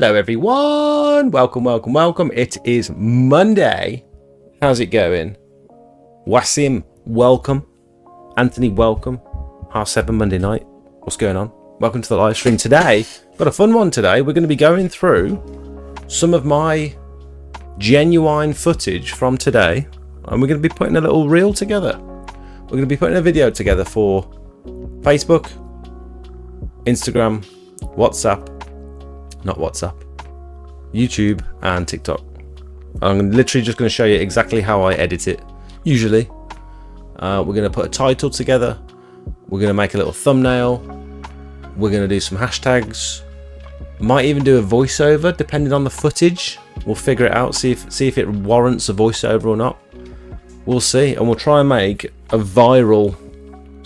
Hello everyone, welcome. It is Monday. How's it going? Wasim, welcome. Anthony, welcome. 7:30 Monday night. What's going on? Welcome to the live stream. Today, got a fun one today. We're going to be going through some of my genuine footage from today, and we're going to be putting a little reel together. We're going to be putting a video together for Facebook, Instagram, YouTube and TikTok. I'm literally just going to show you exactly how I edit it. Usually we're going to put a title together, we're going to make a little thumbnail, we're going to do some hashtags, might even do a voiceover depending on the footage. We'll figure it out, see if it warrants a voiceover or not. We'll see, and we'll try and make a viral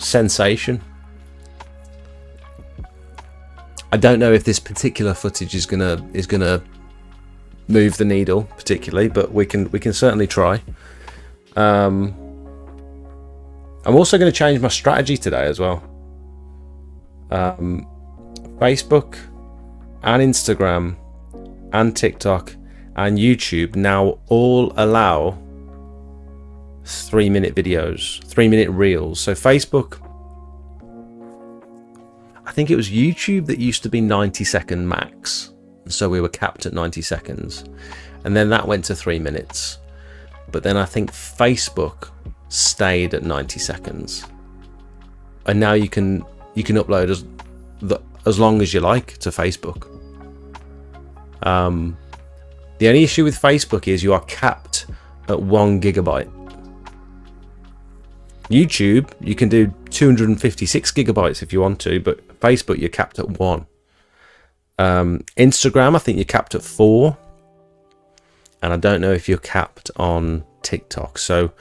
sensation. I don't know if this particular footage is gonna move the needle particularly, but we can certainly try. I'm also going to change my strategy today as well. Facebook and Instagram and TikTok and YouTube now all allow 3-minute videos, 3-minute reels. So Facebook, I think it was YouTube that used to be 90-second max, so we were capped at 90 seconds, and then that went to 3 minutes. But then I think Facebook stayed at 90 seconds, and now you can upload as long as you like to Facebook. The only issue with Facebook is you are capped at 1 gigabyte. YouTube, you can do 256 gigabytes if you want to, but Facebook, you're capped at 1. Instagram, I think you're capped at 4. And I don't know if you're capped on TikTok. So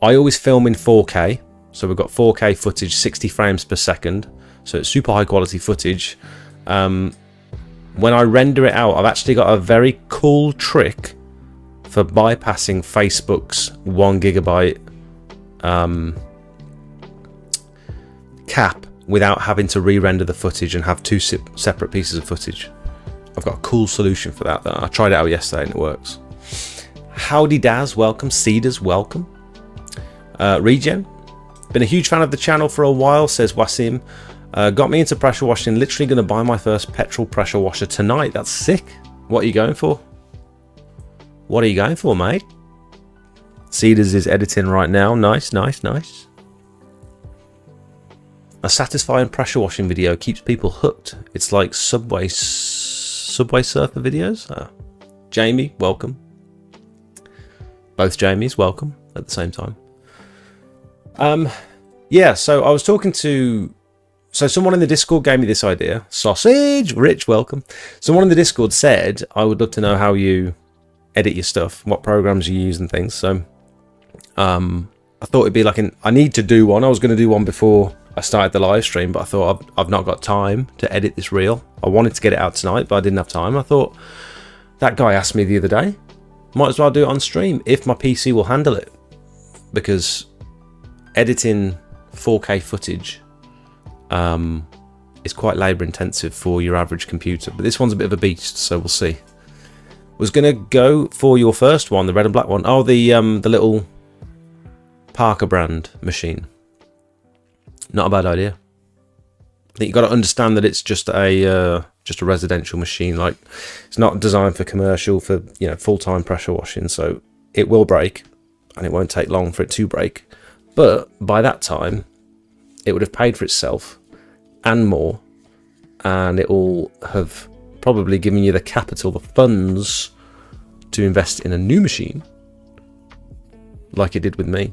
I always film in 4K. So we've got 4K footage, 60 frames per second. So it's super high quality footage. When I render it out, I've actually got a very cool trick for bypassing Facebook's 1 gigabyte cap without having to re-render the footage and have two separate pieces of footage. I've got a cool solution for that. I tried it out yesterday and it works. Howdy Daz, welcome. Cedars, welcome. Regen, been a huge fan of the channel for a while, says Wasim. Got me into pressure washing, literally going to buy my first petrol pressure washer tonight. That's sick. What are you going for? What are you going for, mate? Cedars is editing right now. Nice. A satisfying pressure washing video keeps people hooked. It's like Subway Surfer videos. Jamie, welcome. Both Jamies, welcome at the same time. Yeah, so I was talking to... So someone in the Discord gave me this idea. Sausage! Rich, welcome. Someone in the Discord said, I would love to know how you edit your stuff, what programs you use and things. So I thought it'd be like I need to do one. I was going to do one before I started the live stream, but I thought I've not got time to edit this reel. I wanted to get it out tonight, but I didn't have time. I thought, that guy asked me the other day, might as well do it on stream if my PC will handle it, because editing 4K footage is quite labor intensive for your average computer, but this one's a bit of a beast, so we'll see. Was going to go for your first one, the red and black one. Oh, the little Parker brand machine. Not a bad idea. I think you got to understand that it's just a residential machine. Like, it's not designed for commercial, for full-time pressure washing. So it will break, and it won't take long for it to break. But by that time, it would have paid for itself and more, and it will have probably given you the capital, the funds to invest in a new machine, like it did with me.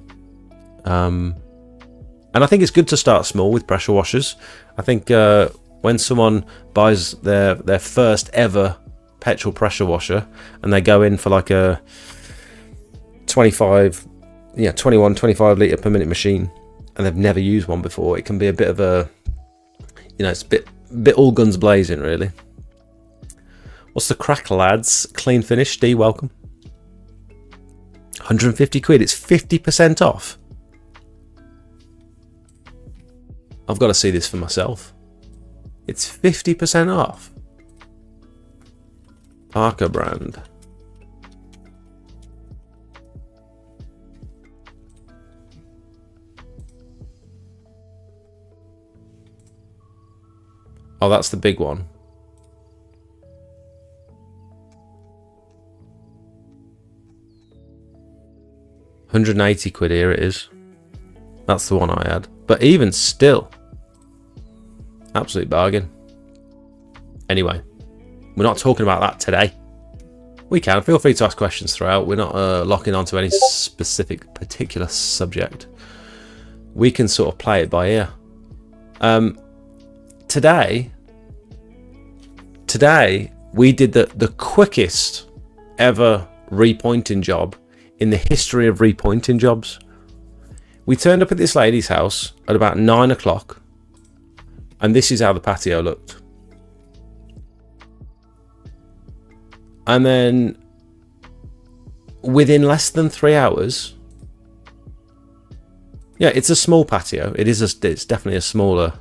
And I think it's good to start small with pressure washers. I think when someone buys their first ever petrol pressure washer and they go in for like a 21, 25 litre per minute machine and they've never used one before, it can be a bit of a, it's a bit all guns blazing, really. What's the crack, lads? Clean finish. D, welcome. 150 quid. It's 50% off. I've got to see this for myself. It's 50% off. Parker brand. Oh, that's the big one. £180 here it is. That's the one I had. But even still, absolute bargain. Anyway, we're not talking about that today. We can. Feel free to ask questions throughout. We're not locking onto any specific particular subject. We can sort of play it by ear. Today we did the quickest ever repointing job in the history of repointing jobs. We turned up at this lady's house at about 9 o'clock, and this is how the patio looked. And then within less than 3 hours, yeah, it's a small patio. It's definitely a smaller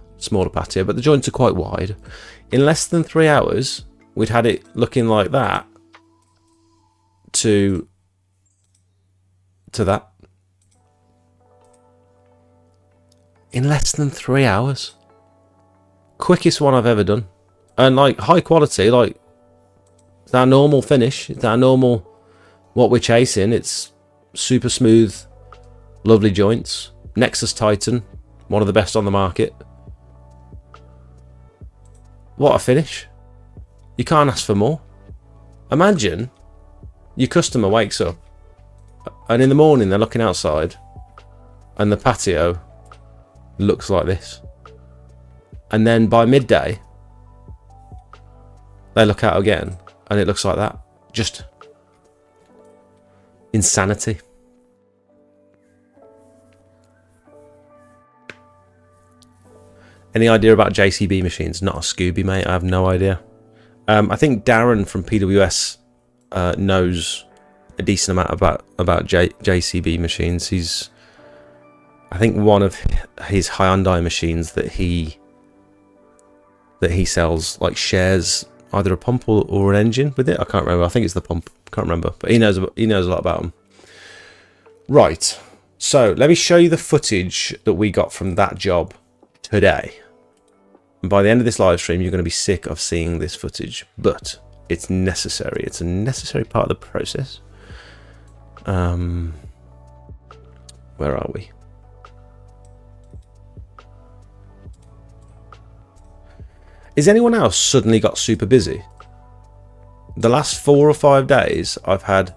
patio, but the joints are quite wide. In less than 3 hours, we'd had it looking like that to that. In less than 3 hours. Quickest one I've ever done. And like high quality, like it's our normal finish. It's our normal, what we're chasing. It's super smooth, lovely joints. Nexus Titan, one of the best on the market. What a finish. You can't ask for more. Imagine your customer wakes up and in the morning they're looking outside and the patio looks like this. And then by midday, they look out again and it looks like that. Just insanity. Any idea about JCB machines? Not a Scooby, mate. I have no idea. I think Darren from PWS knows a decent amount about JCB machines. He's, I think, one of his Hyundai machines that he sells like shares either a pump or an engine with it. I can't remember. I think it's the pump. Can't remember. But he knows a lot about them. Right. So let me show you the footage that we got from that job today. And by the end of this live stream, you're going to be sick of seeing this footage, but it's necessary. It's a necessary part of the process. Where are we? Is anyone else suddenly got super busy? The last 4 or 5 days, I've had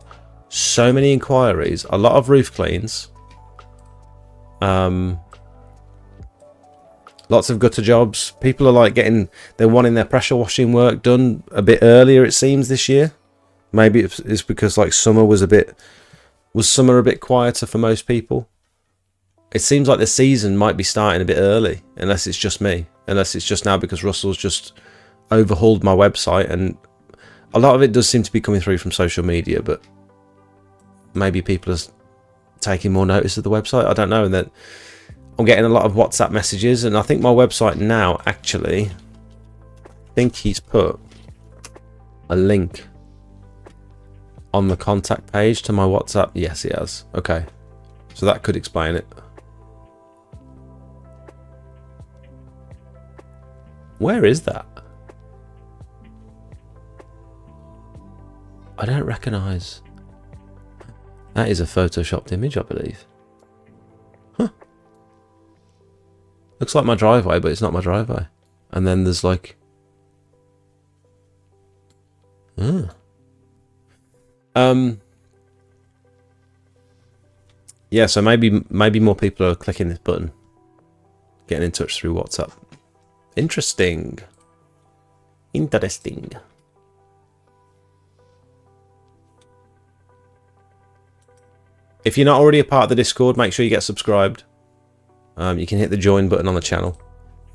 so many inquiries, a lot of roof cleans, lots of gutter jobs. People are like they're wanting their pressure washing work done a bit earlier, it seems, this year. Maybe it's because like summer was a bit quieter for most people. It seems like the season might be starting a bit early, unless it's just me. Unless it's just now because Russell's just overhauled my website, and a lot of it does seem to be coming through from social media, but maybe people are taking more notice of the website. I don't know. And then I'm getting a lot of WhatsApp messages, and I think my website now, actually, I think he's put a link on the contact page to my WhatsApp. Yes, he has. Okay. So that could explain it. Where is that? I don't recognise. That is a photoshopped image, I believe. Huh. Looks like my driveway, but it's not my driveway. And then there's like... Yeah, so maybe more people are clicking this button. Getting in touch through WhatsApp. Interesting. If you're not already a part of the Discord, make sure you get subscribed. You can hit the join button on the channel,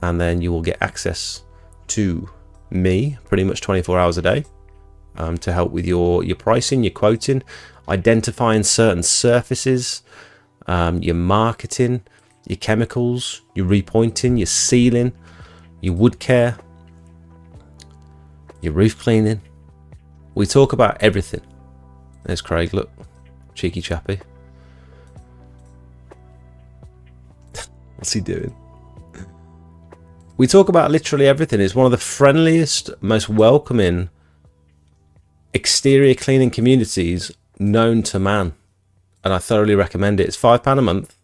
and then you will get access to me pretty much 24 hours a day to help with your pricing, your quoting, identifying certain surfaces, your marketing, your chemicals, your repointing, your sealing, your wood care, your roof cleaning, We talk about everything. There's Craig, look. Cheeky chappy. What's he doing? We talk about literally everything. It's one of the friendliest, most welcoming exterior cleaning communities known to man. And I thoroughly recommend it. It's £5 a month.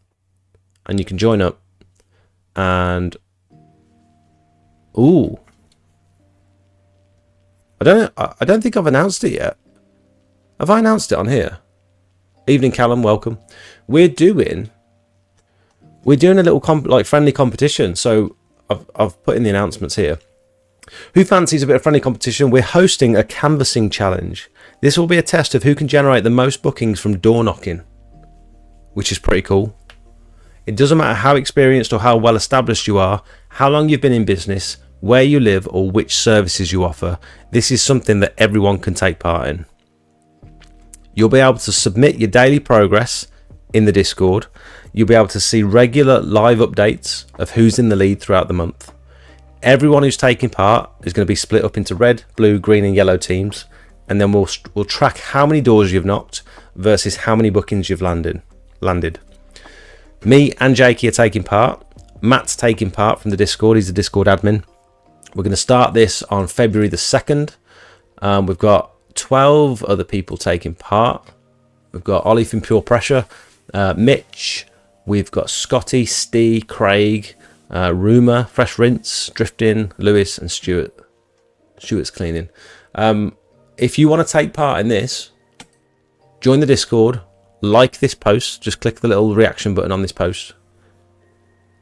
And you can join up. And... Ooh. I don't think I've announced it yet. Have I announced it on here? Evening, Callum. Welcome. We're doing a little friendly competition. So I've put in the announcements here. Who fancies a bit of friendly competition? We're hosting a canvassing challenge. This will be a test of who can generate the most bookings from door knocking, which is pretty cool. It doesn't matter how experienced or how well established you are, how long you've been in business, where you live, or which services you offer. This is something that everyone can take part in. You'll be able to submit your daily progress in the Discord. You'll be able to see regular live updates of who's in the lead throughout the month. Everyone who's taking part is going to be split up into red, blue, green and yellow teams, and then we'll track how many doors you've knocked versus how many bookings you've landed. Me and Jakey are taking part. Matt's taking part from the Discord. He's the Discord admin. We're going to start this on February the 2nd. We've got 12 other people taking part. We've got Ollie from Pure Pressure, Mitch, we've got Scotty, Steve, Craig, Rumour, Fresh Rinse, Drifting, Lewis and Stuart. Stuart's cleaning. If you want to take part in this, join the Discord, like this post, just click the little reaction button on this post,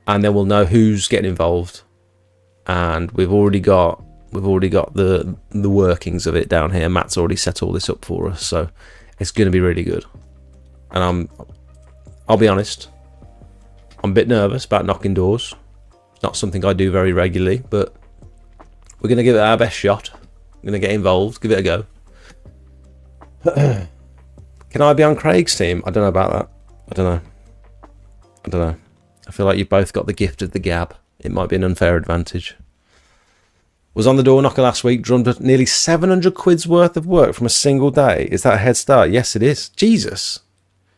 and then we'll know who's getting involved. And we've already got the workings of it down here. Matt's already set all this up for us, so it's going to be really good. And I'll be honest, I'm a bit nervous about knocking doors. It's not something I do very regularly, but we're going to give it our best shot. I'm going to get involved, give it a go. Can I be on Craig's team? I don't know about that. I don't know. I feel like you've both got the gift of the gab. It might be an unfair advantage. Was on the door knocker last week, drummed up nearly 700 quid's worth of work from a single day. Is that a head start? Yes, it is. Jesus.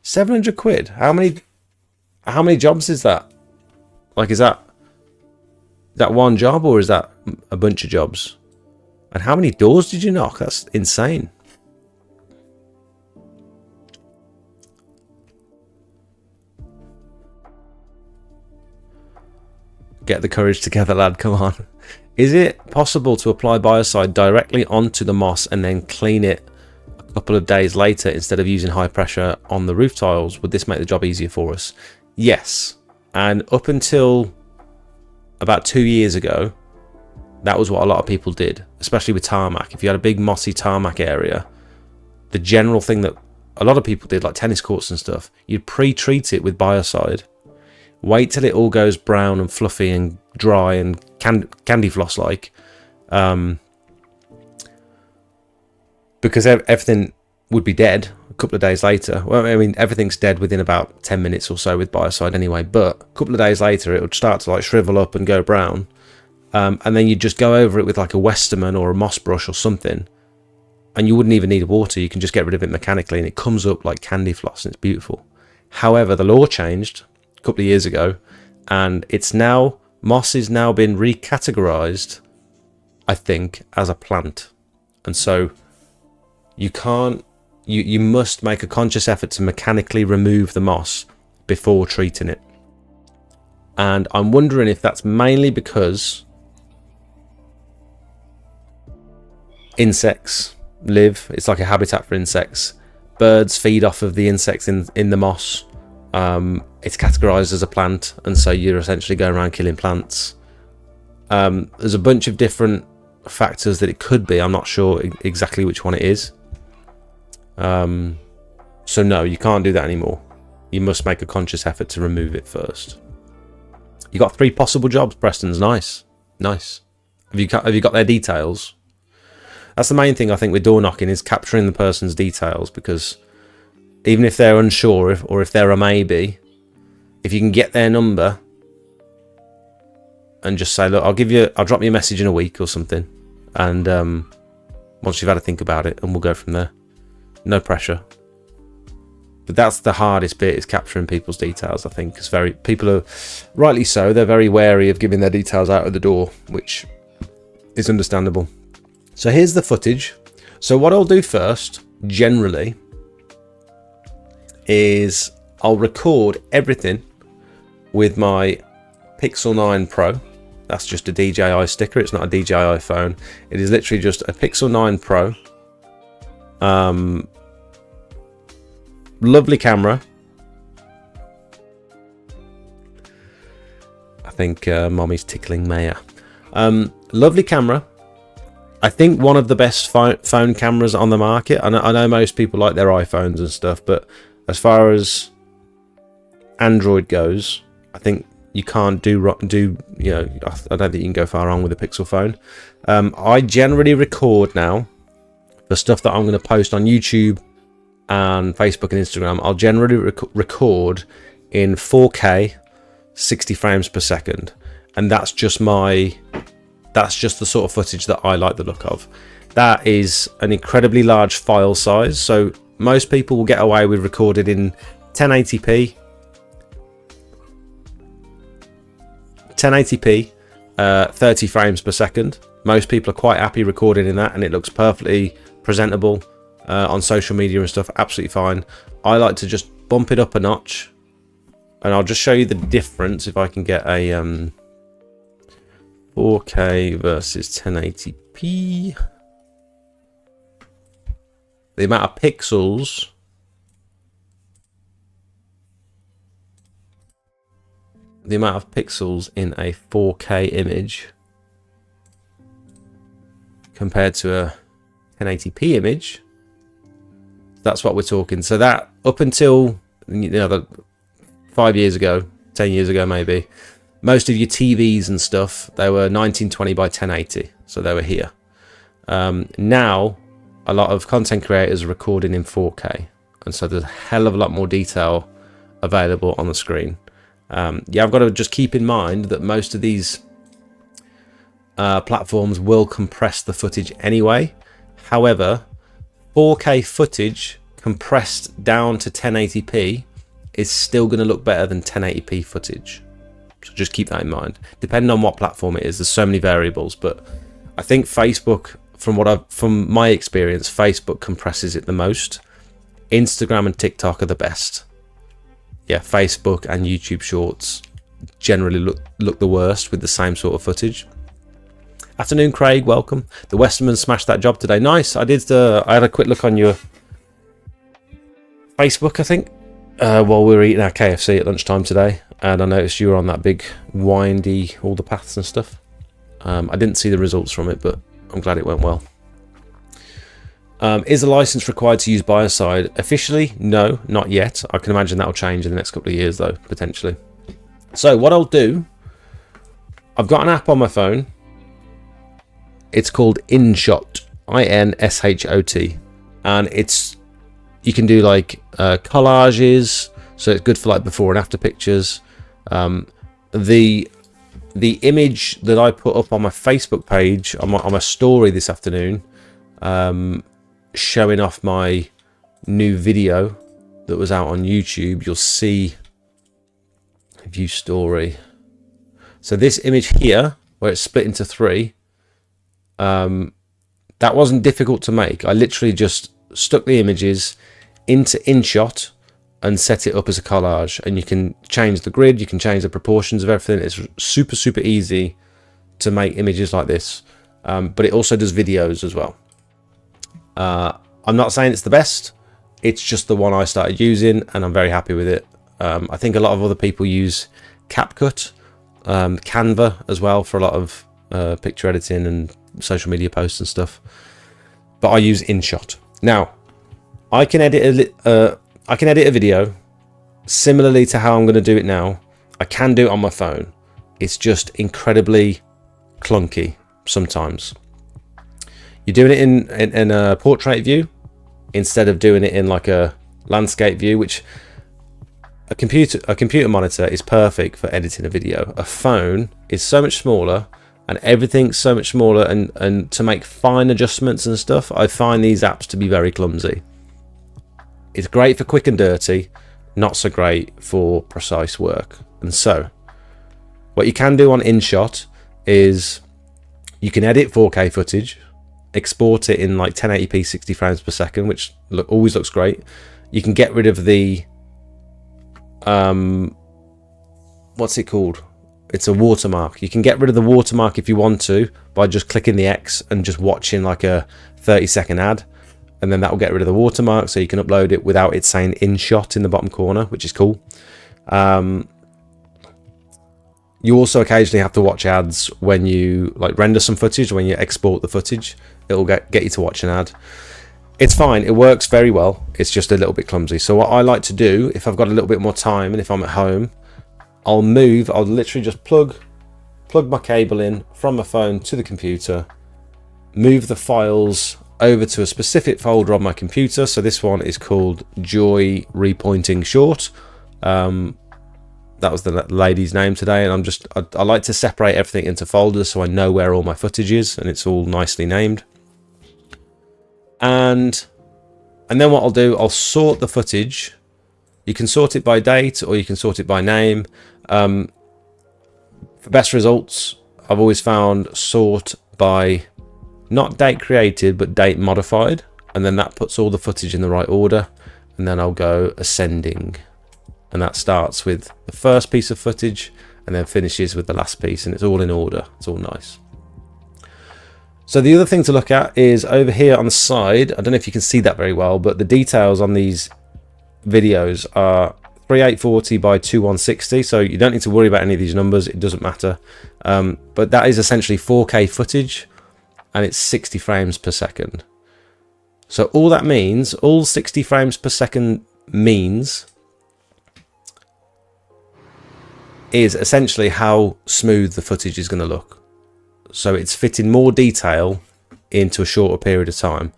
700 quid. How many jobs is that? Like, is that one job or is that a bunch of jobs? And how many doors did you knock? That's insane. Get the courage together, lad. Come on. Is it possible to apply biocide directly onto the moss and then clean it a couple of days later instead of using high pressure on the roof tiles? Would this make the job easier for us? Yes. And up until about 2 years ago, that was what a lot of people did, especially with tarmac. If you had a big mossy tarmac area, the general thing that a lot of people did, like tennis courts and stuff, you'd pre-treat it with biocide. Wait till it all goes brown and fluffy and dry and candy floss like, because everything would be dead a couple of days later. Well, I mean, everything's dead within about 10 minutes or so with biocide anyway, but a couple of days later it would start to like shrivel up and go brown, and then you'd just go over it with like a Westerman or a moss brush or something, and you wouldn't even need water. You can just get rid of it mechanically and it comes up like candy floss and it's beautiful. However, the law changed a couple of years ago, and moss is now been recategorized, I think, as a plant, and so you must make a conscious effort to mechanically remove the moss before treating it. And I'm wondering if that's mainly because insects it's like a habitat for insects. Birds feed off of the insects in the moss. It's categorized as a plant, and so you're essentially going around killing plants. There's a bunch of different factors that it could be. I'm not sure exactly which one it is. So no, you can't do that anymore. You must make a conscious effort to remove it first. You got 3 possible jobs, Preston's. Nice. Have you got their details? That's the main thing I think with door knocking, is capturing the person's details, because even if they're unsure or if they're a maybe, if you can get their number and just say, look, I'll drop you a message in a week or something, and once you've had to think about it, and we'll go from there. No pressure. But that's the hardest bit, is capturing people's details, I think. Because people are, rightly so, they're very wary of giving their details out of the door, which is understandable. So here's the footage. So what I'll do first, generally, is I'll record everything with my Pixel 9 Pro. That's just a DJI sticker. It's not a DJI phone. It is literally just a Pixel 9 Pro. Lovely camera. I think mommy's tickling Maya. Lovely camera. I think one of the best phone cameras on the market. I know most people like their iPhones and stuff, but as far as Android goes, I think you can't I don't think you can go far wrong with a Pixel phone. I generally record now the stuff that I'm going to post on YouTube and Facebook and Instagram. I'll generally record in 4K 60 frames per second, and that's just the sort of footage that I like the look of. That is an incredibly large file size, so most people will get away with recording in 1080p 30 frames per second. Most people are quite happy recording in that, and it looks perfectly presentable on social media and stuff. Absolutely fine. I like to just bump it up a notch, and I'll just show you the difference if I can get a 4K versus 1080p. The amount of pixels in a 4K image compared to a 1080p image, that's what we're talking. So that up until 5 years ago, 10 years ago maybe, most of your TVs and stuff, they were 1920 by 1080, so they were here. Now a lot of content creators are recording in 4K, and so there's a hell of a lot more detail available on the screen. Yeah, I've got to just keep in mind that most of these platforms will compress the footage anyway. However, 4K footage compressed down to 1080p is still going to look better than 1080p footage. So just keep that in mind. Depending on what platform it is, there's so many variables, but I think Facebook, from my experience, Facebook compresses it the most. Instagram and TikTok are the best. Yeah, Facebook and YouTube Shorts generally look the worst with the same sort of footage. Afternoon, Craig. Welcome. The Westerman smashed that job today. Nice. I did. I had a quick look on your Facebook, I think, while we were eating our KFC at lunchtime today, and I noticed you were on that big windy, all the paths and stuff. I didn't see the results from it, but I'm glad it went well. Is a license required to use Bioside? Officially, no, not yet. I can imagine that'll change in the next couple of years, though, potentially. So what I'll do, I've got an app on my phone. It's called InShot, InShot, and you can do like collages, so it's good for like before and after pictures. The image that I put up on my Facebook page on my story this afternoon, showing off my new video that was out on YouTube, you'll see view story. So this image here, where it's split into three, that wasn't difficult to make. I literally just stuck the images into InShot and set it up as a collage, and you can change the grid, you can change the proportions of everything. It's super easy to make images like this, but it also does videos as well. I'm not saying it's the best, it's just the one I started using and I'm very happy with it. I think a lot of other people use CapCut, Canva as well for a lot of picture editing and social media posts and stuff, but I use InShot. Now I can edit a video similarly to how I'm going to do it now. I can do it on my phone. It's just incredibly clunky sometimes. You're doing it in a portrait view instead of doing it in like a landscape view, which a computer monitor is perfect for editing a video. A phone is so much smaller and everything's so much smaller, and to make fine adjustments and stuff, I find these apps to be very clumsy. It's great for quick and dirty, not so great for precise work. And so what you can do on InShot is you can edit 4K footage, export it in like 1080p 60 frames per second, which always looks great. You can get rid of the what's it called? It's a watermark. You can get rid of the watermark if you want to by just clicking the X and just watching like a 30-second ad, and then that will get rid of the watermark, so you can upload it without it saying InShot in the bottom corner, which is cool. You also occasionally have to watch ads when you like render some footage. When you export the footage, it will get you to watch an ad. It's fine, it works very well, it's just a little bit clumsy. So what I like to do, if I've got a little bit more time and if I'm at home, I'll literally just plug my cable in from my phone to the computer, move the files over to a specific folder on my computer. So this one is called Joy Repointing Short. That was the lady's name today, and I like to separate everything into folders so I know where all my footage is and it's all nicely named. And then what I'll do, I'll sort the footage. You can sort it by date or you can sort it by name. For best results, I've always found sort by not date created but date modified, and then that puts all the footage in the right order. And then I'll go ascending, and that starts with the first piece of footage and then finishes with the last piece, and it's all in order. It's all nice. So the other thing to look at is over here on the side. I don't know if you can see that very well, but the details on these videos are 3840 by 2160, so you don't need to worry about any of these numbers, it doesn't matter. But that is essentially 4K footage, and it's 60 frames per second. So all that means, all 60 frames per second means, is essentially how smooth the footage is going to look. So it's fitting more detail into a shorter period of time.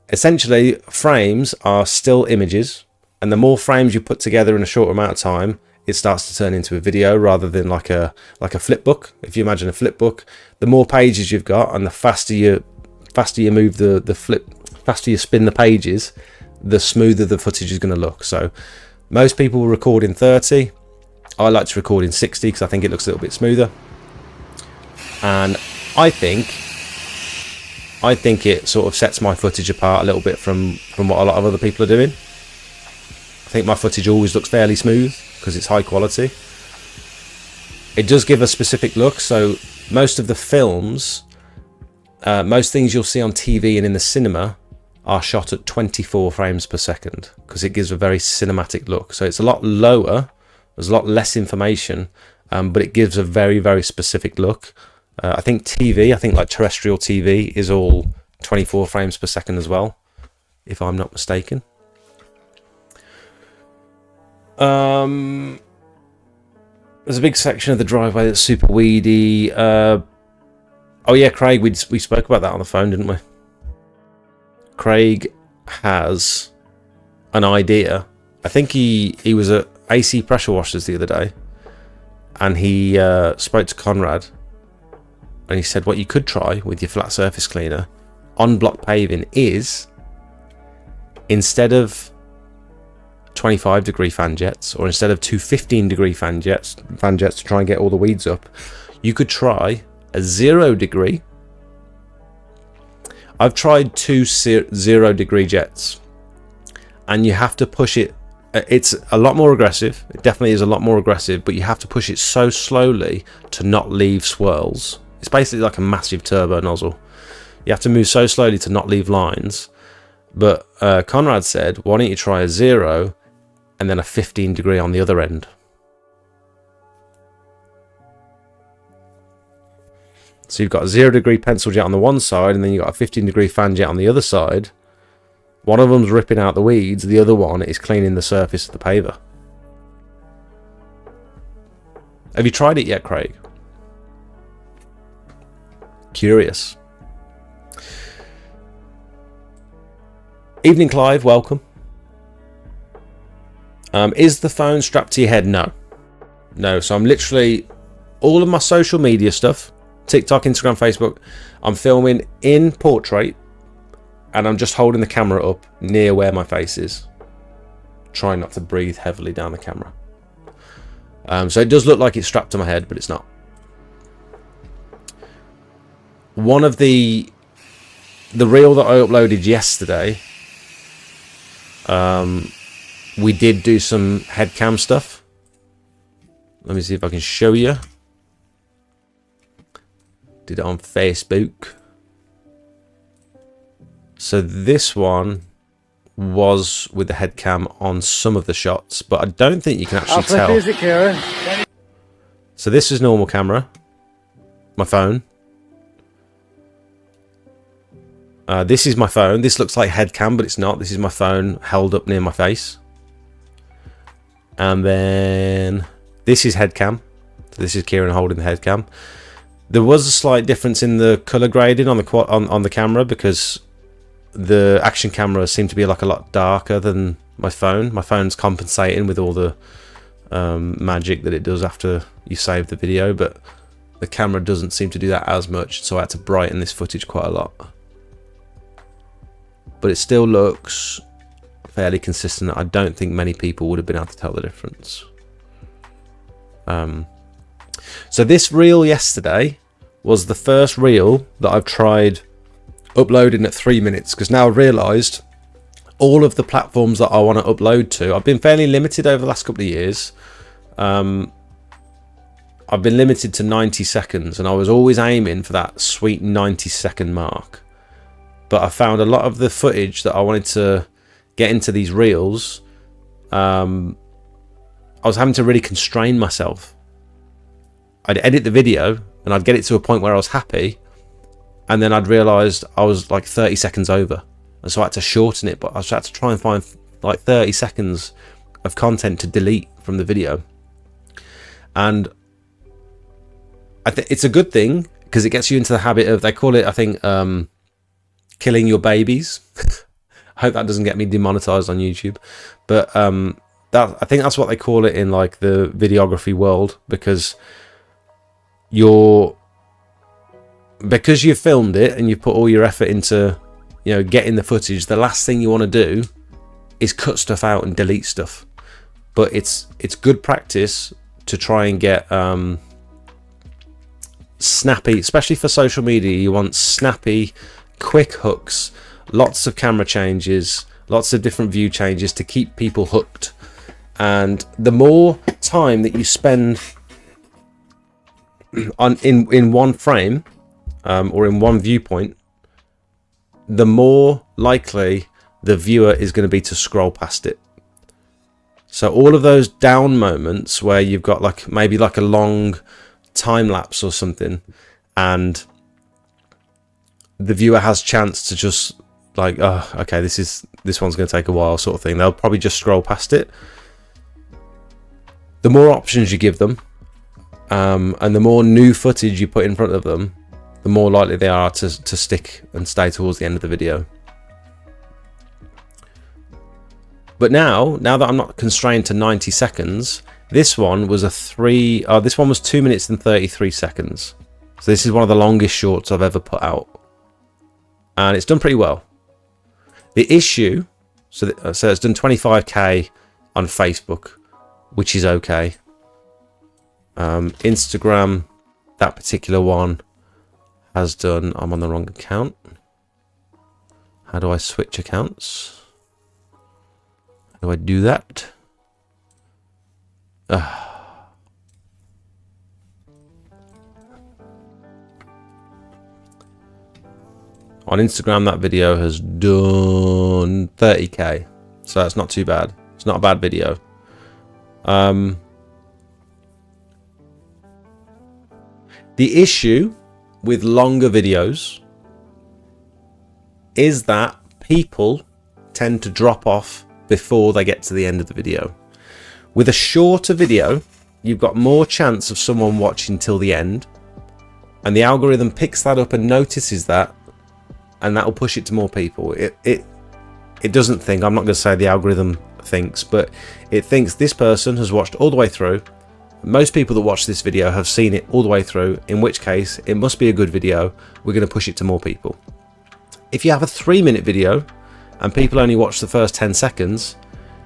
Essentially, frames are still images, and the more frames you put together in a short amount of time, it starts to turn into a video rather than like a flip book. If you imagine a flip book, the more pages you've got and the faster you move faster you spin the pages, the smoother the footage is going to look. So most people will record in 30. I like to record in 60 because I think it looks a little bit smoother. And I think it sort of sets my footage apart a little bit from what a lot of other people are doing. I think my footage always looks fairly smooth because it's high quality. It does give a specific look, so most of the films, most things you'll see on TV and in the cinema are shot at 24 frames per second because it gives a very cinematic look. So it's a lot lower, there's a lot less information, but it gives a very, very specific look. I think like terrestrial TV is all 24 frames per second as well, if I'm not mistaken. There's a big section of the driveway that's super weedy. Oh yeah, Craig, we spoke about that on the phone, didn't we? Craig has an idea. I think he was at AC Pressure Washers the other day, and he spoke to Conrad, and he said what you could try with your flat surface cleaner on block paving is, instead of 25-degree fan jets, or instead of two 15-degree fan jets to try and get all the weeds up, you could try a 0-degree. I've tried two 0-degree jets, and you have to push it. It's a lot more aggressive. It definitely is a lot more aggressive, but you have to push it so slowly to not leave swirls. It's basically like a massive turbo nozzle. You have to move so slowly to not leave lines. But Conrad said, why don't you try a 0 and then a 15-degree on the other end? So you've got a 0-degree pencil jet on the one side, and then you've got a 15-degree fan jet on the other side. One of them's ripping out the weeds, the other one is cleaning the surface of the paver. Have you tried it yet, Craig? Curious. Evening, Clive, welcome. Is the phone strapped to your head? No. So I'm literally all of my social media stuff, TikTok, Instagram, Facebook, I'm filming in portrait, and I'm just holding the camera up near where my face is. Trying not to breathe heavily down the camera. So it does look like it's strapped to my head, but it's not. One of the reel that I uploaded yesterday, we did do some head cam stuff. Let me see if I can show you. Did it on Facebook. So this one was with the head cam on some of the shots, but I don't think you can actually tell. So this is normal camera, my phone. This is my phone. This looks like head cam, but it's not. This is my phone held up near my face. And then this is head cam. So this is Kieran holding the head cam. There was a slight difference in the color grading on the camera, because the action camera seemed to be like a lot darker than my phone. My phone's compensating with all the magic that it does after you save the video, but the camera doesn't seem to do that as much, so I had to brighten this footage quite a lot. But it still looks fairly consistent. I don't think many people would have been able to tell the difference. So this reel yesterday was the first reel that I've tried uploading at 3 minutes, because now I've realised all of the platforms that I want to upload to, I've been fairly limited over the last couple of years. I've been limited to 90 seconds, and I was always aiming for that sweet 90-second mark. But I found a lot of the footage that I wanted to get into these reels, I was having to really constrain myself. I'd edit the video and I'd get it to a point where I was happy, and then I'd realised I was like 30 seconds over, and so I had to shorten it. But I had to try and find like 30 seconds of content to delete from the video. And I think it's a good thing, because it gets you into the habit of, they call it, I think, killing your babies. I hope that doesn't get me demonetized on YouTube, but I think that's what they call it in like the videography world, because you've filmed it and you've put all your effort into, you know, getting the footage. The last thing you want to do is cut stuff out and delete stuff. But it's good practice to try and get snappy, especially for social media. You want snappy, quick hooks, lots of camera changes, lots of different view changes to keep people hooked. And the more time that you spend in one frame or in one viewpoint, the more likely the viewer is going to be to scroll past it. So all of those down moments where you've got like maybe like a long time lapse or something, and the viewer has chance to just like, oh, okay, this one's going to take a while, sort of thing. They'll probably just scroll past it. The more options you give them, and the more new footage you put in front of them, the more likely they are to stick and stay towards the end of the video. But now that I'm not constrained to 90 seconds, this one was this one was 2 minutes and 33 seconds. So this is one of the longest shorts I've ever put out, and it's done pretty well. The issue, so it's done 25k on Facebook, which is okay. Instagram, that particular one has done, I'm on the wrong account. How do I switch accounts? How do I do that? On Instagram, that video has done 30k, so that's not too bad. It's not a bad video. The issue with longer videos is that people tend to drop off before they get to the end of the video. With a shorter video, you've got more chance of someone watching till the end, and the algorithm picks that up and notices that, and that will push it to more people. It doesn't think, I'm not going to say the algorithm thinks, but it thinks this person has watched all the way through, Most people that watch this video have seen it all the way through, in which case it must be a good video. We're going to push it to more people. If you have a 3-minute video and people only watch the first 10 seconds,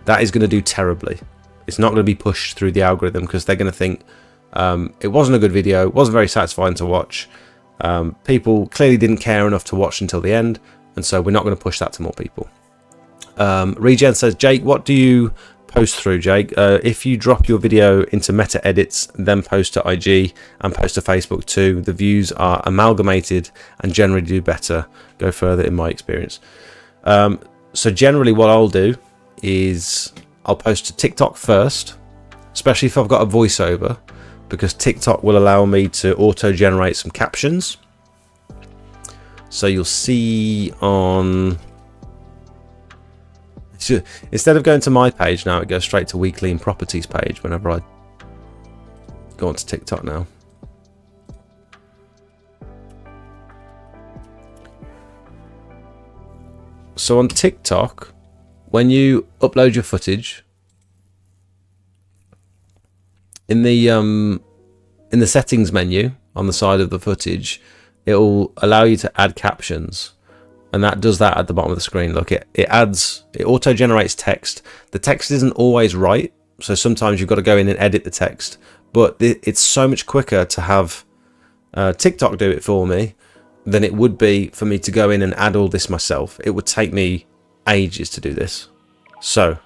that is going to do terribly. It's not going to be pushed through the algorithm because they're going to think it wasn't a good video, it wasn't very satisfying to watch. People clearly didn't care enough to watch until the end, and so we're not going to push that to more people. Regen says, Jake, what do you post through, Jake? If you drop your video into meta edits, then post to IG and post to Facebook too, the views are amalgamated and generally do better. Go further in my experience. So generally what I'll do is I'll post to TikTok first, especially if I've got a voiceover, because TikTok will allow me to auto generate some captions. So you'll see on, instead of going to my page now, it goes straight to Weekly and Properties page whenever I go onto TikTok now. So on TikTok, when you upload your footage, in the settings menu on the side of the footage, it will allow you to add captions. And that does that at the bottom of the screen. Look, it auto generates text. The text isn't always right, so sometimes you've got to go in and edit the text, but it's so much quicker to have TikTok do it for me than it would be for me to go in and add all this myself. It would take me ages to do this. So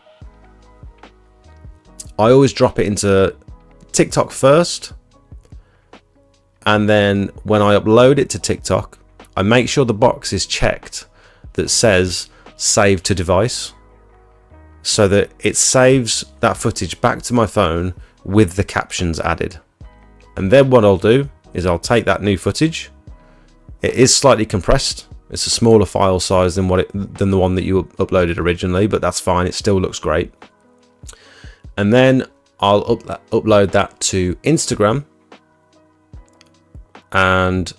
I always drop it into TikTok first, and then when I upload it to TikTok, I make sure the box is checked that says save to device, so that it saves that footage back to my phone with the captions added. And then what I'll do is I'll take that new footage. It is slightly compressed. It's a smaller file size than the one that you uploaded originally, but that's fine. It still looks great. And then I'll upload that to Instagram, and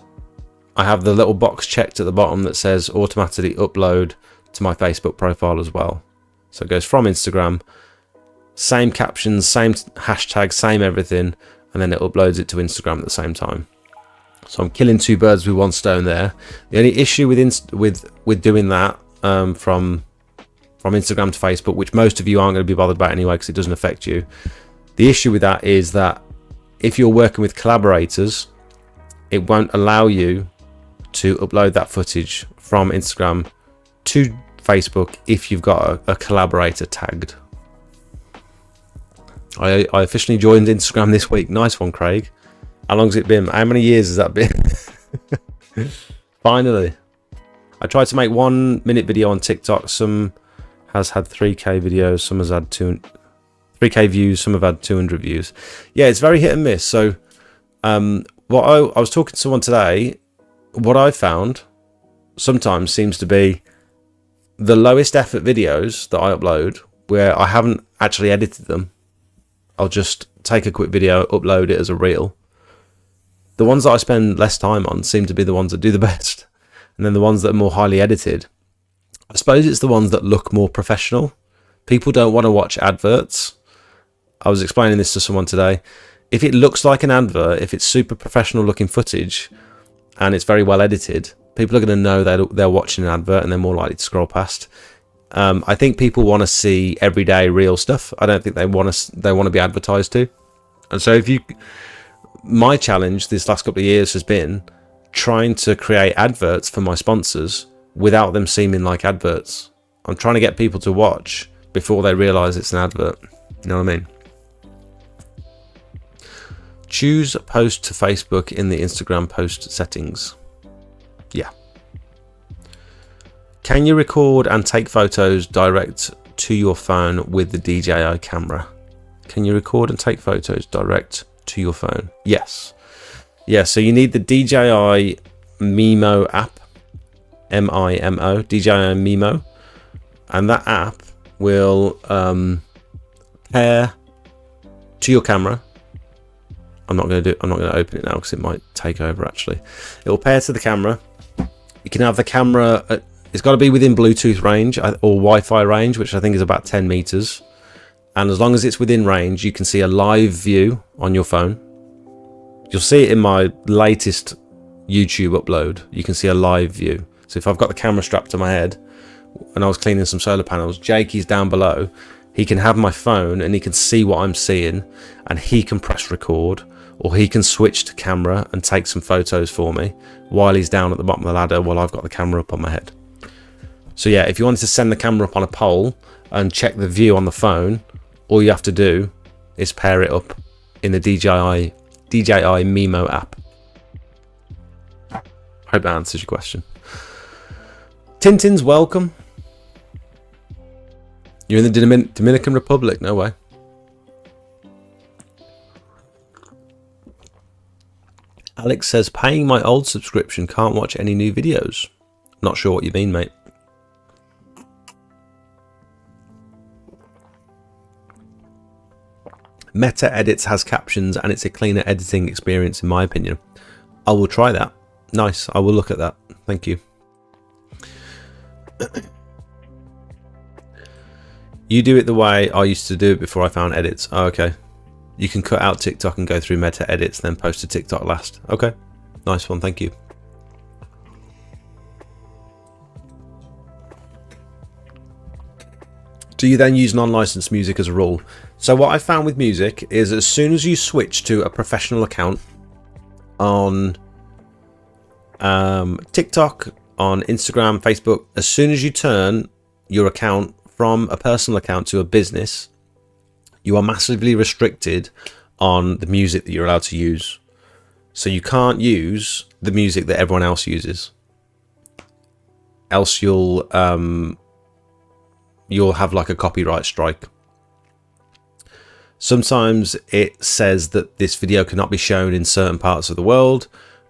I have the little box checked at the bottom that says automatically upload to my Facebook profile as well. So it goes from Instagram, same captions, same hashtag, same everything, and then it uploads it to Instagram at the same time. So I'm killing two birds with one stone there. The only issue with doing that from Instagram to Facebook, which most of you aren't going to be bothered about anyway because it doesn't affect you. The issue with that is that if you're working with collaborators, it won't allow you to upload that footage from Instagram to Facebook if you've got a collaborator tagged. I officially joined Instagram this week. Nice one, Craig. How long's it been? How many years has that been? Finally. I tried to make 1 minute video on TikTok. Some has had 3k videos, some has had 3k views, some have had 200 views. Yeah, it's very hit and miss. So what I was talking to someone today, what I found sometimes seems to be the lowest effort videos that I upload where I haven't actually edited them. I'll just take a quick video, upload it as a reel. The ones that I spend less time on seem to be the ones that do the best. And then the ones that are more highly edited, I suppose it's the ones that look more professional. People don't want to watch adverts. I was explaining this to someone today. If it looks like an advert, if it's super professional looking footage and it's very well edited, people are going to know they're watching an advert and they're more likely to scroll past. I think people want to see everyday real stuff. I don't think they want to be advertised to. And so my challenge this last couple of years has been trying to create adverts for my sponsors without them seeming like adverts. I'm trying to get people to watch before they realize it's an advert. You know what I mean? Choose post to Facebook in the Instagram post settings. Yeah. Can you record and take photos direct to your phone with the DJI camera? Can you record and take photos direct to your phone? Yes. Yeah, so you need the DJI Mimo app. M-I-M-O, DJI Mimo. And that app will pair to your camera. I'm not going to open it now because it might take over actually. It will pair to the camera. You can have the camera, it's got to be within Bluetooth range or Wi-Fi range, which I think is about 10 meters. And as long as it's within range, you can see a live view on your phone. You'll see it in my latest YouTube upload. You can see a live view. So if I've got the camera strapped to my head and I was cleaning some solar panels, Jakey's down below. He can have my phone and he can see what I'm seeing, and he can press record, or he can switch to camera and take some photos for me while he's down at the bottom of the ladder while I've got the camera up on my head. So yeah, if you wanted to send the camera up on a pole and check the view on the phone, all you have to do is pair it up in the DJI Mimo app. Hope that answers your question. Tintin's welcome. You're in the Dominican Republic? No way. Alex says, paying my old subscription, can't watch any new videos. Not sure what you mean, mate. Meta Edits has captions and it's a cleaner editing experience in my opinion. I will try that. Nice. I will look at that. Thank you. You do it the way I used to do it before I found edits. Oh, okay. You can cut out TikTok and go through Meta Edits, then post to TikTok last. Okay. Nice one. Thank you. Do you then use non-licensed music as a rule? So what I found with music is as soon as you switch to a professional account on TikTok, on Instagram, Facebook, as soon as you turn your account from a personal account to a business, you are massively restricted on the music that you're allowed to use. So you can't use the music that everyone else uses. Else you'll have like a copyright strike. Sometimes it says that this video cannot be shown in certain parts of the world.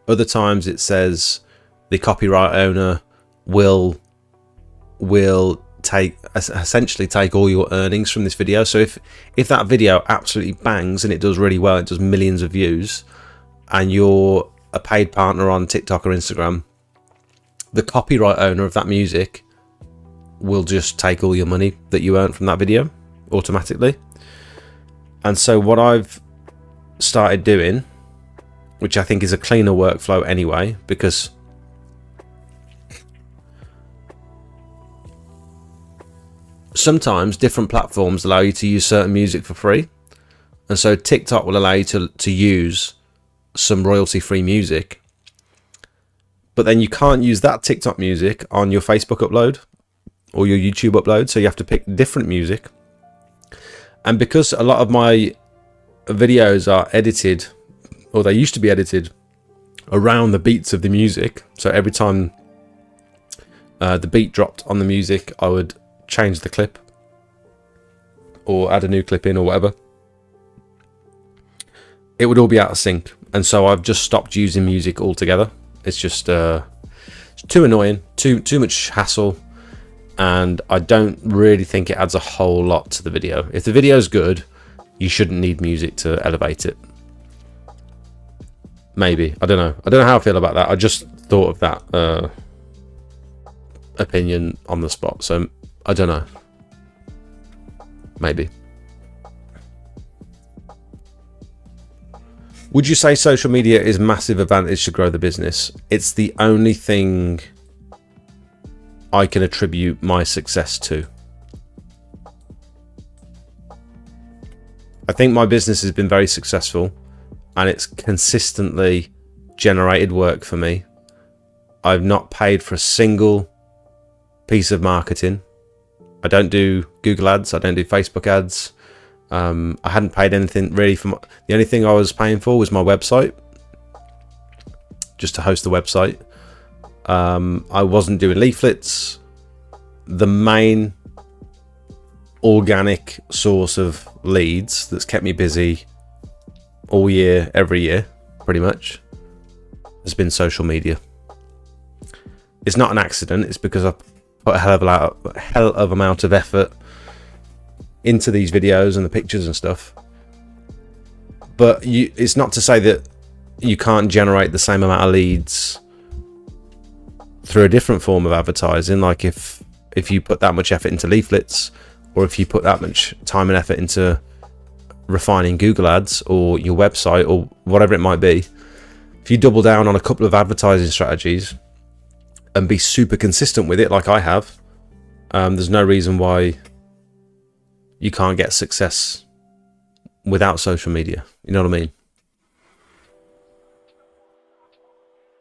Other times it says the copyright owner will essentially take all your earnings from this video. So if that video absolutely bangs and it does really well, it does millions of views, and you're a paid partner on TikTok or Instagram, the copyright owner of that music will just take all your money that you earned from that video automatically. And so what I've started doing, which I think is a cleaner workflow anyway, because sometimes different platforms allow you to use certain music for free. And so TikTok will allow you to use some royalty-free music. But then you can't use that TikTok music on your Facebook upload or your YouTube upload. So you have to pick different music. And because a lot of my videos are edited, or they used to be edited, around the beats of the music. So every time the beat dropped on the music, I would change the clip or add a new clip in or whatever. It would all be out of sync. And so I've just stopped using music altogether. It's just it's too annoying, too much hassle. And I don't really think it adds a whole lot to the video. If the video is good, you shouldn't need music to elevate it. Maybe. I don't know. I don't know how I feel about that. I just thought of that opinion on the spot. So I don't know. Maybe. Would you say social media is a massive advantage to grow the business? It's the only thing I can attribute my success to. I think my business has been very successful and it's consistently generated work for me. I've not paid for a single piece of marketing. I don't do Google ads. I don't do Facebook ads. I hadn't paid anything really for the only thing I was paying for was my website, just to host the website. I wasn't doing leaflets. The main organic source of leads that's kept me busy all year, every year, pretty much, has been social media. It's not an accident. It's because I put a hell of amount of effort into these videos and the pictures and stuff. But it's not to say that you can't generate the same amount of leads through a different form of advertising. Like if you put that much effort into leaflets or if you put that much time and effort into refining Google Ads or your website or whatever it might be, if you double down on a couple of advertising strategies and be super consistent with it like I have, there's no reason why you can't get success without social media. You know what I mean?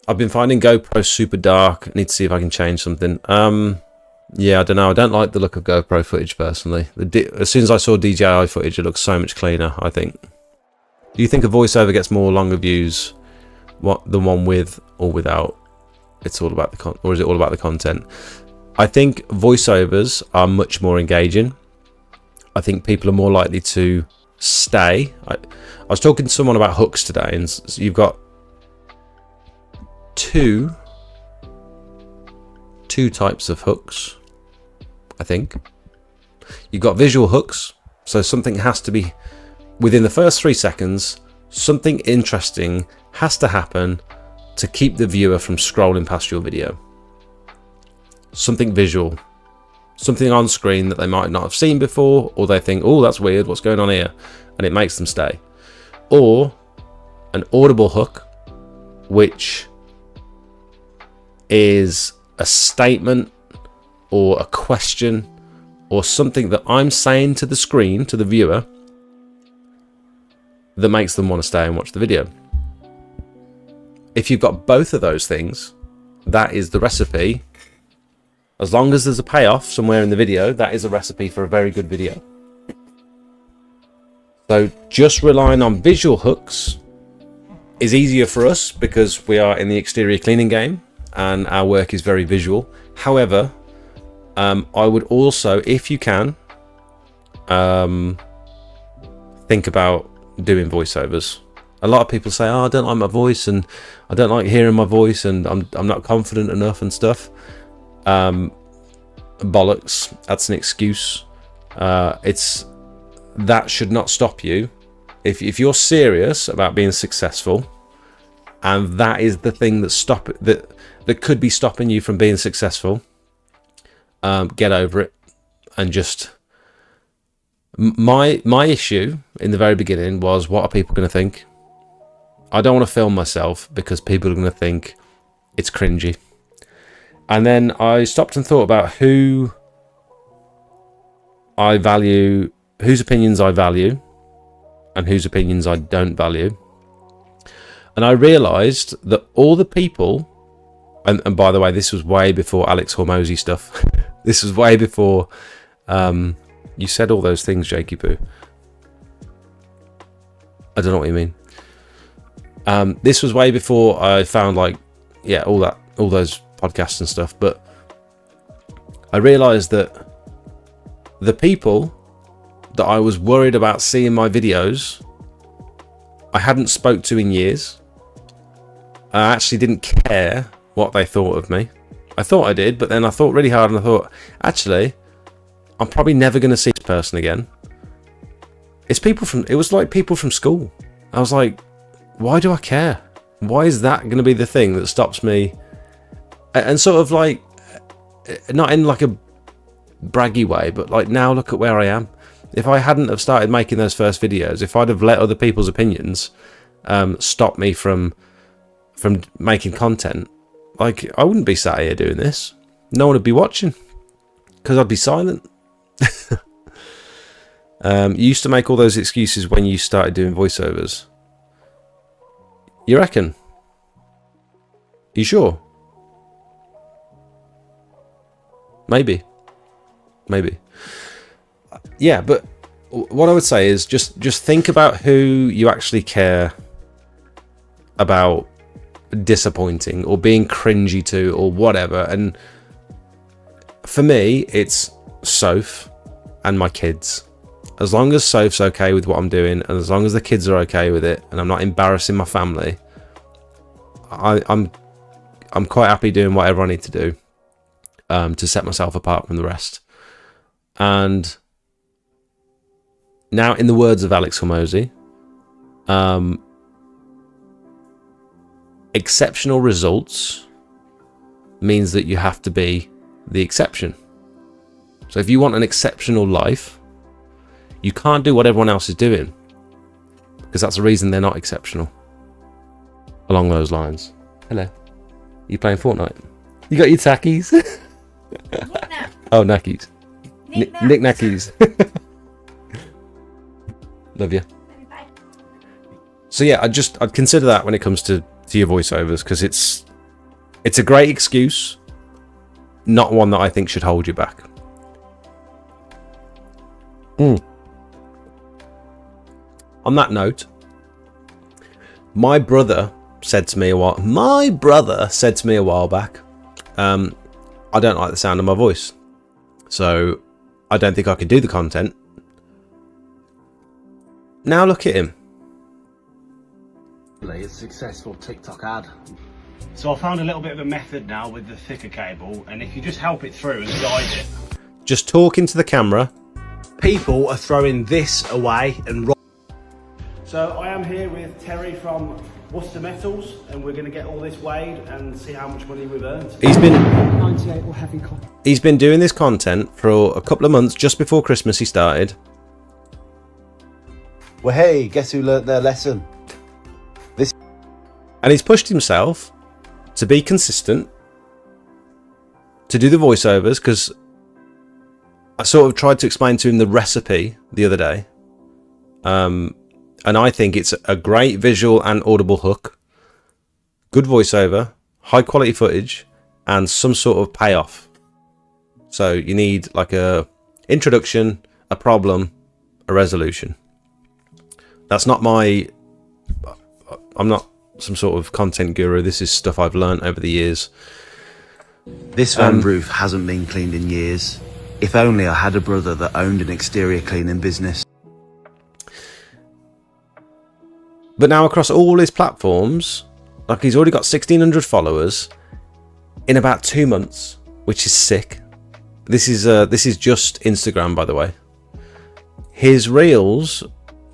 I've been finding GoPro super dark. I need to see if I can change something. Yeah, I don't know. I don't like the look of GoPro footage personally. As soon as I saw DJI footage, it looks so much cleaner, I think. Do you think a voiceover gets more longer views the one with or without? It's all about the or is it all about the content? I think voiceovers are much more engaging. I think people are more likely to stay. I was talking to someone about hooks today, and so you've got two types of hooks. I think you've got visual hooks, so something has to be within the first 3 seconds. Something interesting has to happen to keep the viewer from scrolling past your video. Something visual, something on screen that they might not have seen before, or they think, oh, that's weird, what's going on here, and it makes them stay. Or an audible hook, which is a statement or a question or something that I'm saying to the screen, to the viewer, that makes them want to stay and watch the video. If you've got both of those things, that is the recipe. As long as there's a payoff somewhere in the video, that is a recipe for a very good video. So just relying on visual hooks is easier for us because we are in the exterior cleaning game and our work is very visual. However, I would also, if you can, think about doing voiceovers. A lot of people say, oh, I don't like my voice and I don't like hearing my voice and I'm not confident enough and stuff. Bollocks, that's an excuse. That should not stop you. If you're serious about being successful, and that is the thing that could be stopping you from being successful, get over it. And just my issue in the very beginning was, what are people going to think? I don't want to film myself because people are going to think it's cringy. And then I stopped and thought about who I value, whose opinions I value, and whose opinions I don't value. And I realised that all the people, and by the way, this was way before Alex Hormozi stuff. This was way before you said all those things, Jakey Poo. I don't know what you mean. This was way before I found all those podcasts and stuff. But I realised that the people that I was worried about seeing my videos, I hadn't spoke to in years. I actually didn't care what they thought of me. I thought I did, but then I thought really hard and I thought, actually, I'm probably never going to see this person again. It was like people from school. I was like, why do I care? Why is that going to be the thing that stops me? And sort of like, not in like a braggy way, but like, now look at where I am. If I hadn't have started making those first videos, if I'd have let other people's opinions stop me from making content, like, I wouldn't be sat here doing this. No one would be watching because I'd be silent. You used to make all those excuses when you started doing voiceovers. You reckon? You sure? Maybe. Yeah, but what I would say is just think about who you actually care about disappointing or being cringy to or whatever. And for me, it's Soph and my kids. As long as Soph's okay with what I'm doing, and as long as the kids are okay with it, and I'm not embarrassing my family, I'm quite happy doing whatever I need to do to set myself apart from the rest. And now, in the words of Alex Hormozi, exceptional results means that you have to be the exception. So if you want an exceptional life, you can't do what everyone else is doing, because that's the reason they're not exceptional. Along those lines. Hello. You playing Fortnite? You got your tackies? Oh, knackies. Nick knackies. Love you. So yeah, I'd consider that when it comes to your voiceovers, because it's a great excuse, not one that I think should hold you back. On that note, my brother said to me a while back, I don't like the sound of my voice, so I don't think I can do the content. Now look at him. A successful TikTok ad. So I found a little bit of a method now with the thicker cable, and if you just help it through and guide it. Just talk into the camera. People are throwing this away and so I am here with Terry from Worcester Metals, and we're going to get all this weighed and see how much money we've earned. He's been 98 or heavy copper. He's been doing this content for a couple of months. Just before Christmas he started. Well, hey, guess who learnt their lesson? And he's pushed himself to be consistent, to do the voiceovers, because I sort of tried to explain to him the recipe the other day. And I think it's a great visual and audible hook, good voiceover, high quality footage, and some sort of payoff. So you need like a introduction, a problem, a resolution. That's not I'm not some sort of content guru. This is stuff I've learned over the years. This van roof hasn't been cleaned in years. If only I had a brother that owned an exterior cleaning business. But now across all his platforms, like he's already got 1,600 followers in about 2 months, which is sick. This is just Instagram, by the way. His reels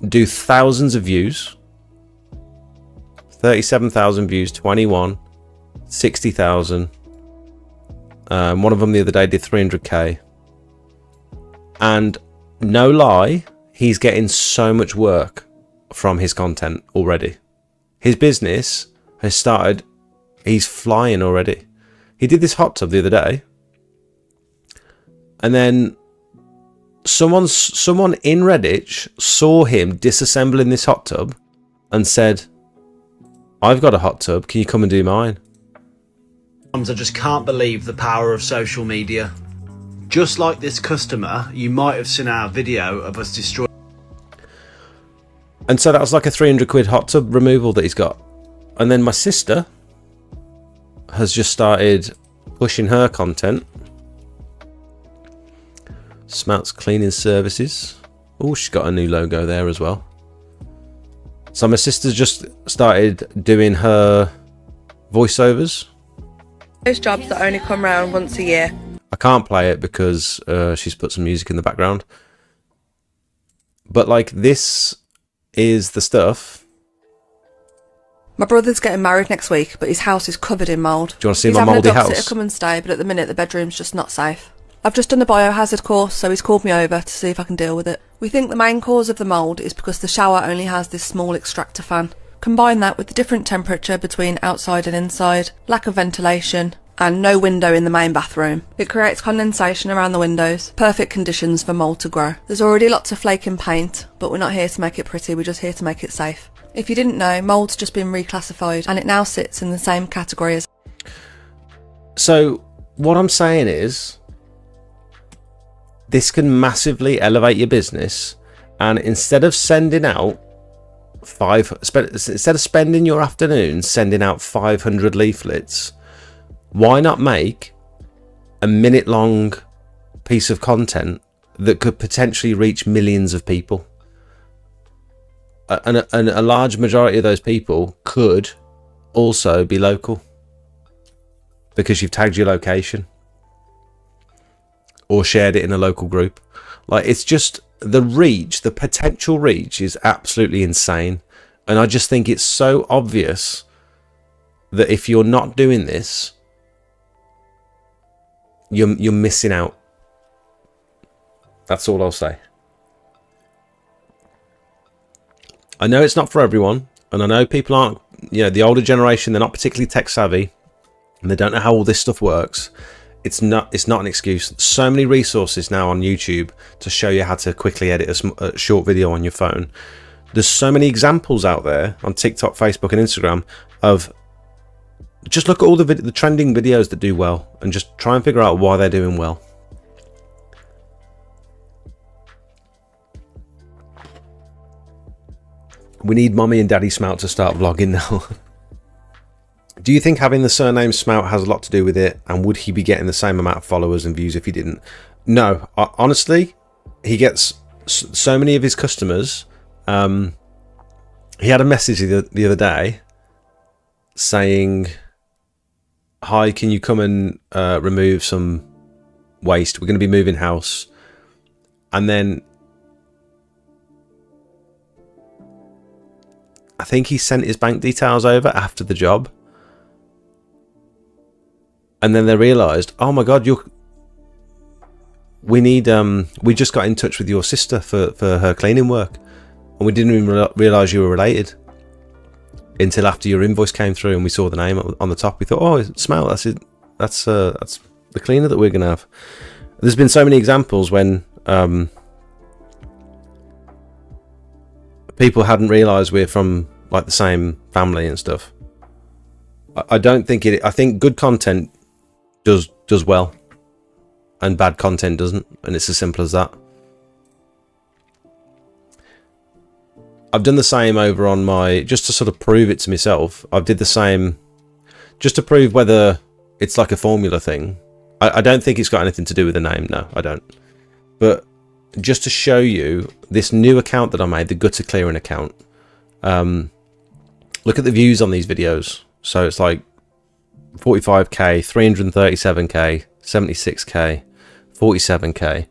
do thousands of views. 37,000 views, 21, 60,000. One of them the other day did 300k. And no lie, he's getting so much work from his content already. His business has started, he's flying already. He did this hot tub the other day, and then someone in Redditch saw him disassembling this hot tub and said, I've got a hot tub, can you come and do mine? I just can't believe the power of social media. Just like this customer, you might have seen our video of us destroying. And so that was like a 300 quid hot tub removal that he's got. And then my sister has just started pushing her content. Smelts Cleaning Services. Oh, she's got a new logo there as well. So my sister's just started doing her voiceovers. Those jobs that only come round once a year. I can't play it because she's put some music in the background. But like, this is the stuff. My brother's getting married next week, but his house is covered in mould. Do you want to see He's my having mouldy a dog house? sitter come and stay, but at the minute the bedroom's just not safe. I've just done the biohazard course, so he's called me over to see if I can deal with it. We think the main cause of the mould is because the shower only has this small extractor fan. Combine that with the different temperature between outside and inside, lack of ventilation, and no window in the main bathroom. It creates condensation around the windows, perfect conditions for mould to grow. There's already lots of flaking paint, but we're not here to make it pretty, we're just here to make it safe. If you didn't know, mould's just been reclassified and it now sits in the same category as... So what I'm saying is, this can massively elevate your business, and instead of sending out instead of spending your afternoon sending out 500 leaflets, why not make a minute-long piece of content that could potentially reach millions of people? And a large majority of those people could also be local, because you've tagged your location or shared it in a local group. Like, it's just the reach, the potential reach is absolutely insane. And I just think it's so obvious that if you're not doing this, you're missing out. That's all I'll say. I know it's not for everyone, and I know people aren't, you know, the older generation, they're not particularly tech savvy, and they don't know how all this stuff works. It's not an excuse. So many resources now on YouTube to show you how to quickly edit a short video on your phone. There's so many examples out there on TikTok, Facebook, and Instagram of just look at all the trending videos that do well and just try and figure out why they're doing well. We need Mommy and Daddy Smout to start vlogging now. Do you think having the surname Smout has a lot to do with it? And would he be getting the same amount of followers and views if he didn't? No, honestly, he gets so many of his customers. He had a message the other day saying, "Hi, can you come and remove some waste? We're going to be moving house." And then I think he sent his bank details over after the job. And then they realised, oh my God, we just got in touch with your sister for her cleaning work. And we didn't even realise you were related until after your invoice came through and we saw the name on the top. We thought, oh, Smout, that's it. That's the cleaner that we're going to have. There's been so many examples when people hadn't realised we're from like the same family and stuff. I don't think it. I think good content does well, and bad content doesn't, and it's as simple as that. I've done the same over on my, just to sort of prove it to myself. I've did the same just to prove whether it's like a formula thing. I don't think it's got anything to do with the name. No, I don't. But just to show you this new account that I made, the gutter clearing account. Look at the views on these videos. So it's like 45k, 337k, 76k, 47k.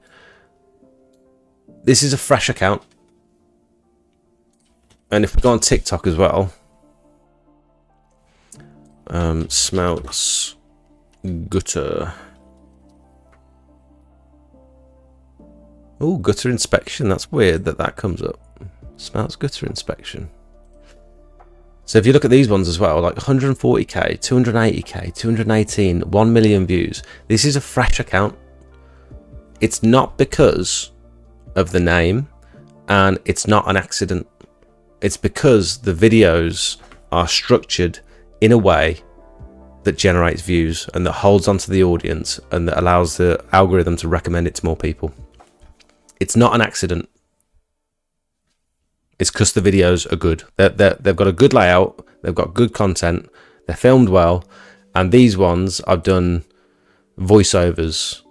This is a fresh account. And if we go on TikTok as well, Smouts gutter. Oh, gutter inspection. That's weird that comes up. Smouts gutter inspection. So if you look at these ones as well, like 140k, 280k, 218, 1 million views. This is a fresh account. It's not because of the name, and it's not an accident. It's because the videos are structured in a way that generates views and that holds onto the audience and that allows the algorithm to recommend it to more people. It's not an accident. It's because the videos are good. They've got a good layout. They've got good content. They're filmed well. And these ones, I've done voiceovers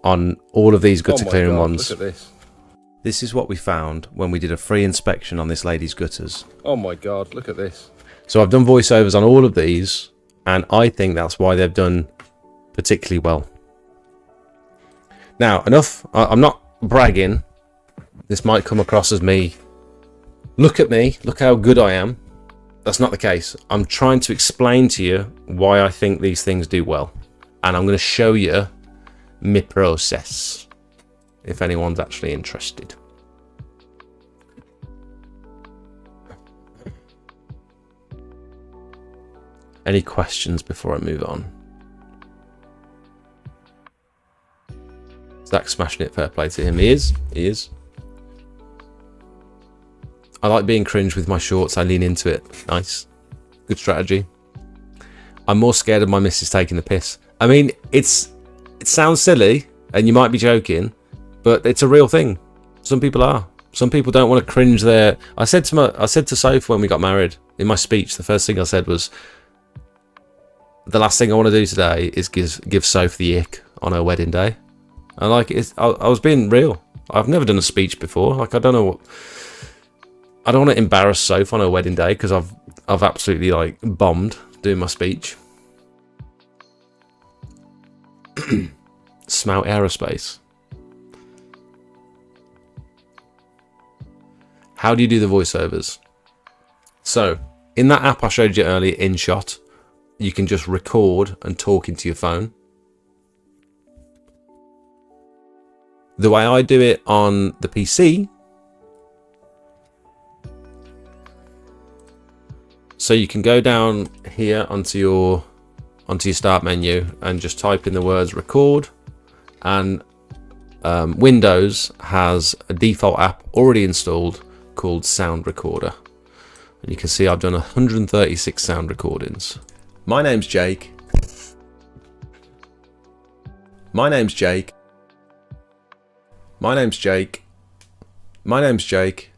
on all of these gutter clearing ones. Look at this. This is what we found when we did a free inspection on this lady's gutters. Oh my God, look at this. So I've done voiceovers on all of these, and I think that's why they've done particularly well. Now, enough. I'm not bragging. This might come across as me. Look at me. Look how good I am. That's not the case. I'm trying to explain to you why I think these things do well. And I'm going to show you my process, if anyone's actually interested. Any questions before I move on? Zach's smashing it, fair play to him. He is. I like being cringe with my shorts. I lean into it. Nice. Good strategy. I'm more scared of my missus taking the piss. I mean, it sounds silly, and you might be joking, but it's a real thing. Some people are. Some people don't want to cringe their... I said to Soph when we got married, in my speech, the first thing I said was, the last thing I want to do today is give Soph the ick on her wedding day. And like, I was being real. I've never done a speech before. Like, I don't know what... I don't want to embarrass Soph on her wedding day because I've absolutely like bombed doing my speech. Smout Aerospace. How do you do the voiceovers? So, in that app I showed you earlier, InShot, you can just record and talk into your phone. The way I do it on the PC, so you can go down here onto your start menu and just type in the words record, and Windows has a default app already installed called Sound Recorder, and you can see I've done 136 sound recordings. My name's Jake. My name's Jake. My name's Jake. My name's Jake.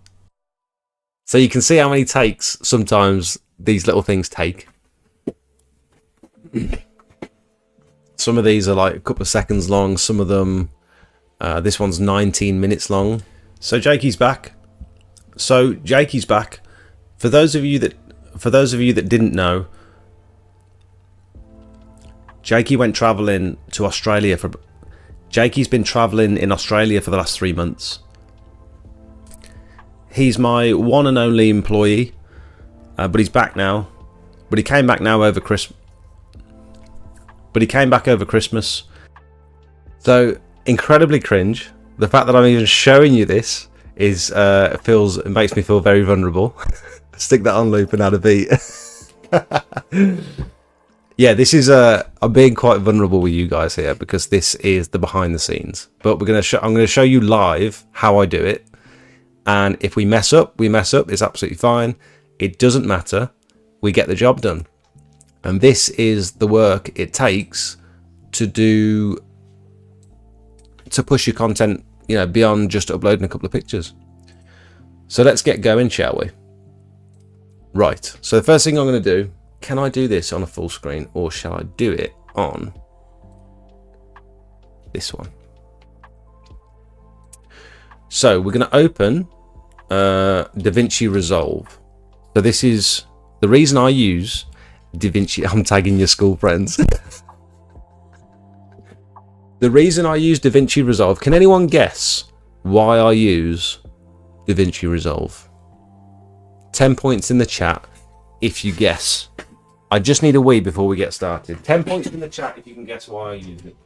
So you can see how many takes sometimes these little things take. Some of these are like a couple of seconds long. Some of them, this one's 19 minutes long. So Jakey's back. For those of you that didn't know, Jakey went travelling to Australia for. Jakey's been travelling in Australia for the last 3 months. He's my one and only employee, but he's back now. But he came back now over Christmas. But he came back over Christmas. So incredibly cringe. The fact that I'm even showing you this is it makes me feel very vulnerable. Stick that on loop and add a beat. Yeah, this is I'm being quite vulnerable with you guys here because this is the behind the scenes. But I'm going to show you live how I do it. And if we mess up, we mess up. It's absolutely fine. It doesn't matter. We get the job done. And this is the work it takes to push your content, beyond just uploading a couple of pictures. So let's get going, shall we? Right. So the first thing I'm going to do, can I do this on a full screen or shall I do it on this one? So we're going to open DaVinci Resolve. So this is the reason I use DaVinci. I'm tagging your school friends. The reason I use DaVinci Resolve. Can anyone guess why I use DaVinci Resolve? 10 points in the chat if you guess. I just need a wee before we get started. 10 points in the chat if you can guess why I use it.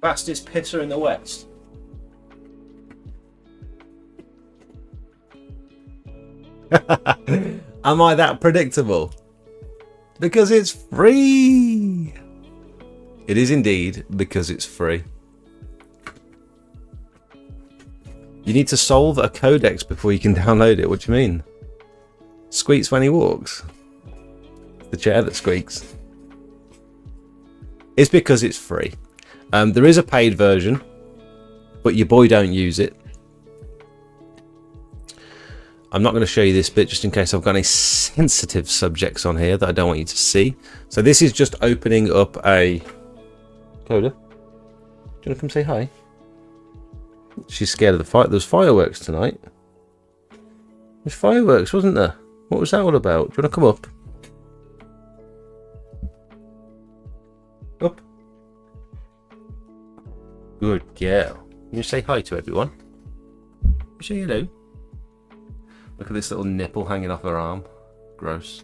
Fastest pitter in the West. Am I that predictable? Because it's free. It is indeed because it's free. You need to solve a codex before you can download it. What do you mean? Squeaks when he walks. The chair that squeaks. It's because it's free. There is a paid version, but your boy don't use it. I'm not going to show you this bit just in case I've got any sensitive subjects on here that I don't want you to see. So this is just opening up a... Coda, do you want to come say hi? She's scared of the fight. There's fireworks tonight. There's fireworks, wasn't there? What was that all about? Do you want to come up? Up. Good girl. Can you say hi to everyone? Say hello. Look at this little nipple hanging off her arm. Gross.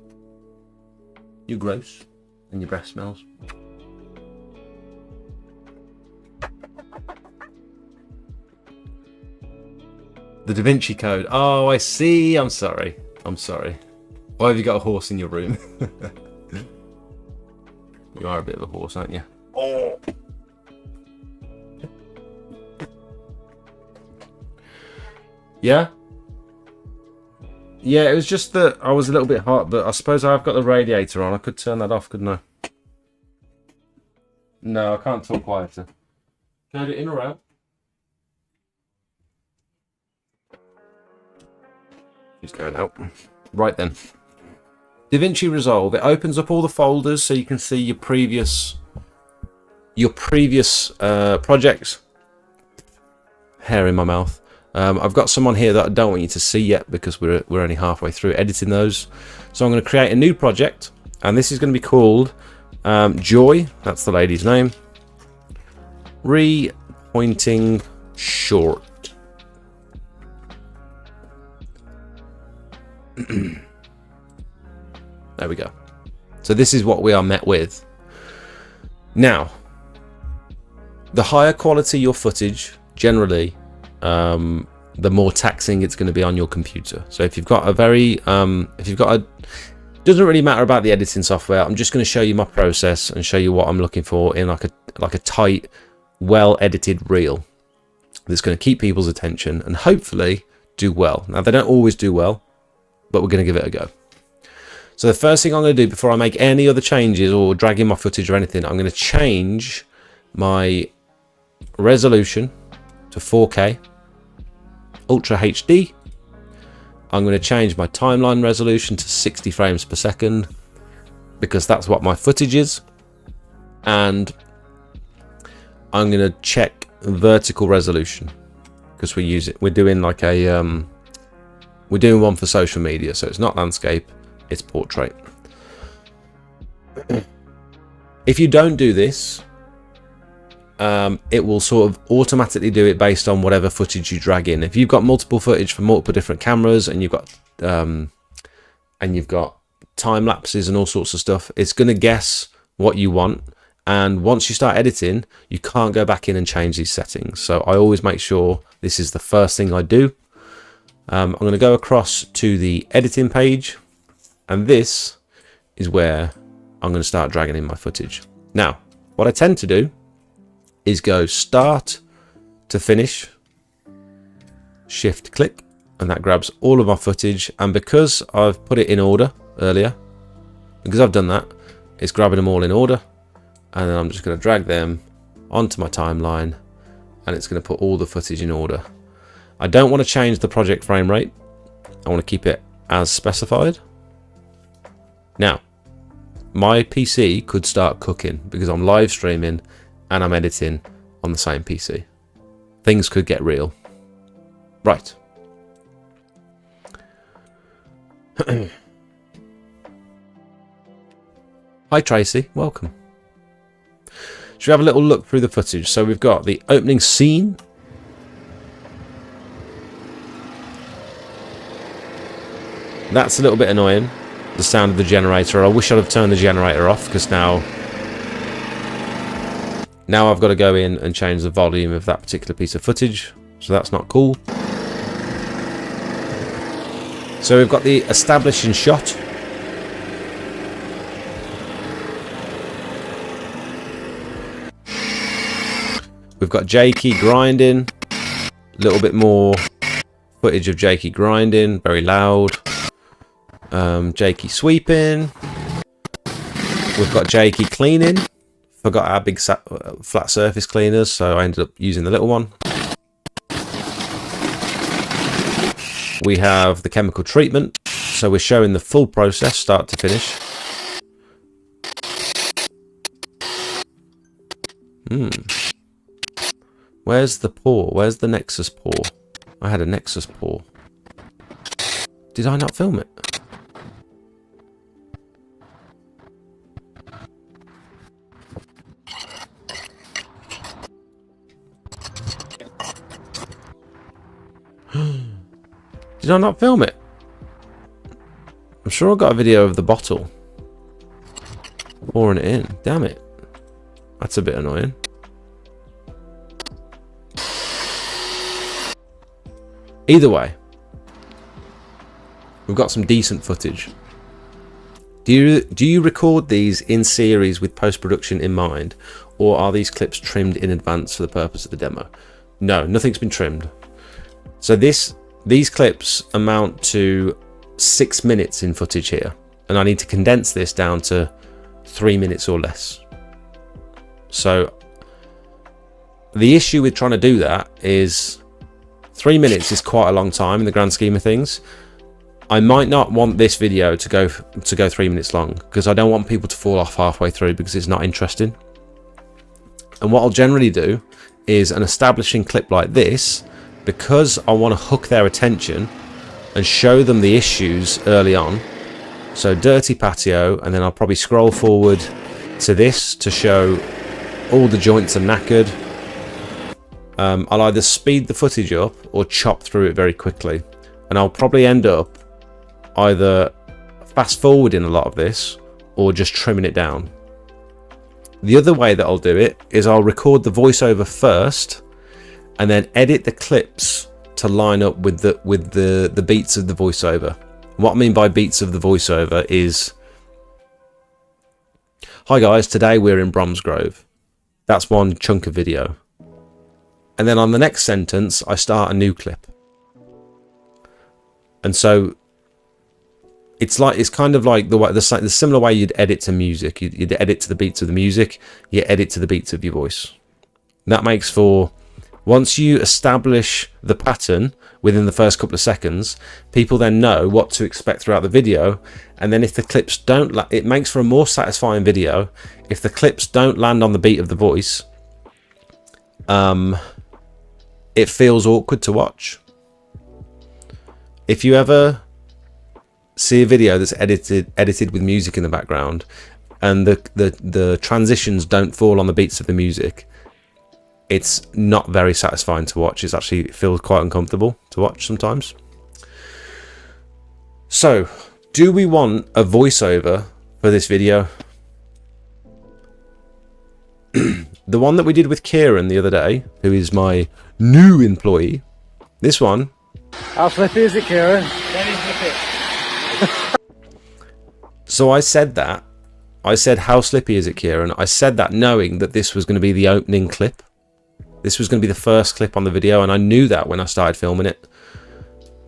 You gross. And your breath smells. The Da Vinci Code. Oh, I see. I'm sorry. I'm sorry. Why have you got a horse in your room? You are a bit of a horse, aren't you? Oh. Yeah? Yeah, it was just that I was a little bit hot, but I suppose I've got the radiator on. I could turn that off, couldn't I? No, I can't talk quieter. Can I do it in or out? She's going out. Right then. DaVinci Resolve, it opens up all the folders so you can see your previous projects. Hair in my mouth. I've got some on here that I don't want you to see yet because we're only halfway through editing those. So I'm going to create a new project, and this is going to be called Joy. That's the lady's name. Repointing short. There we go. So this is what we are met with. Now, the higher quality your footage, generally, the more taxing it's going to be on your computer. So if you've got a doesn't really matter about the editing software. I'm just going to show you my process and show you what I'm looking for in like a tight, well edited reel that's going to keep people's attention and hopefully do well. Now, they don't always do well, but we're going to give it a go. So the first thing I'm going to do before I make any other changes or drag in my footage or anything, I'm going to change my resolution to 4K Ultra HD. I'm going to change my timeline resolution to 60 frames per second because that's what my footage is. And I'm going to check vertical resolution because we're doing like a we're doing one for social media, so it's not landscape, it's portrait. If you don't do this, it will sort of automatically do it based on whatever footage you drag in. If you've got multiple footage from multiple different cameras and you've got time lapses and all sorts of stuff, it's going to guess what you want. And once you start editing, you can't go back in and change these settings. So I always make sure this is the first thing I do. I'm going to go across to the editing page, and this is where I'm going to start dragging in my footage. Now, what I tend to do is go start to finish, shift click, and that grabs all of my footage. And because I've put it in order earlier, because I've done that, it's grabbing them all in order. And then I'm just going to drag them onto my timeline, and it's going to put all the footage in order. I don't want to change the project frame rate. I want to keep it as specified. Now, my PC could start cooking because I'm live streaming and I'm editing on the same PC. Things could get real. Right. Hi Tracy, welcome. Should we have a little look through the footage? So we've got the opening scene. That's a little bit annoying, the sound of the generator. I wish I'd have turned the generator off because now I've got to go in and change the volume of that particular piece of footage. So that's not cool. So we've got the establishing shot. We've got Jakey grinding. A little bit more footage of Jakey grinding. Very loud. Jakey sweeping. We've got Jakey cleaning. Forgot our big flat surface cleaners, so I ended up using the little one. We have the chemical treatment, so we're showing the full process, start to finish. Where's the pour? Where's the Nexus pour? I had a Nexus pour. Did I not film it? Did I not film it? I'm sure I got a video of the bottle pouring it in. Damn it. That's a bit annoying. Either way, we've got some decent footage. Do you record these in series with post-production in mind, or are these clips trimmed in advance for the purpose of the demo? No, nothing's been trimmed. So these clips amount to 6 minutes in footage here, and I need to condense this down to 3 minutes or less. So the issue with trying to do that is 3 minutes is quite a long time in the grand scheme of things. I might not want this video to go 3 minutes long, because I don't want people to fall off halfway through because it's not interesting. And what I'll generally do is an establishing clip like this, because I want to hook their attention and show them the issues early on. So dirty patio, and then I'll probably scroll forward to this to show all the joints are knackered. I'll either speed the footage up or chop through it very quickly, and I'll probably end up either fast forwarding a lot of this or just trimming it down. The other way that I'll do it is I'll record the voiceover first and then edit the clips to line up with the beats of the voiceover. What I mean by beats of the voiceover is, hi guys, today we're in Bromsgrove. That's one chunk of video. And then on the next sentence, I start a new clip. And so it's kind of like the similar way you'd edit to music. You'd edit to the beats of the music, you edit to the beats of your voice. That makes for, once you establish the pattern within the first couple of seconds, people then know what to expect throughout the video. And then if the clips don't, it makes for a more satisfying video. If the clips don't land on the beat of the voice, it feels awkward to watch. If you ever see a video that's edited with music in the background, and the transitions don't fall on the beats of the music, it's not very satisfying to watch. It feels quite uncomfortable to watch sometimes. So, do we want a voiceover for this video? The one that we did with Kieran the other day, who is my new employee, this one. How flippy is it, Kieran? Very flippy. So I said that. I said, how slippy is it, Kieran? I said that knowing that this was going to be the opening clip. This was going to be the first clip on the video, and I knew that when I started filming it.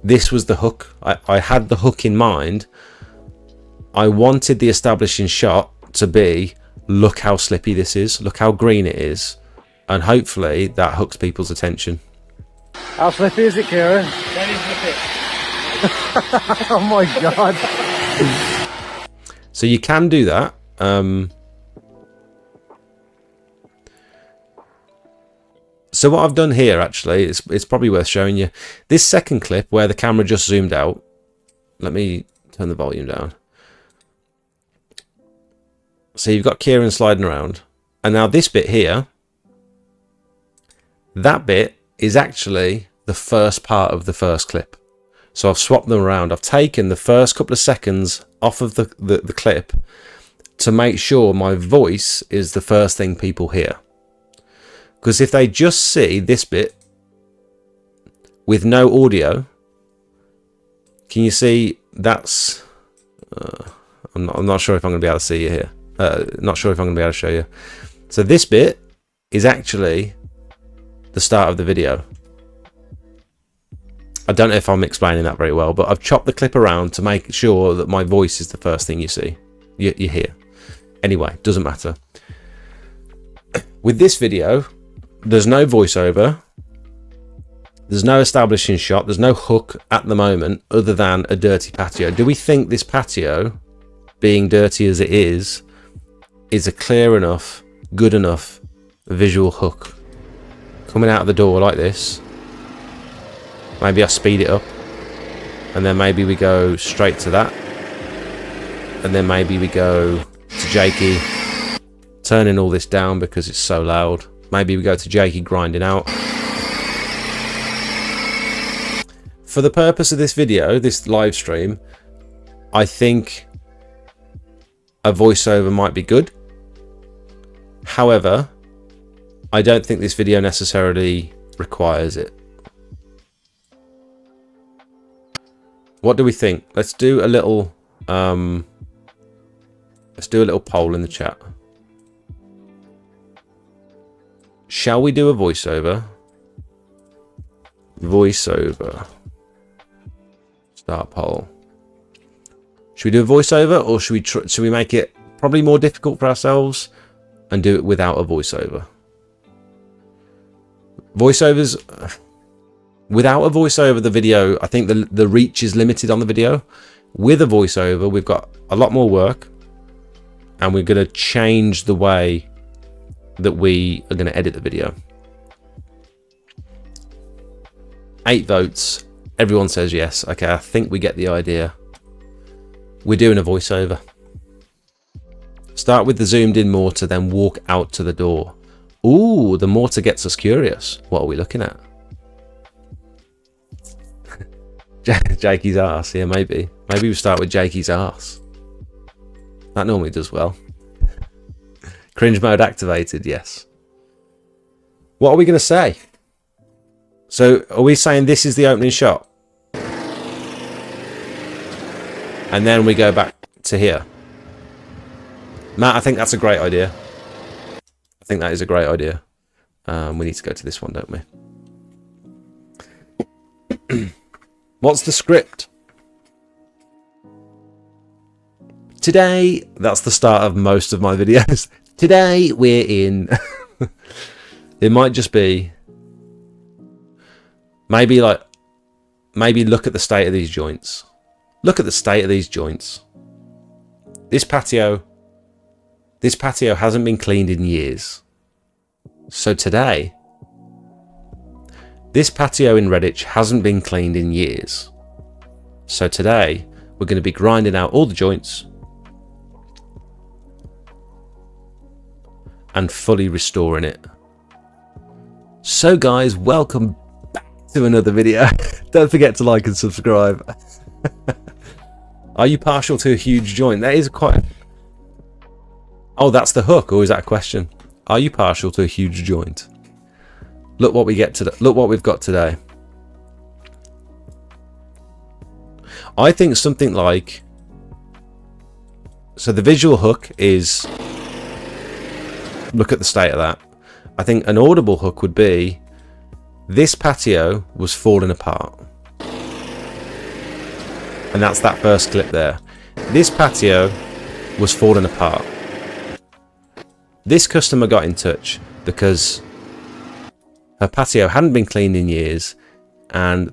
This was the hook. I had the hook in mind. I wanted the establishing shot to be, look how slippy this is, look how green it is, and hopefully that hooks people's attention. How flippy is it, Kieran? Very flippy. Oh my god. So you can do that. So what I've done here, actually, it's probably worth showing you. This second clip where the camera just zoomed out. Let me turn the volume down. So you've got Kieran sliding around. And now this bit here, that bit is actually the first part of the first clip. So I've swapped them around. I've taken the first couple of seconds off of the clip to make sure my voice is the first thing people hear. Because if they just see this bit with no audio, can you see that's... I'm not sure if I'm going to be able to see you here. Not sure if I'm going to be able to show you. So this bit is actually the start of the video. I don't know if I'm explaining that very well, but I've chopped the clip around to make sure that my voice is the first thing you see, you hear. Anyway, doesn't matter. With this video, there's no voiceover, there's no establishing shot, there's no hook at the moment other than a dirty patio. Do we think this patio, being dirty as it is a clear enough, good enough visual hook? Coming out of the door like this. Maybe I speed it up, and then maybe we go straight to that, and then maybe we go to Jakey turning all this down because it's so loud. Maybe we go to Jakey grinding out. For the purpose of this video, this live stream, I think a voiceover might be good. However, I don't think this video necessarily requires it. What do we think? Let's do a little poll in the chat. Shall we do a voiceover? Voiceover. Start poll. Should we do a voiceover, or should we make it probably more difficult for ourselves and do it without a voiceover? Voiceovers, Without a voiceover, the video, I think the reach is limited on the video. With a voiceover, we've got a lot more work, and we're going to change the way that we are going to edit the video. 8 votes. Everyone says yes. Okay, I think we get the idea. We're doing a voiceover. Start with the zoomed in mortar, then walk out to the door. Ooh, the mortar gets us curious. What are we looking at? Jakey's arse. Yeah, maybe. Maybe we start with Jakey's arse. That normally does well. Cringe mode activated, yes. What are we going to say? So, are we saying this is the opening shot? And then we go back to here. Matt, I think that's a great idea. I think that is a great idea. We need to go to this one, don't we? What's the script? Today, that's the start of most of my videos. Today, we're in... It might just be... Maybe look at the state of these joints. Look at the state of these joints. This patio hasn't been cleaned in years. So today, this patio in Redditch hasn't been cleaned in years. So today, we're going to be grinding out all the joints and fully restoring it. So guys, welcome back to another video. Don't forget to like and subscribe. Are you partial to a huge joint? That is quite... Oh, that's the hook, or is that a question? Are you partial to a huge joint? Look what we get today. Look what we've got today. I think something like... So the visual hook is... Look at the state of that. I think an audible hook would be... This patio was falling apart. And that's that first clip there. This patio was falling apart. This customer got in touch because her patio hadn't been cleaned in years, and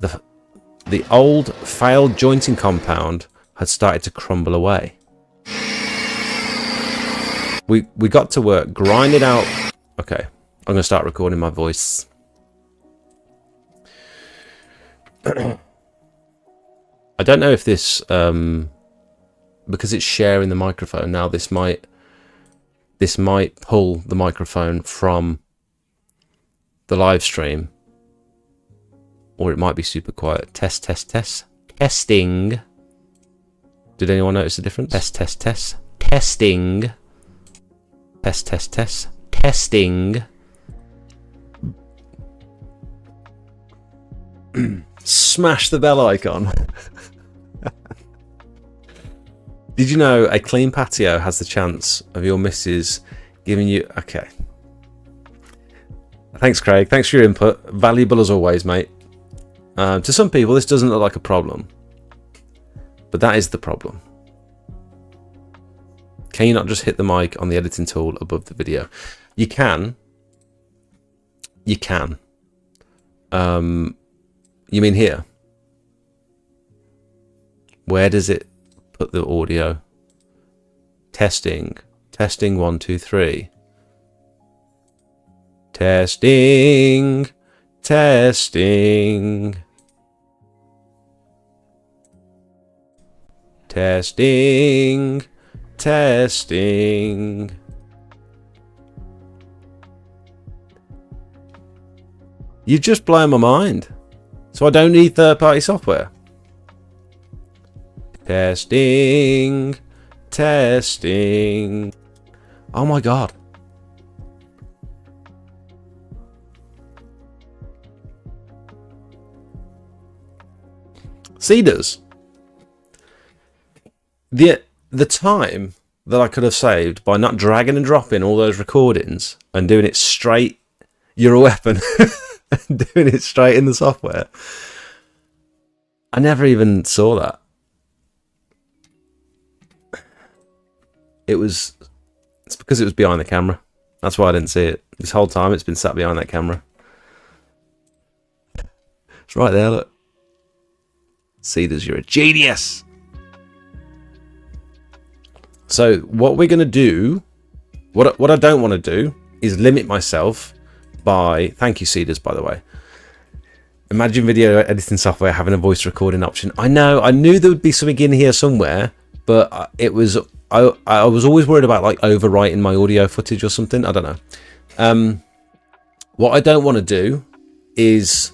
the old failed jointing compound had started to crumble away. We got to work, grinding out... Okay, I'm going to start recording my voice. I don't know if this, because it's sharing the microphone now, this might pull the microphone from the live stream, or it might be super quiet. Test, test, test. Testing. Did anyone notice the difference? Test, test, test. Testing. Test, test, test. Testing. Smash the bell icon. Did you know a clean patio has the chance of your missus giving you... Okay. Thanks, Craig. Thanks for your input. Valuable as always, mate. To some people, this doesn't look like a problem. But that is the problem. Can you not just hit the mic on the editing tool above the video? You can. You can. You mean here? Where does it put the audio? Testing. Testing 1, 2, 3. Testing. Testing. Testing. Testing. You've just blown my mind. So I don't need third-party software. Testing. Testing. Oh my god. Cedars. The time that I could have saved by not dragging and dropping all those recordings and doing it straight, you're a weapon, and doing it straight in the software. I never even saw that. It's because it was behind the camera. That's why I didn't see it. This whole time it's been sat behind that camera. It's right there, look. Seeders, you're a genius. So what we're going to do, what I don't want to do is limit myself by, thank you Seeders, by the way. Imagine video editing software having a voice recording option. I know, I knew there would be something in here somewhere, but it was, I was always worried about like overwriting my audio footage or something. I don't know. What I don't want to do is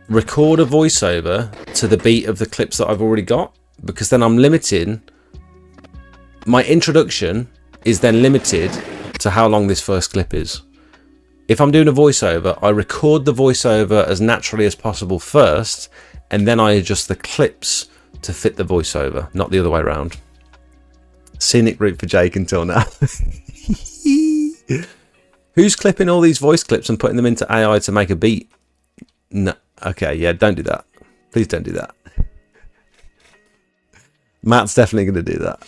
record a voiceover to the beat of the clips that I've already got, because then I'm limiting, my introduction is then limited to how long this first clip is. If I'm doing a voiceover, I record the voiceover as naturally as possible first, and then I adjust the clips to fit the voiceover, not the other way around. Scenic route for Jake until now. Who's clipping all these voice clips and putting them into AI to make a beat? No. Okay, yeah, don't do that. Please don't do that. Matt's definitely going to do that.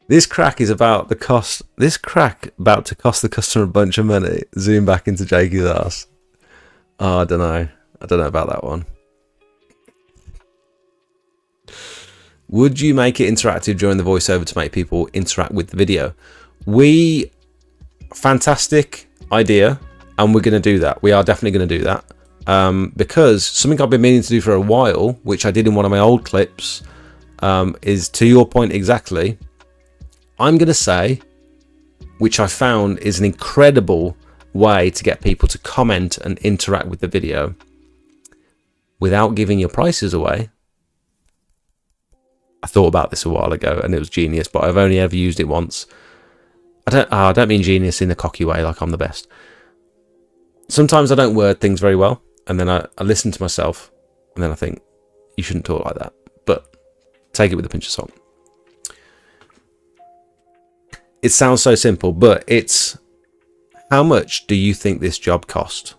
This crack is about the cost. This crack about to cost the customer a bunch of money. Zoom back into Jakey's ass. Oh, I don't know. I don't know about that one. Would you make it interactive during the voiceover to make people interact with the video? Fantastic idea, and we're going to do that. We are definitely going to do that. Because something I've been meaning to do for a while, which I did in one of my old clips, is to your point exactly. I'm going to say, which I found is an incredible way to get people to comment and interact with the video without giving your prices away. I thought about this a while ago and it was genius, but I've only ever used it once. I don't mean genius in a cocky way, like I'm the best. Sometimes I don't word things very well, and then I listen to myself, and then I think, you shouldn't talk like that. But take it with a pinch of salt. It sounds so simple, but it's, how much do you think this job cost?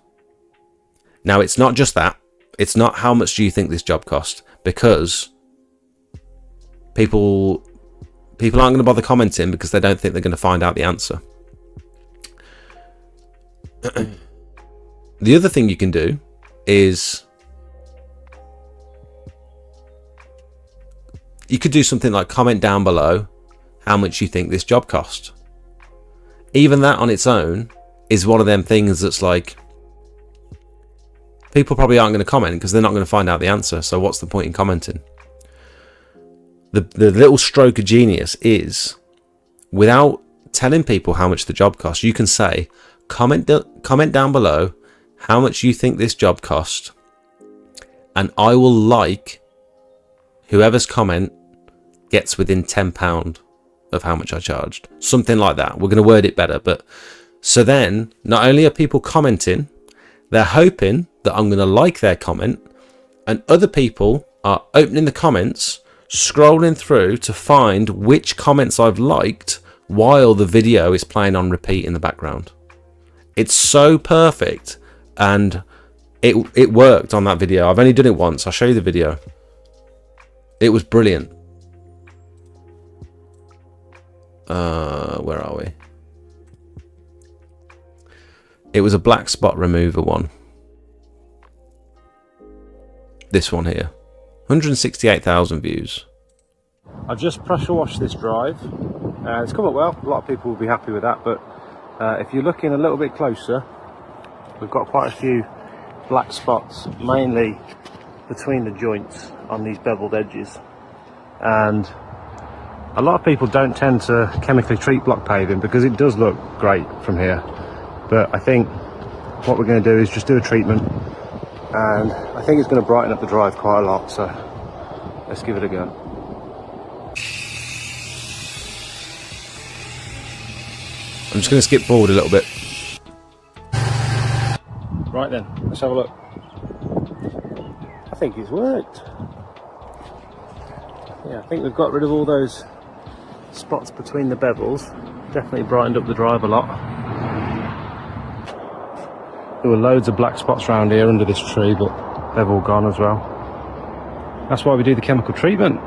Now, it's not just that. It's not how much do you think this job cost, because people aren't going to bother commenting because they don't think they're going to find out the answer. The other thing you can do is you could do something like comment down below how much you think this job cost. Even that on its own is one of them things that's like, people probably aren't going to comment because they're not going to find out the answer. So what's the point in commenting? The little stroke of genius is, without telling people how much the job costs, you can say, comment down below how much you think this job cost, and I will like whoever's comment gets within £10 of how much I charged. Something like that. We're going to word it better. But so then, not only are people commenting, they're hoping that I'm going to like their comment, and other people are opening the comments, scrolling through to find which comments I've liked while the video is playing on repeat in the background. It's so perfect, and it worked on that video. I've only done it once. I'll show you the video. It was brilliant. Where are we? It was a black spot remover one. This one here. 168,000 views. I've just pressure washed this drive. It's come up well. A lot of people will be happy with that, but if you're looking a little bit closer, we've got quite a few black spots, mainly between the joints on these beveled edges. And a lot of people don't tend to chemically treat block paving because it does look great from here. But I think what we're going to do is just do a treatment, and I think it's going to brighten up the drive quite a lot, so let's give it a go. I'm just going to skip forward a little bit. Right then, let's have a look. I think it's worked. Yeah, I think we've got rid of all those spots between the bevels. Definitely brightened up the drive a lot. There were loads of black spots around here under this tree, but they've all gone as well. That's why we do the chemical treatment.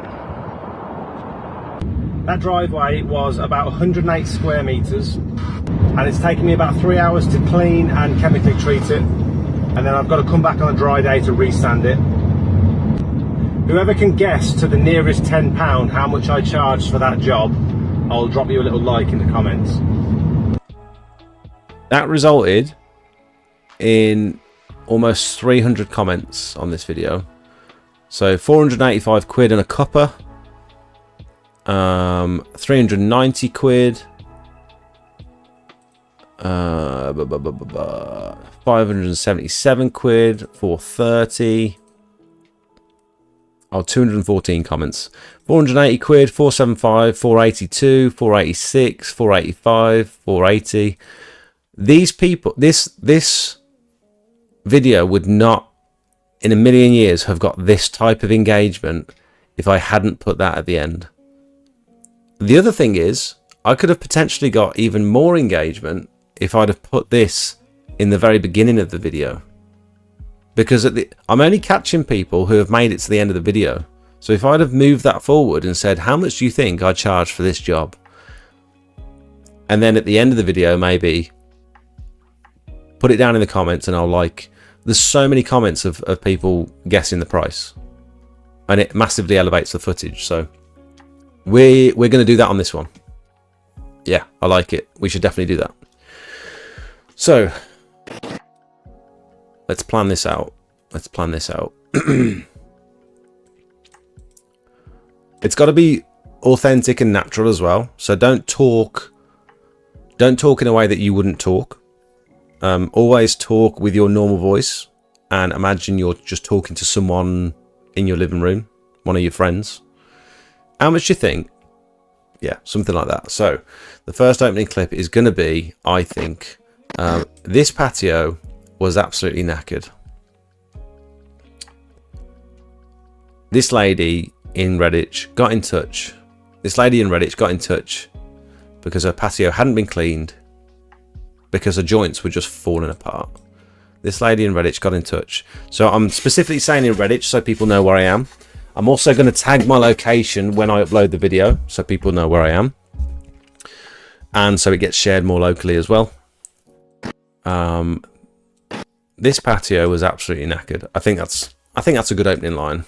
That driveway was about 108 square metres, and it's taken me about 3 hours to clean and chemically treat it. and then I've got to come back on a dry day to resand it. Whoever can guess to the nearest £10 how much I charged for that job, I'll drop you a little like in the comments. That resulted in almost 300 comments on this video. So 485 quid and a cuppa. 390 quid. 577 quid. 430. Oh, 214 comments. 480 quid, 475, 482, 486, 485, 480. These people, this video would not in a million years have got this type of engagement if I hadn't put that at the end. The other thing is, I could have potentially got even more engagement if I'd have put this in the very beginning of the video. Because I'm only catching people who have made it to the end of the video. So if I'd have moved that forward and said, how much do you think I charge for this job? And then at the end of the video, maybe put it down in the comments and I'll like, there's so many comments of people guessing the price. And it massively elevates the footage. So we're going to do that on this one. Yeah, I like it. We should definitely do that. So let's plan this out. Let's plan this out. It's got to be authentic and natural as well. So don't talk in a way that you wouldn't talk. Always talk with your normal voice and imagine you're just talking to someone in your living room, one of your friends. How much do you think? Yeah, something like that. So the first opening clip is going to be, I think, this patio was absolutely knackered. This lady in Redditch got in touch. This lady in Redditch got in touch because her patio hadn't been cleaned because her joints were just falling apart. This lady in Redditch got in touch. So I'm specifically saying in Redditch so people know where I am. I'm also going to tag my location when I upload the video so people know where I am. And so it gets shared more locally as well. This patio was absolutely knackered. I think that's a good opening line.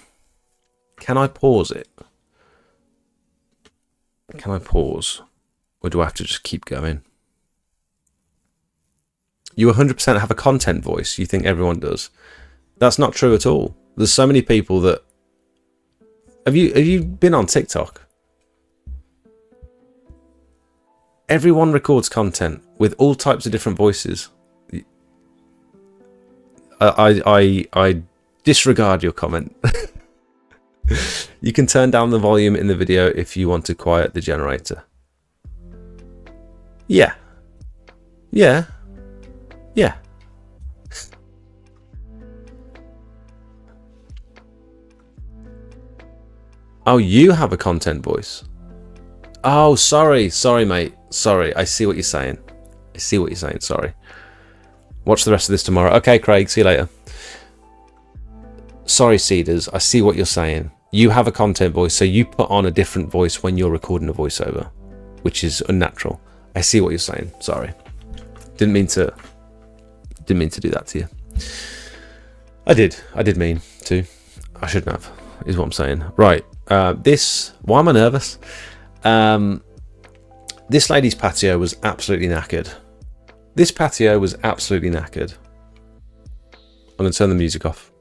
Can I pause it? Can I pause? Or do I have to just keep going? You 100% have a content voice. You think everyone does. That's not true at all. There's so many people that... Have you been on TikTok? Everyone records content with all types of different voices. I disregard your comment. You can turn down the volume in the video if you want to quiet the generator. Yeah. Yeah. Yeah. Oh, you have a content voice. Oh, sorry, mate. Sorry, I see what you're saying. Sorry. Watch the rest of this tomorrow. Okay, Craig, see you later. Sorry, Cedars, I see what you're saying. You have a content voice, so you put on a different voice when you're recording a voiceover, which is unnatural. I see what you're saying. Sorry. Didn't mean to do that to you. I did mean to. I shouldn't have, is what I'm saying. Right. Why am I nervous? This lady's patio was absolutely knackered. This patio was absolutely knackered. I'm going to turn the music off.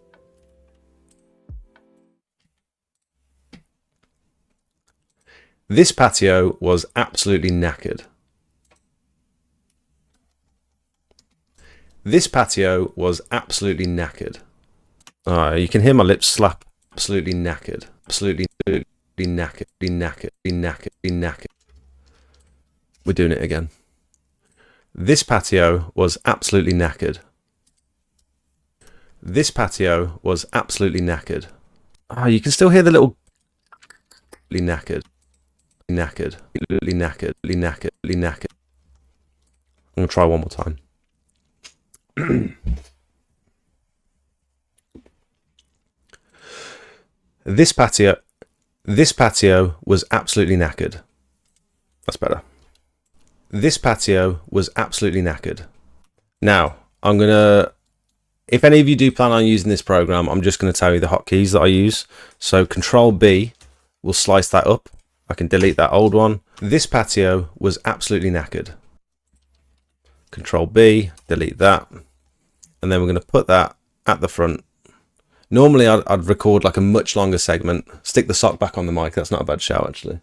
This patio was absolutely knackered. This patio was absolutely knackered. You can hear my lips slap. Absolutely knackered. Absolutely knackered. Be knackered. Be knackered. Be knackered. We're doing it again. This patio was absolutely knackered. This patio was absolutely knackered. You can still hear the little knackered. Knackered. Knackered. Knackered. Knackered. I'm going to try one more time. This patio was absolutely knackered. That's better. This patio was absolutely knackered. Now, I'm going to If any of you do plan on using this program, I'm just going to tell you the hotkeys that I use. So Control B will slice that up. I can delete that old one. This patio was absolutely knackered. Control B, delete that. And then we're going to put that at the front. Normally I'd record like a much longer segment. Stick the sock back on the mic. That's not a bad shout, actually.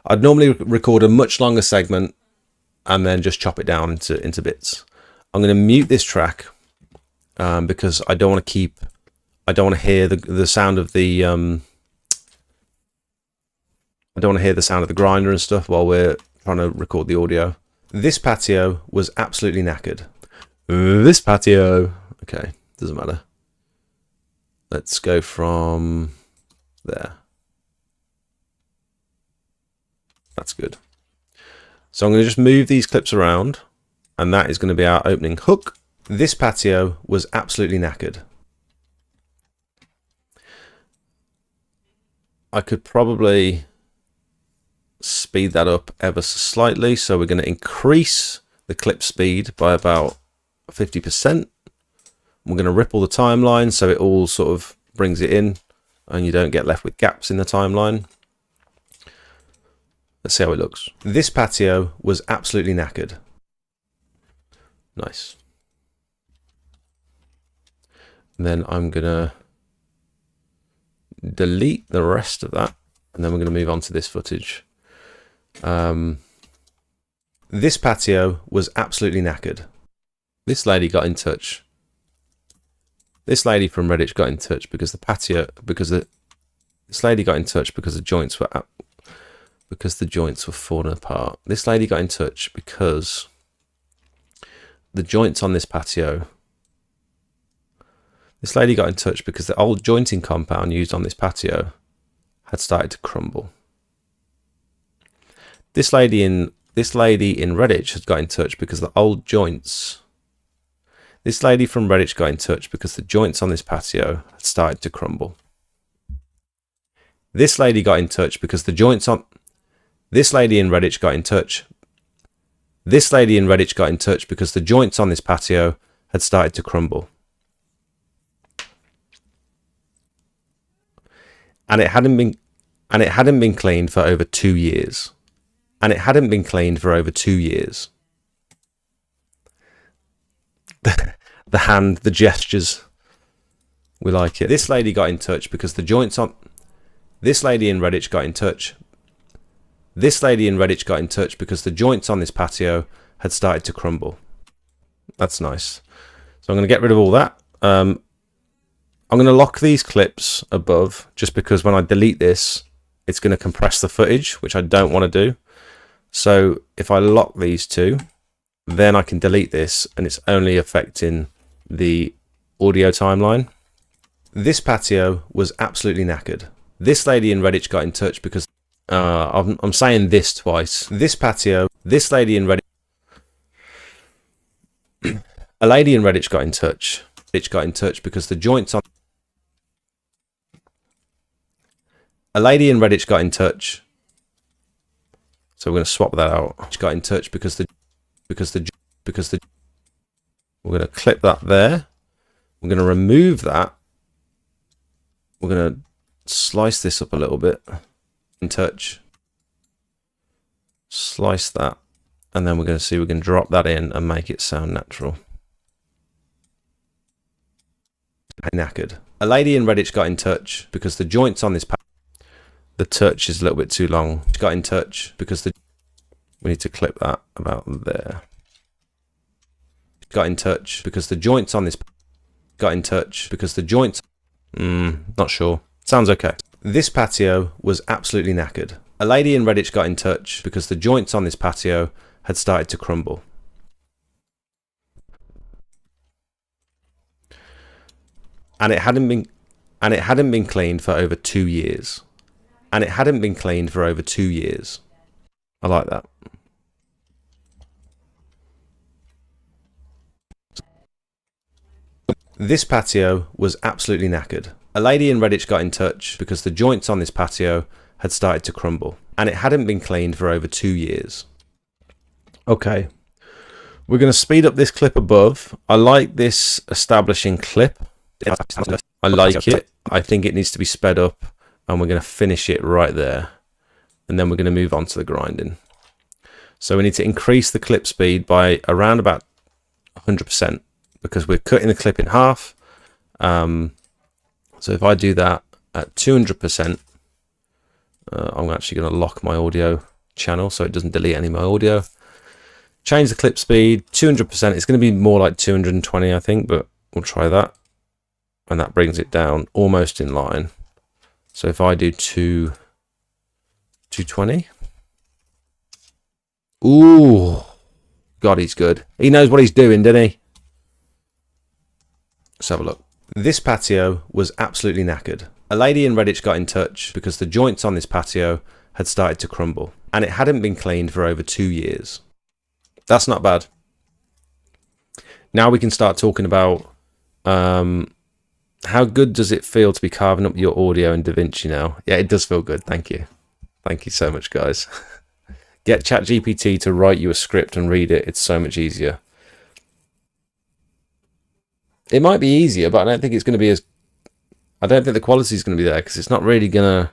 I'd normally record a much longer segment and then just chop it down into bits. I'm going to mute this track because I don't want to hear the sound of the I don't want to hear the sound of the grinder and stuff while we're trying to record the audio. This patio was absolutely knackered. This patio. Okay, doesn't matter. Let's go from there. That's good. So I'm going to just move these clips around, and that is going to be our opening hook. This patio was absolutely knackered. I could probably speed that up ever so slightly. So we're going to increase the clip speed by about 50%. We're going to ripple the timeline so it all sort of brings it in and you don't get left with gaps in the timeline. Let's see how it looks. This patio was absolutely knackered. Nice. And then I'm going to delete the rest of that. And then we're going to move on to this footage. This patio was absolutely knackered. This lady got in touch. This lady from Redditch got in touch because the patio, this lady got in touch because the joints were falling apart. This lady got in touch because the joints on this patio. This lady got in touch because the old jointing compound used on this patio had started to crumble. This lady in Redditch has got in touch because the old joints. This lady from Redditch got in touch because the joints on this patio had started to crumble. This lady got in touch because the joints on. This lady in Redditch got in touch. This lady in Redditch got in touch because the joints on this patio had started to crumble. And it hadn't been cleaned for over 2 years. And it hadn't been cleaned for over 2 years. The hand, the gestures. We like it. This lady got in touch because the joints on. This lady in Redditch got in touch. This lady in Redditch got in touch because the joints on this patio had started to crumble. That's nice. So I'm going to get rid of all that. I'm going to lock these clips above just because when I delete this, it's going to compress the footage, which I don't want to do. So if I lock these two, then I can delete this and it's only affecting the audio timeline. This patio was absolutely knackered. This lady in Redditch got in touch because I'm saying this twice. This patio, this lady in Redditch. A lady in Redditch got in touch. Redditch got in touch because the joints on. A lady in Redditch got in touch. So we're going to swap that out. She got in touch because the. We're going to clip that there. We're going to remove that. We're going to slice this up a little bit. In touch. Slice that. And then we're going to see we can drop that in and make it sound natural. Knackered. A lady in Redditch got in touch because the joints on this the touch is a little bit too long. She got in touch because we need to clip that about there. Got in touch because the joints on this got in touch because the joints not sure. Sounds okay. This patio was absolutely knackered. A lady in Redditch got in touch because the joints on this patio had started to crumble. And it hadn't been cleaned for over 2 years. And it hadn't been cleaned for over 2 years. I like that. This patio was absolutely knackered. A lady in Redditch got in touch because the joints on this patio had started to crumble. And it hadn't been cleaned for over 2 years. Okay. We're going to speed up this clip above. I like this establishing clip. I like it. I think it needs to be sped up, and we're going to finish it right there. And then we're going to move on to the grinding. So we need to increase the clip speed by around about 100% because we're cutting the clip in half. So if I do that at 200%, I'm actually going to lock my audio channel so it doesn't delete any of my audio. Change the clip speed, 200%. It's going to be more like 220, I think, but we'll try that. And that brings it down almost in line. So if I do 220. Ooh, God, he's good. He knows what he's doing, doesn't he? Let's have a look. This patio was absolutely knackered. A lady in Redditch got in touch because the joints on this patio had started to crumble, and it hadn't been cleaned for over 2 years. That's not bad. Now we can start talking about how good does it feel to be carving up your audio in DaVinci now? Yeah, it does feel good. Thank you. Thank you so much, guys. Get ChatGPT to write you a script and read it. It's so much easier. It might be easier, but I don't think it's going to be as... I don't think the quality is going to be there because it's not really going to...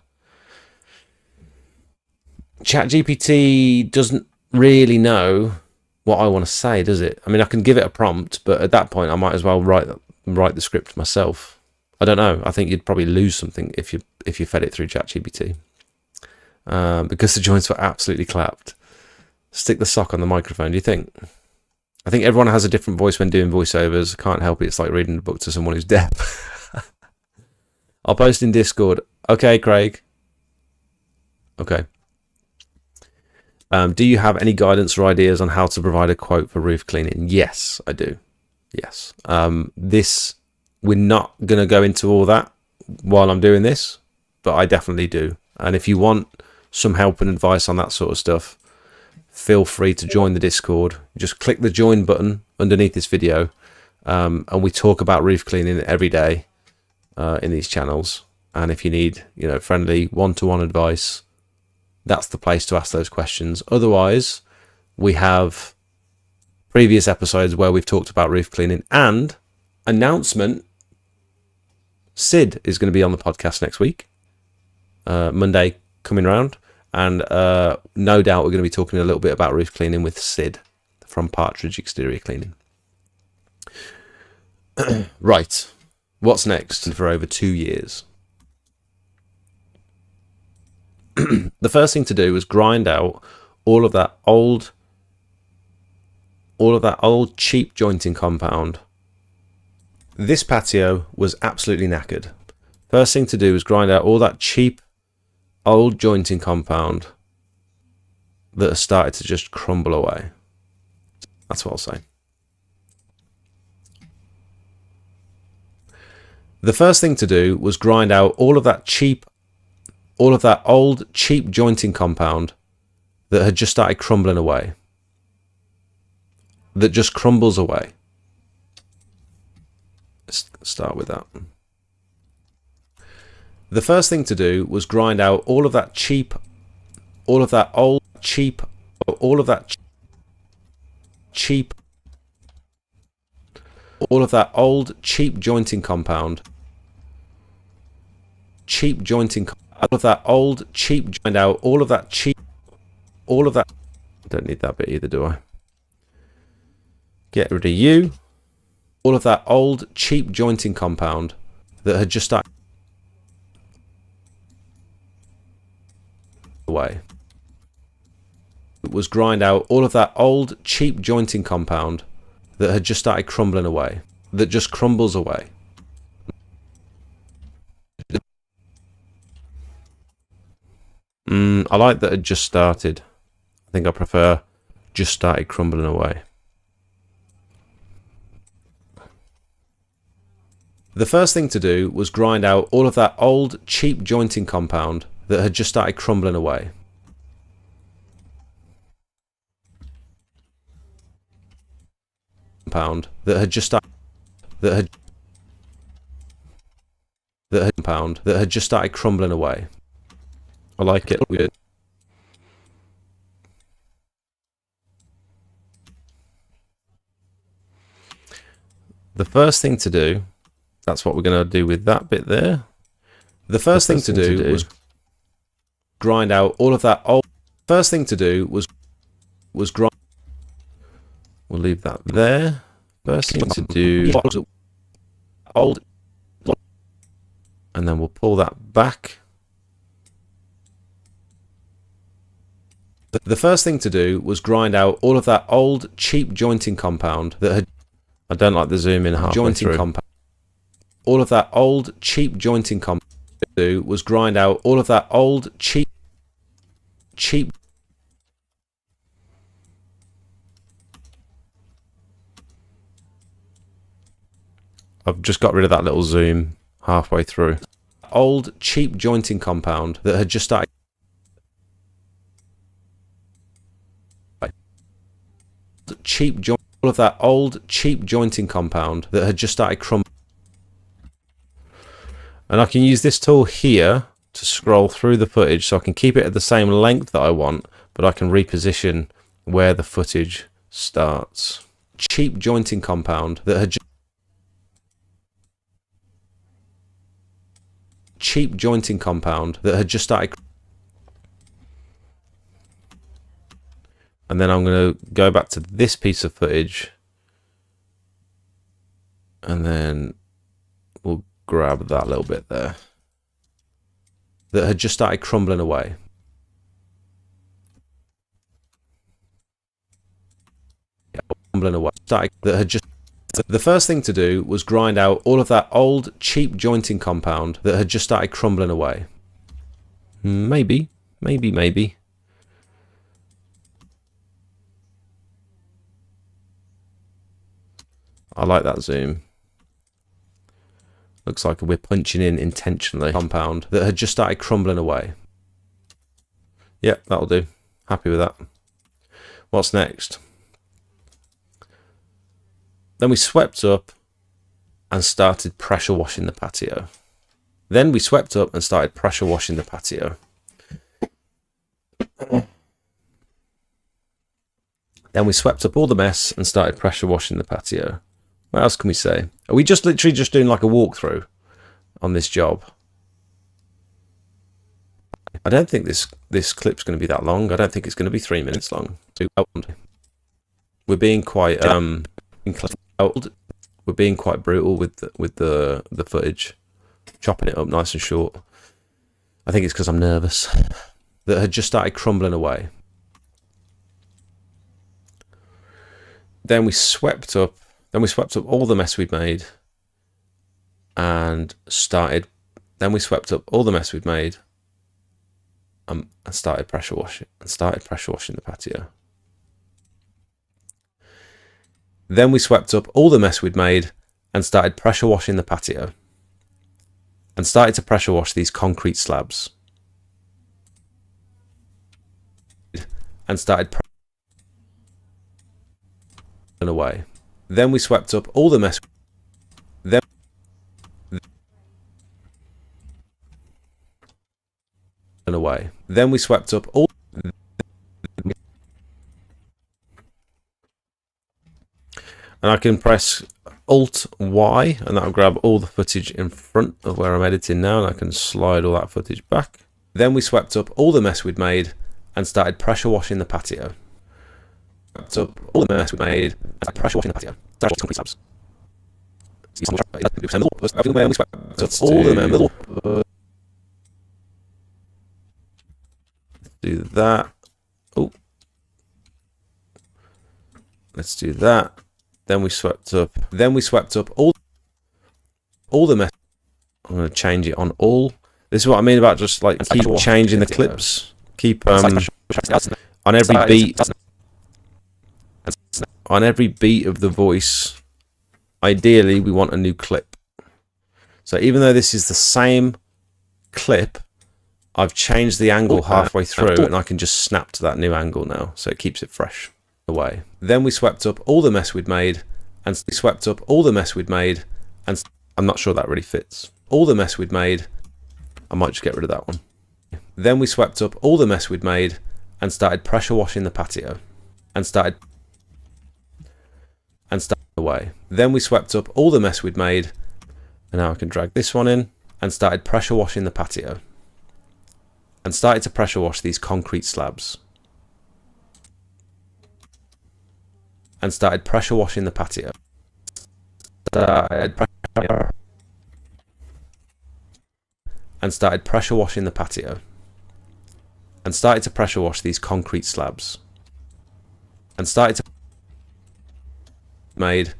ChatGPT doesn't really know what I want to say, does it? I mean, I can give it a prompt, but at that point, I might as well write the script myself. I don't know. I think you'd probably lose something if you fed it through ChatGPT. Because the joints were absolutely clapped. Stick the sock on the microphone, do you think? I think everyone has a different voice when doing voiceovers. Can't help it. It's like reading a book to someone who's deaf. I'll post in Discord. Okay, Craig. Okay. Do you have any guidance or ideas on how to provide a quote for roof cleaning? Yes, I do. Yes. We're not going to go into all that while I'm doing this, but I definitely do. And if you want some help and advice on that sort of stuff, feel free to join the Discord. Just click the join button underneath this video, and we talk about roof cleaning every day in these channels. And if you need, friendly one-to-one advice, that's the place to ask those questions. Otherwise, we have previous episodes where we've talked about roof cleaning. And announcement, Sid is going to be on the podcast next week, Monday coming round. And no doubt we're going to be talking a little bit about roof cleaning with Sid from Partridge Exterior Cleaning. Right, what's next? For over 2 years. The first thing to do was grind out all of that old cheap jointing compound. This patio was absolutely knackered. First thing to do was grind out all that cheap old jointing compound that has started to just crumble away. That's what I'll say. The first thing to do was grind out all of that old cheap jointing compound that had just started crumbling away. That just crumbles away. Let's start with that. The first thing to do was grind out all of that old cheap jointing compound. Don't need that bit either, do I? Get rid of you. All of that old cheap jointing compound that had just started away. It was grind out all of that old cheap jointing compound that had just started crumbling away. That just crumbles away. I like that it just started. I think I prefer just started crumbling away. The first thing to do was grind out all of that old cheap jointing compound that had just started crumbling away. Compound that had just started crumbling away. I like it. The first thing to do, that's what we're going to do with that bit there. The first thing to do was grind out all of that old. First thing to do was grind. We'll leave that there. First thing to do old, and then we'll pull that back. The first thing to do was grind out all of that old cheap jointing compound that had. I don't like the zoom in halfway jointing through. Compound. All of that old cheap jointing compound was grind out all of that old cheap. I've just got rid of that little zoom halfway through. Old cheap jointing compound that had just started. All of that old cheap jointing compound that had just started crumbling. And I can use this tool here to scroll through the footage, so I can keep it at the same length that I want, but I can reposition where the footage starts. Cheap jointing compound that had cheap jointing compound that had just started. And then I'm going to go back to this piece of footage, and then we'll grab that little bit there that had just started crumbling away. Crumbling away. That had just. The first thing to do was grind out all of that old cheap jointing compound that had just started crumbling away. Maybe. I like that zoom. Looks like we're punching in intentionally. Compound that had just started crumbling away. Yeah, that'll do. Happy with that. What's next? Then we swept up and started pressure washing the patio. Then we swept up and started pressure washing the patio. Then we swept up all the mess and started pressure washing the patio. What else can we say? Are we just literally just doing like a walkthrough on this job? I don't think this clip's going to be that long. I don't think it's going to be 3 minutes long. We're being quite we're being quite brutal with the footage, chopping it up nice and short. I think it's because I'm nervous. That had just started crumbling away. Then we swept up all the mess we'd made and started. Then we swept up all the mess we'd made and started pressure washing the patio. Then we swept up all the mess we'd made and started pressure washing the patio and started to pressure wash these concrete slabs and started away. Then we swept up all the mess. Away. Then we swept up all. And I can press Alt Y, and that'll grab all the footage in front of where I'm editing now, and I can slide all that footage back. Then we swept up all the mess we'd made and started pressure washing the patio. Swept up all the mess we made and started pressure washing the patio. Concrete slabs. Do that. Oh, let's do that. Then we swept up all the mess. I'm going to change it on all. This is what I mean about just like keep changing the clips. Keep on every beat. On every beat of the voice. Ideally, we want a new clip. So even though this is the same clip, I've changed the angle halfway through, and I can just snap to that new angle now, so it keeps it fresh away. Then we swept up all the mess we'd made, and I'm not sure that really fits. All the mess we'd made, I might just get rid of that one. Then we swept up all the mess we'd made and started pressure washing the patio, and started away. Then we swept up all the mess we'd made, and now I can drag this one in, and started pressure washing the patio, and started to pressure wash these concrete slabs, and started pressure washing the patio, and started pressure washing the patio, and started to pressure wash these concrete slabs, and started to made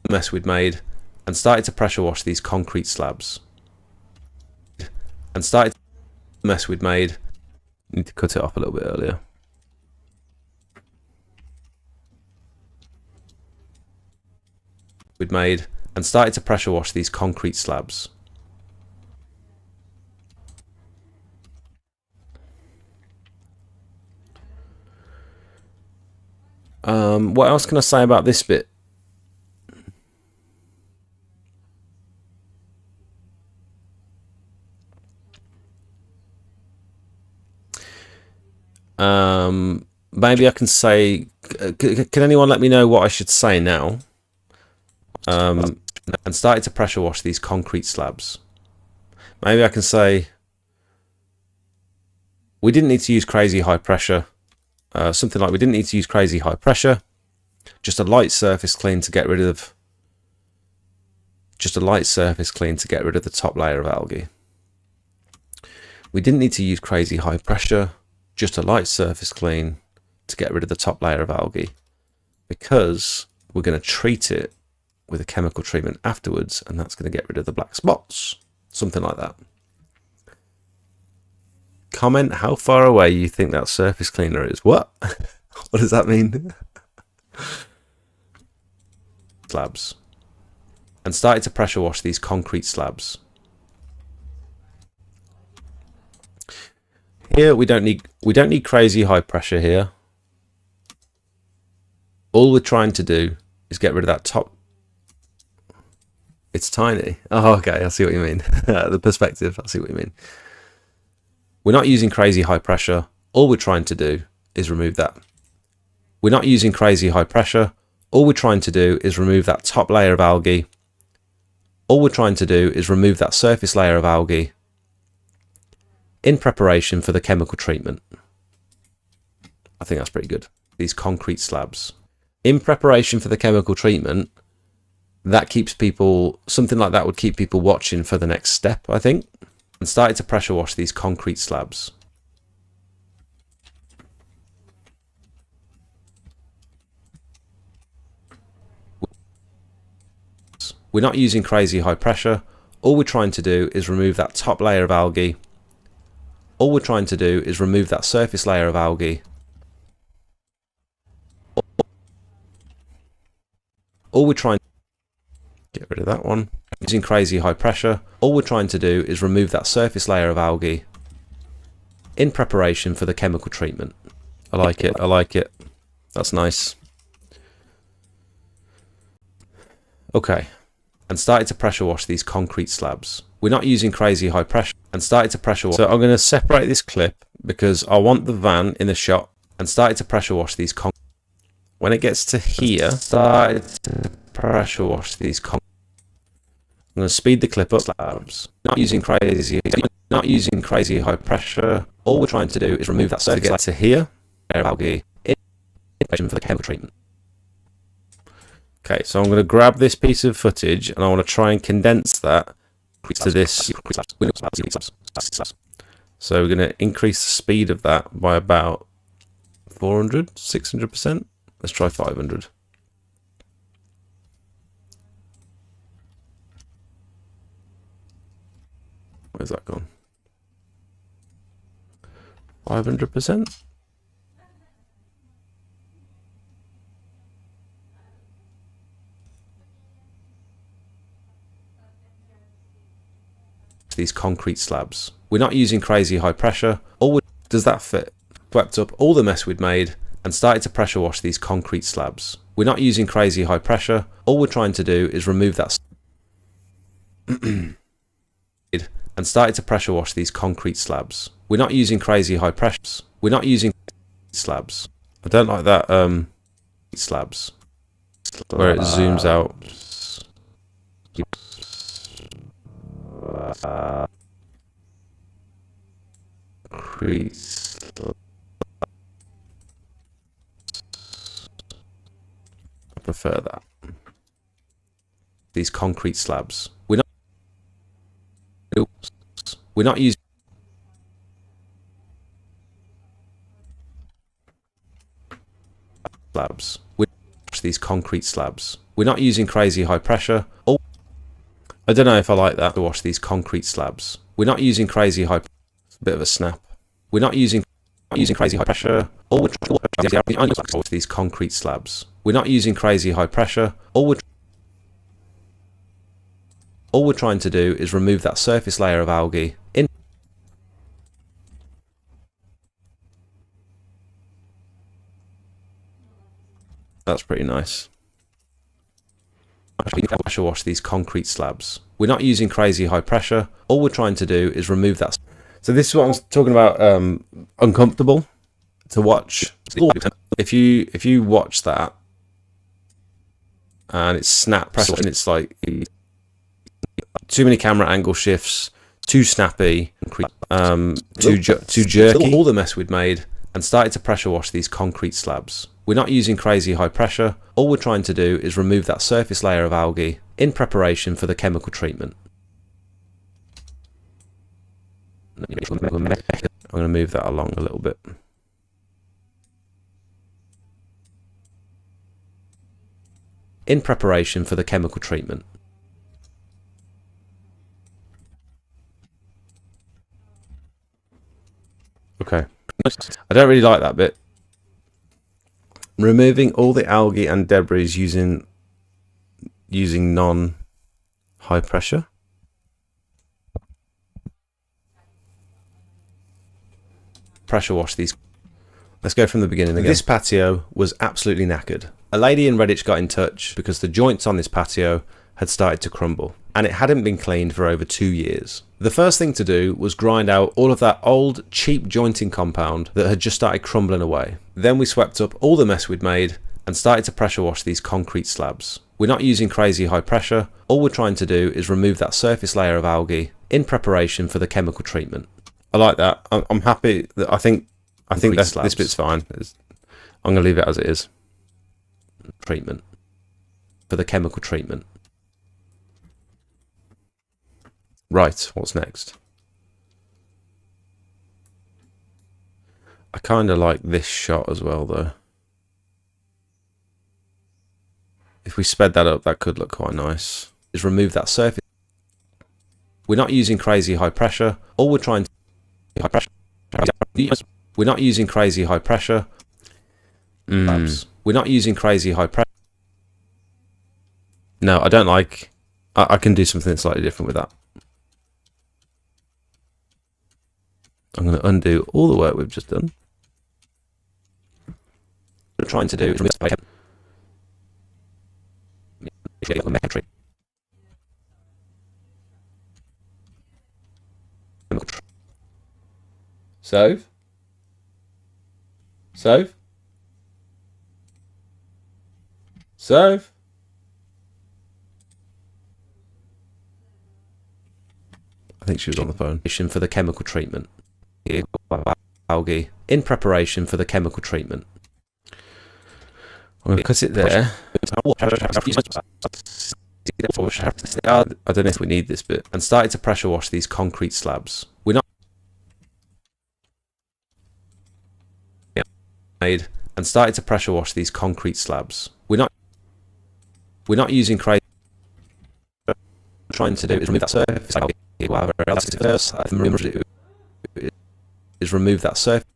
mess we'd made, and started to pressure wash these concrete slabs, and started mess we'd made. Need to cut it off a little bit earlier. We'd made, and started to pressure wash these concrete slabs. What else can I say about this bit? Maybe I can say, can anyone let me know what I should say now? And started to pressure wash these concrete slabs. Maybe I can say, we didn't need to use crazy high pressure. Something like, we didn't need to use crazy high pressure. Just a light surface clean to get rid of. Just a light surface clean to get rid of the top layer of algae. We didn't need to use crazy high pressure. Just a light surface clean to get rid of the top layer of algae, because we're going to treat it with a chemical treatment afterwards, and that's going to get rid of the black spots. Something like that. Comment how far away you think that surface cleaner is. What? What does that mean? Slabs. And started to pressure wash these concrete slabs. Here we don't need crazy high pressure here. All we're trying to do is get rid of that top. It's tiny. Oh, okay, I see what you mean. The perspective, I see what you mean. We're not using crazy high pressure. All we're trying to do is remove that. We're not using crazy high pressure. All we're trying to do is remove that top layer of algae. All we're trying to do is remove that surface layer of algae in preparation for the chemical treatment. I think that's pretty good. These concrete slabs. In preparation for the chemical treatment, that keeps people, something like that would keep people watching for the next step, I think. And started to pressure wash these concrete slabs. We're not using crazy high pressure. All we're trying to do is remove that top layer of algae. All we're trying to do is remove that surface layer of algae. All we're trying to get rid of that one. Using crazy high pressure. All we're trying to do is remove that surface layer of algae in preparation for the chemical treatment. I like it. I like it. That's nice. Okay. And started to pressure wash these concrete slabs. We're not using crazy high pressure. And started to pressure wash. So I'm going to separate this clip because I want the van in the shot. And started to pressure wash these concrete. When it gets to here, started to pressure wash these concrete. I'm going to speed the clip up. Slabs. Not using crazy high pressure. All we're trying to do is remove that surface layer to here. Algae in preparation for the chemical treatment. Okay, so I'm going to grab this piece of footage and I want to try and condense that to this. So we're going to increase the speed of that by about 400, 600%. Let's try 500. Where's that gone? 500%? These concrete slabs. We're not using crazy high pressure. Does that fit? Swept up all the mess we'd made and started to pressure wash these concrete slabs. We're not using crazy high pressure. All we're trying to do is remove that and and started to pressure wash these concrete slabs. We're not using crazy high pressures. We're not using slabs. I don't like that slabs where it zooms out. I prefer that. These concrete slabs. We're not using slabs. These concrete slabs. We're not using crazy high pressure. Oh, I don't know if I like that. To wash these concrete slabs. We're not using crazy high. Bit of a snap. We're not using crazy high pressure. All we're these concrete slabs. We're not using crazy high pressure. All we're trying to do is remove that surface layer of algae in. That's pretty nice. Pressure wash these concrete slabs. We're not using crazy high pressure. All we're trying to do is remove that. So this is what I'm talking about. Uncomfortable to watch. If you watch that and it's snap pressure and it's like too many camera angle shifts, too snappy, too jerky. All the mess we'd made and started to pressure wash these concrete slabs. We're not using crazy high pressure. All we're trying to do is remove that surface layer of algae in preparation for the chemical treatment. I'm going to move that along a little bit. In preparation for the chemical treatment. Okay. I don't really like that bit. Removing all the algae and debris using non-high pressure. Pressure wash these. Let's go from the beginning again. This patio was absolutely knackered. A lady in Redditch got in touch because the joints on this patio had started to crumble and it hadn't been cleaned for over 2 years. The first thing to do was grind out all of that old cheap jointing compound that had just started crumbling away. Then we swept up all the mess we'd made and started to pressure wash these concrete slabs. We're not using crazy high pressure. All we're trying to do is remove that surface layer of algae in preparation for the chemical treatment. I like that. I'm happy that I think this bit's fine. I'm going to leave it as it is. Treatment. For the chemical treatment. Right, what's next? I kind of like this shot as well, though. If we sped that up, that could look quite nice. Is remove that surface. We're not using crazy high pressure. All we're trying to high pressure. We're not using crazy high pressure. We're not using crazy high pressure. No, I don't like. I can do something slightly different with that. I'm going to undo all the work we've just done. What we're trying to do is remove Save. Save. Save. I think she was on the phone. For the chemical treatment. Algae in preparation for the chemical treatment. I'm going to cut it there. I don't know if we need this bit. And started to pressure wash these concrete slabs. We're not made and started to pressure wash these concrete slabs. We're not using crazy. Trying to do is remove that surface. Is remove that surface.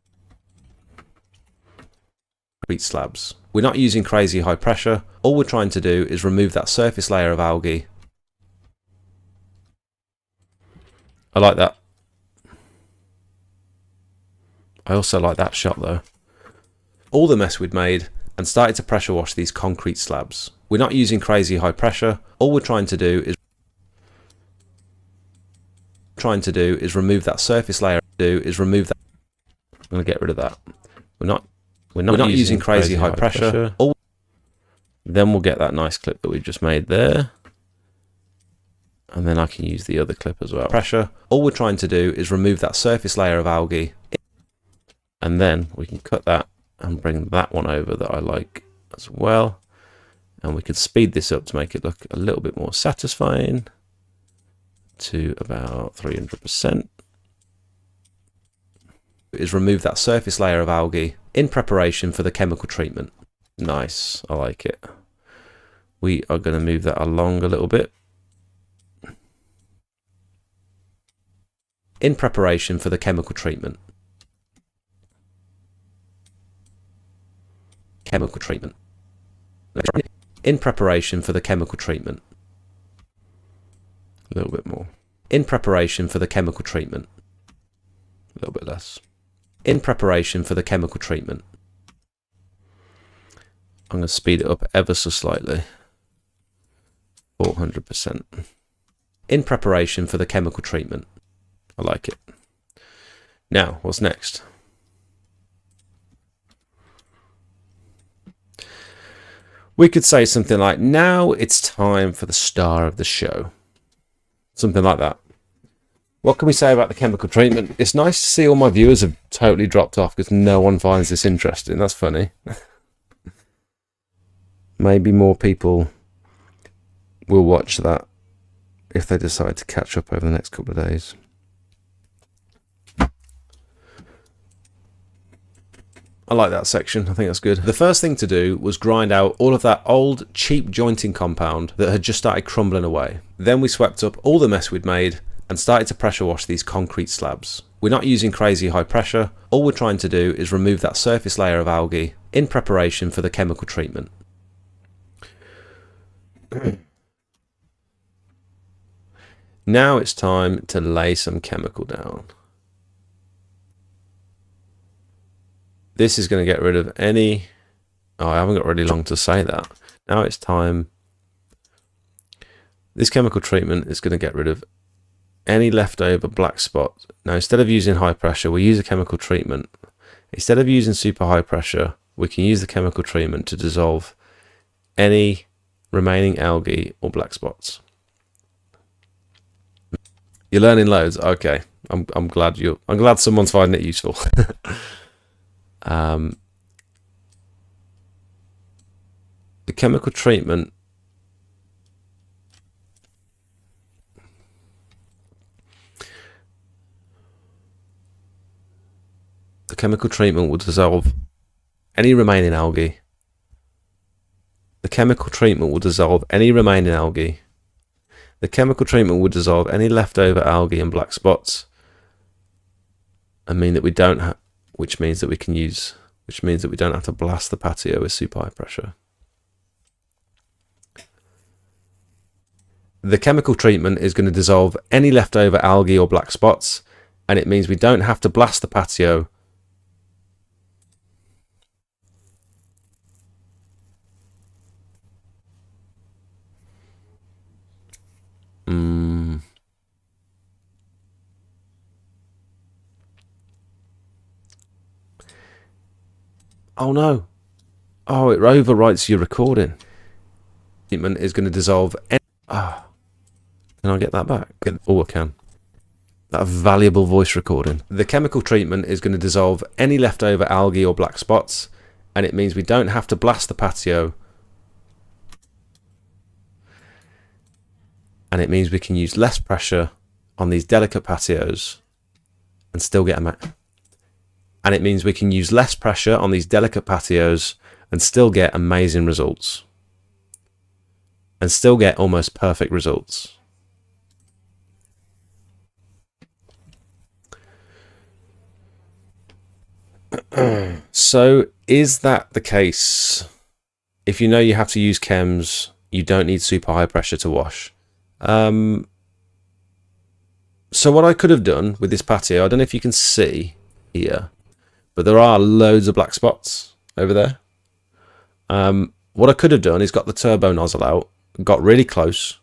Concrete slabs. We're not using crazy high pressure. All we're trying to do is remove that surface layer of algae. I like that. I also like that shot though. All the mess we'd made and started to pressure wash these concrete slabs. We're not using crazy high pressure. All we're trying to do is trying to do is remove that surface layer. I'm going to get rid of that. We're not using crazy high pressure. Then we'll get that nice clip that we've just made there. And then I can use the other clip as well. Pressure. All we're trying to do is remove that surface layer of algae. And then we can cut that and bring that one over that I like as well. And we can speed this up to make it look a little bit more satisfying to about 300%. Is remove that surface layer of algae in preparation for the chemical treatment. Nice, I like it. We are going to move that along a little bit. In preparation for the chemical treatment. Chemical treatment. In preparation for the chemical treatment. A little bit more. In preparation for the chemical treatment. A little bit less. In preparation for the chemical treatment. I'm going to speed it up ever so slightly. 400%. In preparation for the chemical treatment. I like it. Now, what's next? We could say something like, now it's time for the star of the show. Something like that. What can we say about the chemical treatment? It's nice to see all my viewers have totally dropped off because no one finds this interesting. That's funny. Maybe more people will watch that if they decide to catch up over the next couple of days. I like that section. I think that's good. The first thing to do was grind out all of that old, cheap jointing compound that had just started crumbling away. Then we swept up all the mess we'd made and started to pressure wash these concrete slabs. We're not using crazy high pressure. All we're trying to do is remove that surface layer of algae in preparation for the chemical treatment. Now it's time to lay some chemical down. This is going to get rid of any... Oh, I haven't got really long to say that. Now it's time... This chemical treatment is going to get rid of any leftover black spots. Now, instead of using high pressure, we use a chemical treatment. Instead of using super high pressure, we can use the chemical treatment to dissolve any remaining algae or black spots. You're learning loads. Okay, I'm glad someone's finding it useful. The chemical treatment will dissolve any remaining algae. The chemical treatment will dissolve any remaining algae. The chemical treatment will dissolve any leftover algae and black spots, and mean that we don't have, which means that we don't have to blast the patio with super high pressure. The chemical treatment is going to dissolve any leftover algae or black spots, and it means we don't have to blast the patio Oh no. Oh, it overwrites your recording. Treatment is going to dissolve any... Can I get that back? Oh, I can. That valuable voice recording. The chemical treatment is going to dissolve any leftover algae or black spots, and it means we don't have to blast the patio. And it means we can use less pressure on these delicate patios and still get a... And it means we can use less pressure on these delicate patios and still get amazing results. And still get almost perfect results. So, is that the case? If you know you have to use chems, you don't need super high pressure to wash. So what I could have done with this patio, I don't know if you can see here, but there are loads of black spots over there. What I could have done is got the turbo nozzle out, got really close,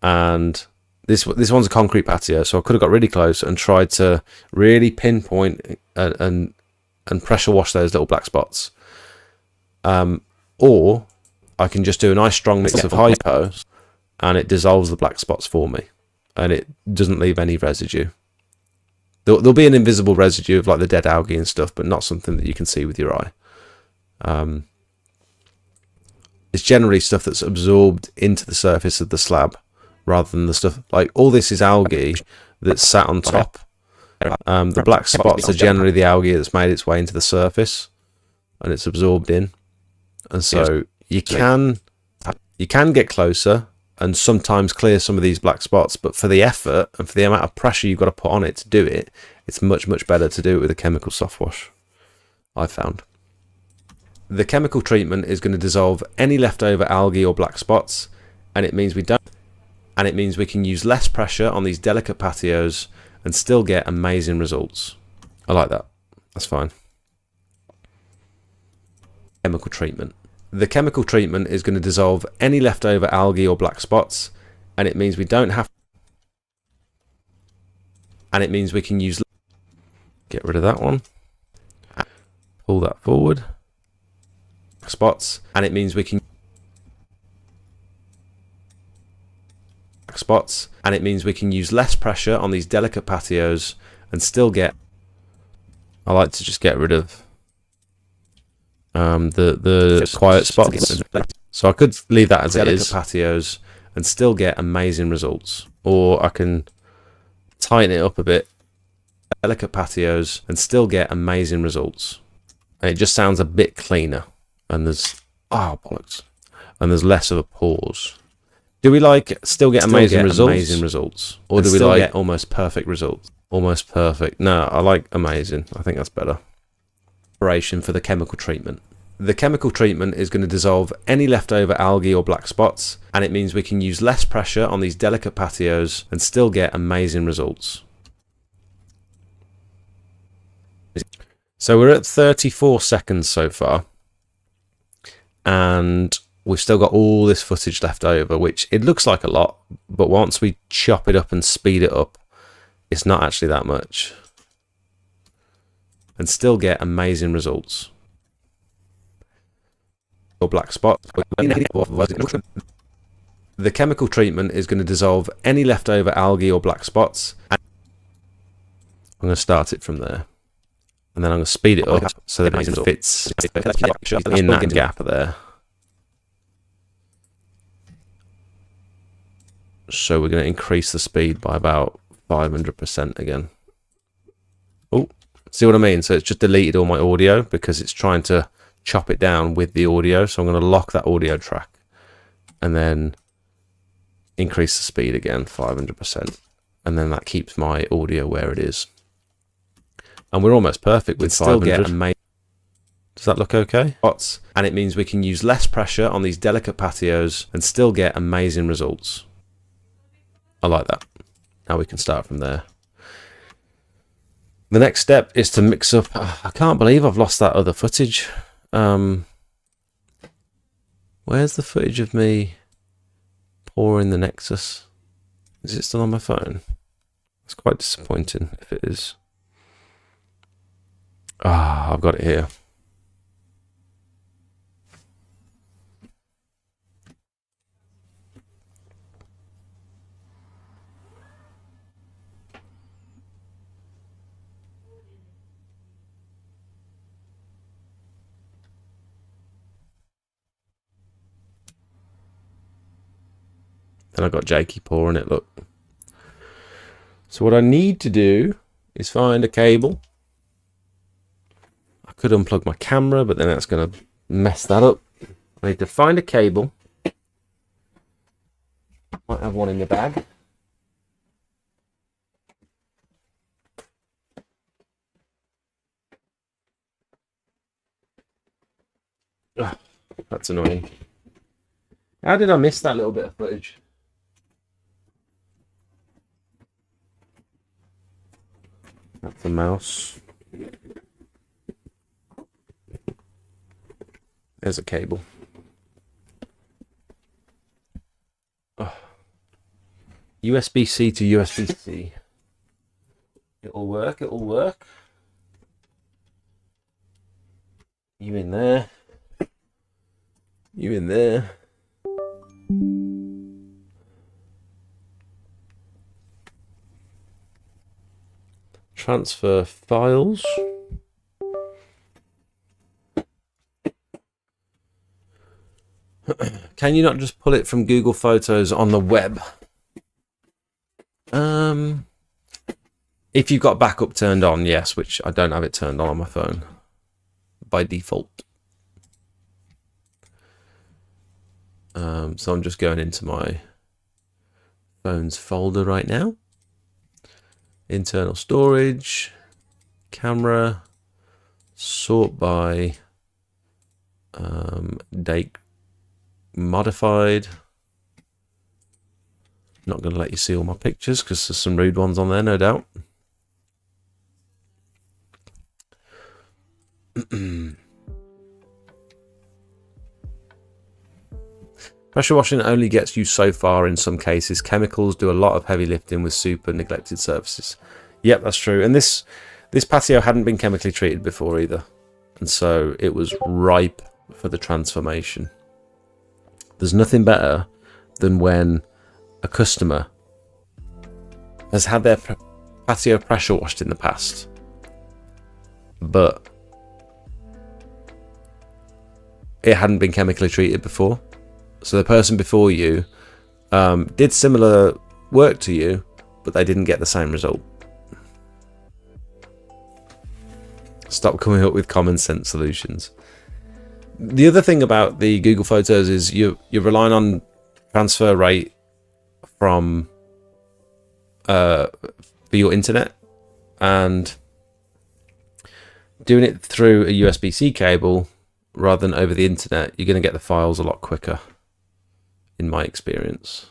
and This one's a concrete patio, so I could have got really close and tried to really pinpoint and pressure wash those little black spots. Or I can just do a nice strong mix of hypo and it dissolves the black spots for me and it doesn't leave any residue. There'll be an invisible residue of like the dead algae and stuff, but not something that you can see with your eye. It's generally stuff that's absorbed into the surface of the slab rather than the stuff like all this is algae that's sat on top. The black spots are generally the algae that's made its way into the surface and it's absorbed in. And so you can get closer and sometimes clear some of these black spots, but for the effort and for the amount of pressure you've got to put on it to do it, it's much, much better to do it with a chemical soft wash, I've found. The chemical treatment is going to dissolve any leftover algae or black spots, and it means we can use less pressure on these delicate patios and still get amazing results. I like that. That's fine. Chemical treatment. The chemical treatment is going to dissolve any leftover algae or black spots, and it means we don't have, and it means we can use, get rid of that one, pull that forward, spots, and it means we can spots, and it means we can use less pressure on these delicate patios and still get, I like to just get rid of the quiet spots, so I could leave that as it is, patios, and still get amazing results, or I can tighten it up a bit, delicate patios, and still get amazing results, and it just sounds a bit cleaner, and there's bollocks, and there's less of a pause. Do we like still get amazing results, or do we like get almost perfect results? Almost perfect. No, I like amazing. I think that's better. Preparation for the chemical treatment. The chemical treatment is going to dissolve any leftover algae or black spots, and it means we can use less pressure on these delicate patios and still get amazing results. So we're at 34 seconds so far, and we've still got all this footage left over, which it looks like a lot, but once we chop it up and speed it up, it's not actually that much. And still get amazing results. Or black spot. The chemical treatment is going to dissolve any leftover algae or black spots. I'm going to start it from there. And then I'm going to speed it up so that it fits in that gap there. So we're going to increase the speed by about 500% again. Oh, see what I mean? So it's just deleted all my audio because it's trying to chop it down with the audio. So I'm going to lock that audio track and then increase the speed again, 500%. And then that keeps my audio where it is. And we're almost perfect with 500. Does that look okay? And it means we can use less pressure on these delicate patios and still get amazing results. I like that. Now we can start from there. The next step is to mix up. I can't believe I've lost that other footage. Where's the footage of me pouring the Nexus? Is it still on my phone? It's quite disappointing if it is. I've got it here. Then I got Jakey pouring it, look. So what I need to do is find a cable. I could unplug my camera, but then that's going to mess that up. I need to find a cable. Might have one in the bag. Ugh, that's annoying. How did I miss that little bit of footage? That's the mouse. There's a cable. USB-C to USB-C. It'll work, it'll work. You in there. You in there. Transfer files. Can you not just pull it from Google Photos on the web? If you've got backup turned on, yes, which I don't have it turned on my phone by default. So I'm just going into my phone's folder right now. Internal storage, camera, sort by date modified. Not going to let you see all my pictures because there's some rude ones on there, no doubt. Pressure washing only gets you so far in some cases. Chemicals do a lot of heavy lifting with super neglected surfaces. Yep, that's true. And this patio hadn't been chemically treated before either. And so it was ripe for the transformation. There's nothing better than when a customer has had their patio pressure washed in the past, but it hadn't been chemically treated before. So the person before you did similar work to you, but they didn't get the same result. Stop coming up with common sense solutions. The other thing about the Google Photos is you're relying on transfer rate from for your internet, and doing it through a USB-C cable rather than over the internet, you're going to get the files a lot quicker, in my experience.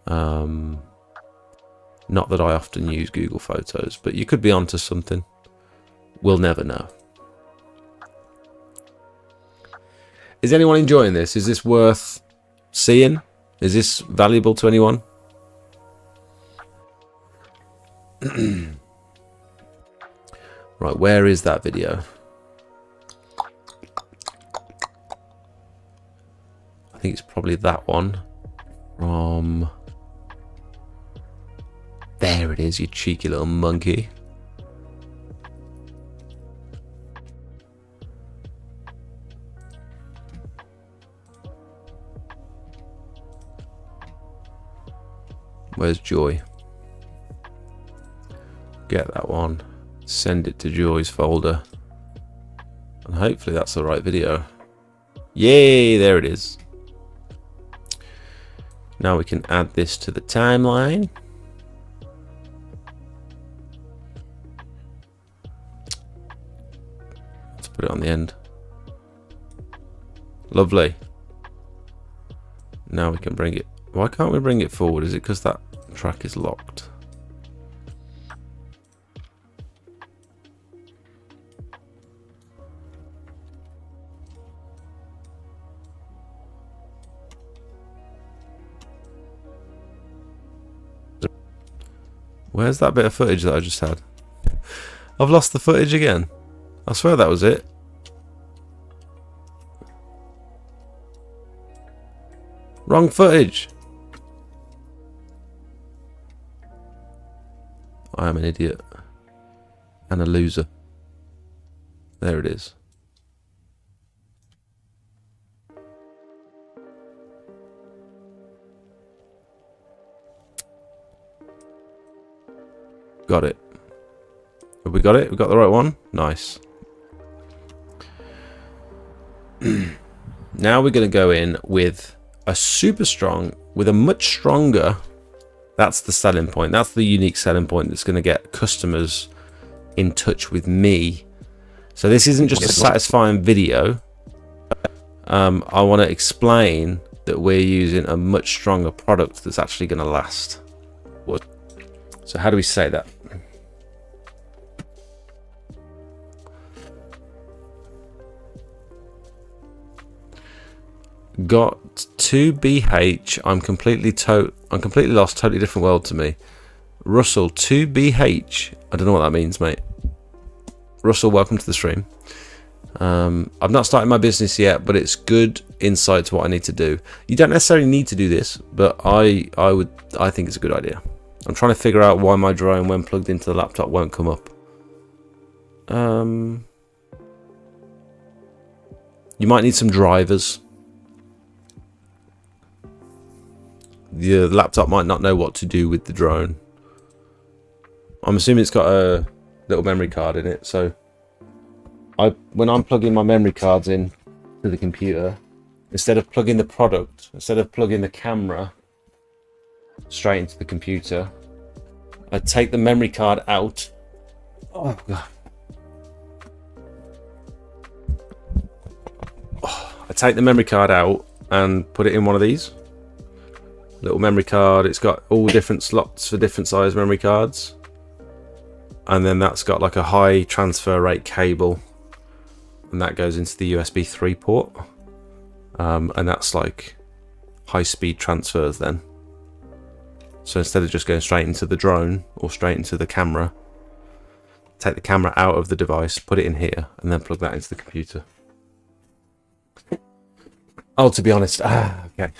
Not that I often use Google Photos, but you could be onto something. We'll never know. Is anyone enjoying this? Is this worth seeing? Is this valuable to anyone? Right, where is that video? I think it's probably that one. From... There it is, you cheeky little monkey. Where's Joy? Get that one. Send it to Joy's folder. And hopefully that's the right video. Yay, there it is. Now we can add this to the timeline. Let's put it on the end. Lovely. Now we can bring it. Why can't we bring it forward? Is it because that track is locked? Where's that bit of footage that I just had? I've lost the footage again. I swear that was it. Wrong footage. I am an idiot. And a loser. There it is. Got it. Have we got it? We got the right one? Nice. Now we're going to go in with a super strong, with a much stronger. That's the selling point. That's the unique selling point that's going to get customers in touch with me. So this isn't just a satisfying video. I want to explain that we're using a much stronger product that's actually going to last. So how do we say that? Got 2BH. I'm completely lost. Totally different world to me. Russell, 2BH. I don't know what that means, mate. Russell, welcome to the stream. I've not started my business yet, but it's good insight to what I need to do. You don't necessarily need to do this, but I think it's a good idea. I'm trying to figure out why my drone, when plugged into the laptop, won't come up. You might need some drivers. The laptop might not know what to do with the drone. I'm assuming it's got a little memory card in it, so when I'm plugging my memory cards in to the computer, instead of plugging the product, instead of plugging the camera straight into the computer, I take the memory card out. Oh god. I take the memory card out and put it in one of these. Little memory card. It's got all different slots for different size memory cards. And then that's got like a high transfer rate cable. And that goes into the USB 3 port. And that's like high speed transfers then. So instead of just going straight into the drone or straight into the camera, take the camera out of the device, put it in here, and then plug that into the computer. Oh, to be honest, okay.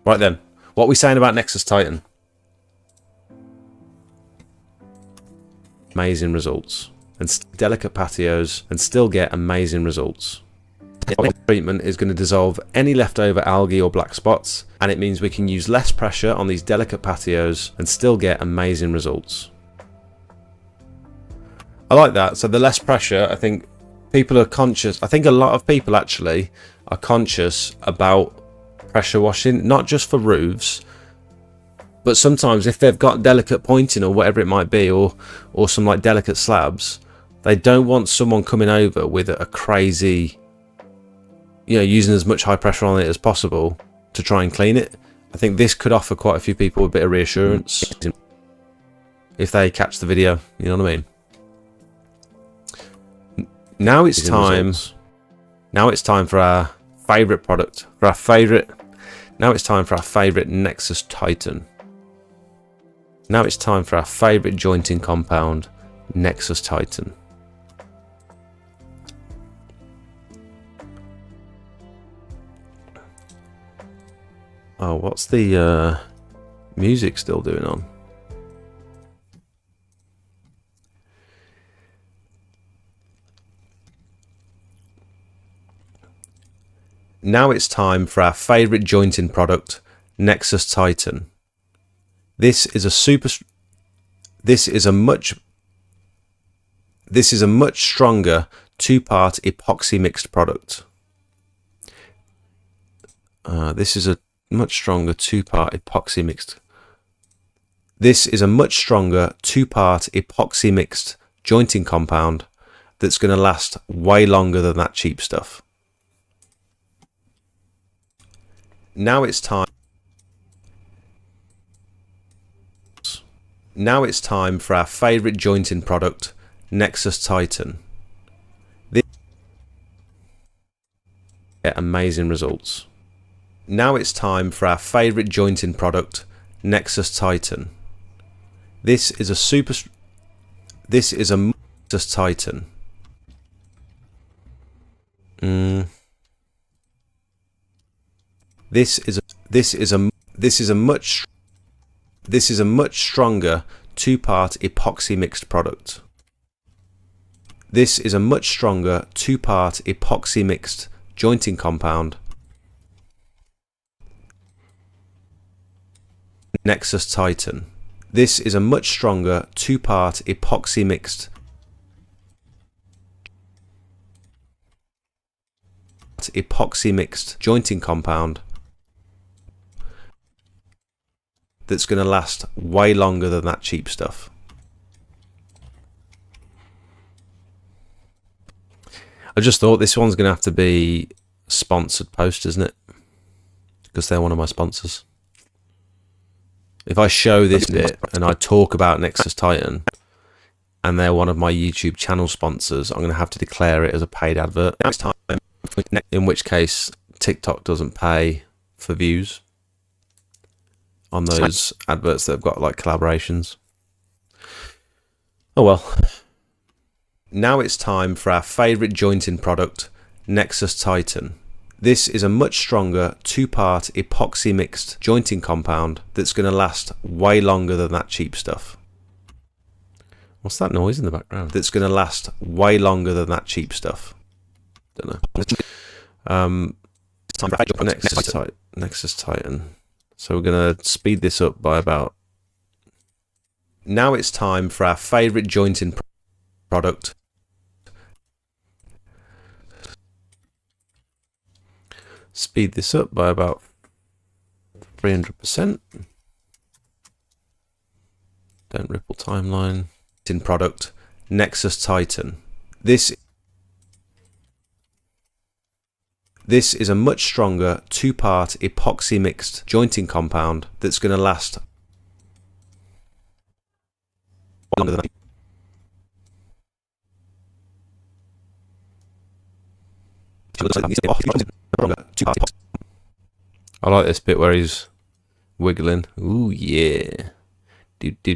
Right then, what are we saying about Nexus Titan? Amazing results. And delicate patios and still get amazing results. Treatment is going to dissolve any leftover algae or black spots, and it means we can use less pressure on these delicate patios and still get amazing results. I like that. So the less pressure, I think people are conscious. I think a lot of people actually are conscious about pressure washing, not just for roofs, but sometimes if they've got delicate pointing or whatever it might be, or some like delicate slabs, they don't want someone coming over with a crazy, you know, using as much high pressure on it as possible to try and clean it. I think this could offer quite a few people a bit of reassurance if they catch the video, you know what I mean? Now it's time. Now it's time for our favorite product, now it's time for our favorite Nexus Titan. Now it's time for our favorite jointing compound, Nexus Titan. Oh, what's the music still doing on? Now it's time for our favorite jointing product, Nexus Titan. This is a much stronger 2-part epoxy mixed product. This is a much stronger 2-part epoxy mixed. This is a much stronger 2-part epoxy mixed jointing compound that's going to last way longer than that cheap stuff. Now it's time. Now it's time for our favorite jointing product, Nexus Titan. This get amazing results. Now it's time for our favorite jointing product, Nexus Titan. This is a Nexus Titan. This is a much stronger 2-part epoxy mixed product. This is a much stronger 2-part epoxy mixed jointing compound. Nexus Titan. This is a much stronger 2-part epoxy mixed jointing compound that's going to last way longer than that cheap stuff. I just thought this one's going to have to be a sponsored post, isn't it? Because they're one of my sponsors. If I show this bit and I talk about Nexus Titan, and they're one of my YouTube channel sponsors, I'm going to have to declare it as a paid advert next time, in which case TikTok doesn't pay for views on those adverts that have got like collaborations. Oh well. Now it's time for our favourite jointing product, Nexus Titan. This is a much stronger 2-part epoxy mixed jointing compound that's going to last way longer than that cheap stuff. What's that noise in the background? That's going to last way longer than that cheap stuff. Don't know. Nexus Titan. So we're going to speed this up by about... Now it's time for our favourite jointing product. Speed this up by about 300%. Don't ripple timeline. In product, Nexus Titan. This is a much stronger 2-part epoxy mixed jointing compound that's going to last longer than I like this bit where he's wiggling. Ooh yeah. That's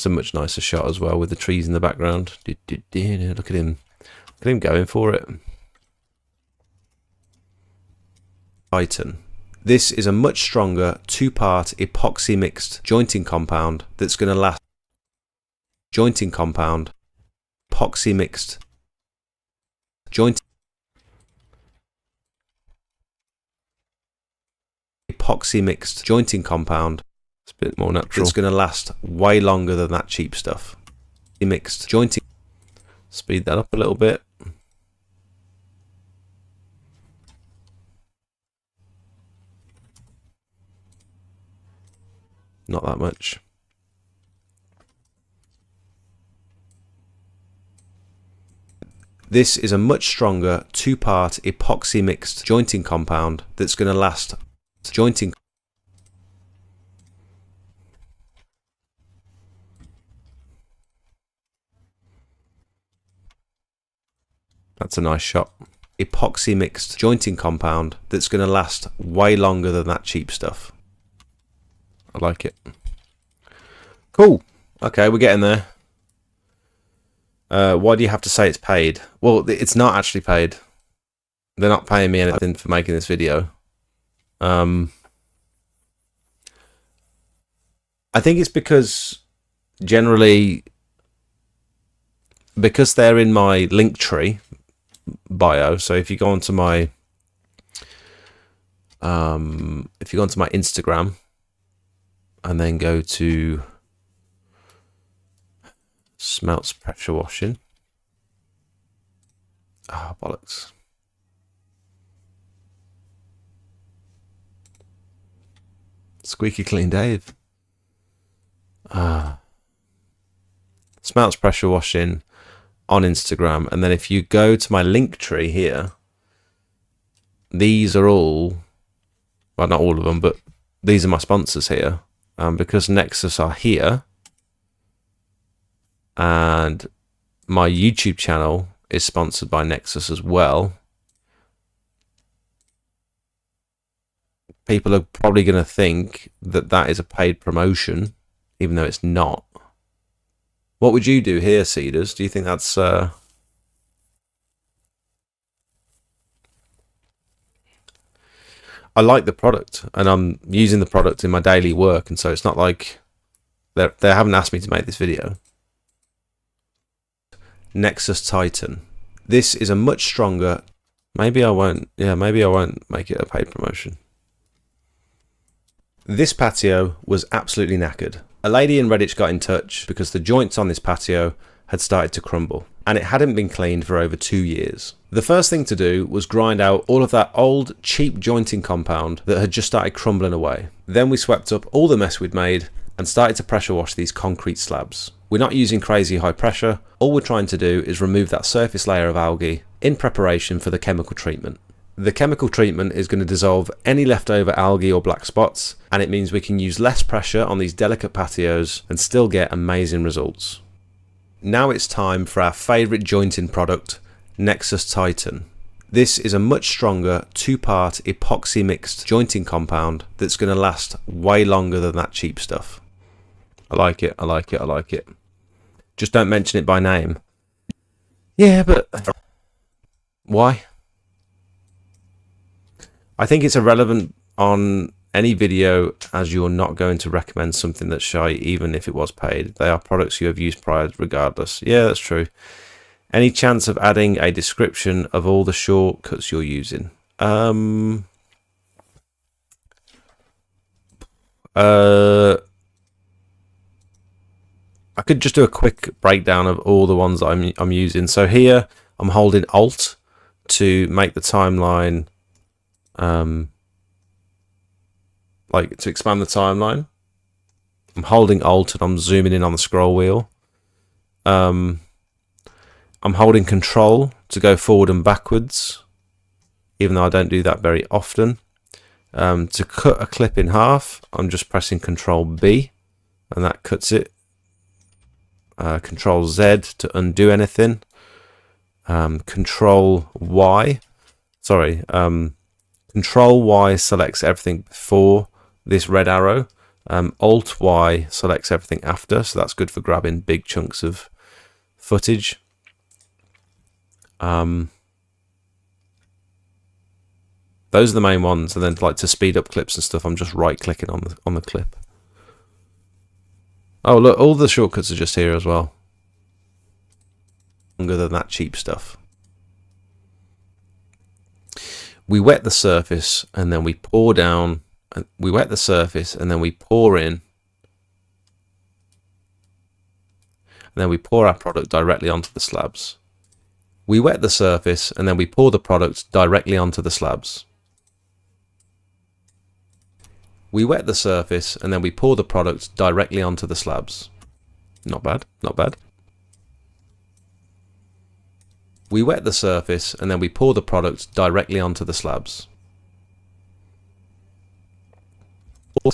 a much nicer shot as well with the trees in the background. Look at him. Look at him going for it. Titan. This is a much stronger 2-part epoxy mixed jointing compound that's going to last. Jointing compound. Epoxy mixed. Epoxy mixed jointing compound. It's a bit more natural. It's going to last way longer than that cheap stuff. Mixed jointing. Speed that up a little bit. Not that much. This is a much stronger 2-part epoxy mixed jointing compound that's going to last. Jointing. That's a nice shot. Epoxy mixed jointing compound that's going to last way longer than that cheap stuff. I like it. Cool. Okay, we're getting there. Why do you have to say it's paid? Well, it's not actually paid. They're not paying me anything for making this video. I think it's because generally, because they're in my link tree bio. So if you go onto my Instagram and then go to Smelts pressure washing. Ah, bollocks. Squeaky clean Dave. Smelts pressure washing on Instagram, and then if you go to my link tree here, these are all, well, not all of them, but these are my sponsors here. Because Nexus are here, and my YouTube channel is sponsored by Nexus as well, people are probably going to think that that is a paid promotion, even though it's not. What would you do here, Cedars? Do you think that's... I like the product, and I'm using the product in my daily work, and so it's not like they haven't asked me to make this video. Nexus Titan. This is a much stronger... Maybe I won't... Yeah, maybe I won't make it a paid promotion. This patio was absolutely knackered. A lady in Redditch got in touch because the joints on this patio had started to crumble, and it hadn't been cleaned for over 2 years. The first thing to do was grind out all of that old, cheap jointing compound that had just started crumbling away. Then we swept up all the mess we'd made and started to pressure wash these concrete slabs. We're not using crazy high pressure. All we're trying to do is remove that surface layer of algae in preparation for the chemical treatment. The chemical treatment is going to dissolve any leftover algae or black spots, and it means we can use less pressure on these delicate patios and still get amazing results. Now it's time for our favourite jointing product, Nexus Titan. This is a much stronger 2-part epoxy mixed jointing compound that's going to last way longer than that cheap stuff. I like it, I like it, I like it. Just don't mention it by name. Yeah, but why? I think it's irrelevant on any video, as you're not going to recommend something that's shy even if it was paid. They are products you have used prior regardless. Yeah, that's true. Any chance of adding a description of all the shortcuts you're using? I could just do a quick breakdown of all the ones that I'm using. So here I'm holding Alt to make the timeline, like to expand the timeline. I'm holding Alt and I'm zooming in on the scroll wheel. I'm holding Control to go forward and backwards, even though I don't do that very often. To cut a clip in half, I'm just pressing Control B, and that cuts it. Control Z to undo anything. Control Y selects everything before this red arrow. Alt Y selects everything after, so that's good for grabbing big chunks of footage. Those are the main ones, and then like to speed up clips and stuff, I'm just right clicking on the clip. Oh look, all the shortcuts are just here as well. Longer than that cheap stuff. We wet the surface and then we pour down. We wet the surface and then we pour in. And then we pour our product directly onto the slabs. We wet the surface and then we pour the product directly onto the slabs. We wet the surface and then we pour the product directly onto the slabs. Not bad, not bad. We wet the surface and then we pour the product directly onto the slabs. We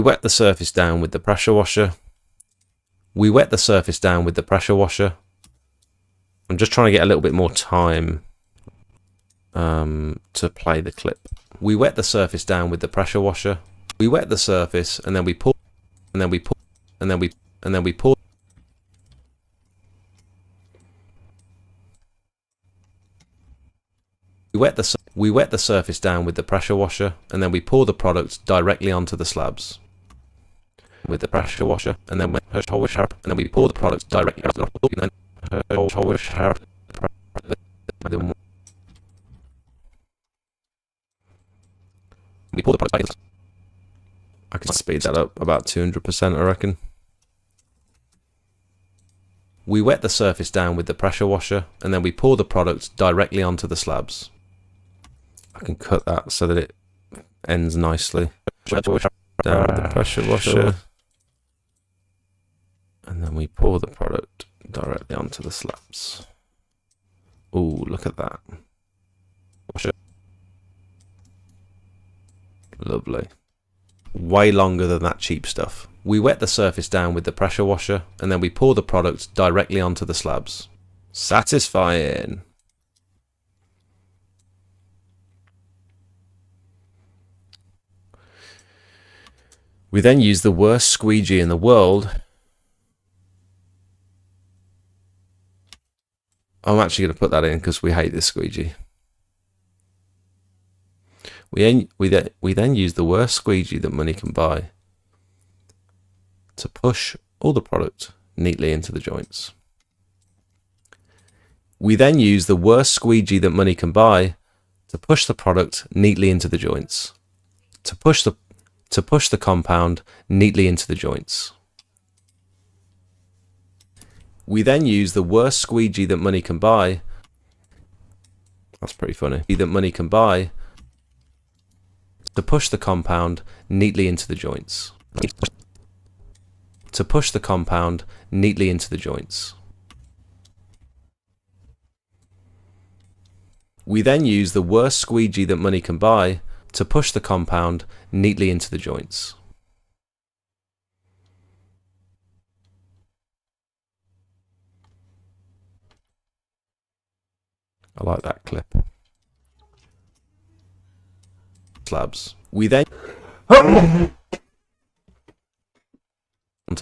wet the surface down with the pressure washer. We wet the surface down with the pressure washer. I'm just trying to get a little bit more time to play the clip. We wet the surface down with the pressure washer. We wet the surface and then we pour, and then we pour, and then we pour. We wet the surface down with the pressure washer and then we pour the product directly onto the slabs. With the pressure washer and then we pour the product directly onto the slabs. We pour the product. I can speed that up about 200%, I reckon. We wet the surface down with the pressure washer and then we pour the product directly onto the slabs. I can cut that so that it ends nicely. Down with the pressure washer and then we pour the product directly onto the slabs. Ooh, look at that. Lovely. Way longer than that cheap stuff. We wet the surface down with the pressure washer and then we pour the product directly onto the slabs. Satisfying. We then use the worst squeegee in the world. I'm actually going to put that in because we hate this squeegee. We then use the worst squeegee that money can buy to push all the product neatly into the joints. We then use the worst squeegee that money can buy to push the product neatly into the joints. To push the compound neatly into the joints. We then use the worst squeegee that money can buy. That's pretty funny. That money can buy to push the compound neatly into the joints. To push the compound neatly into the joints. We then use the worst squeegee that money can buy to push the compound neatly into the joints. I like that clip. Slabs. We then onto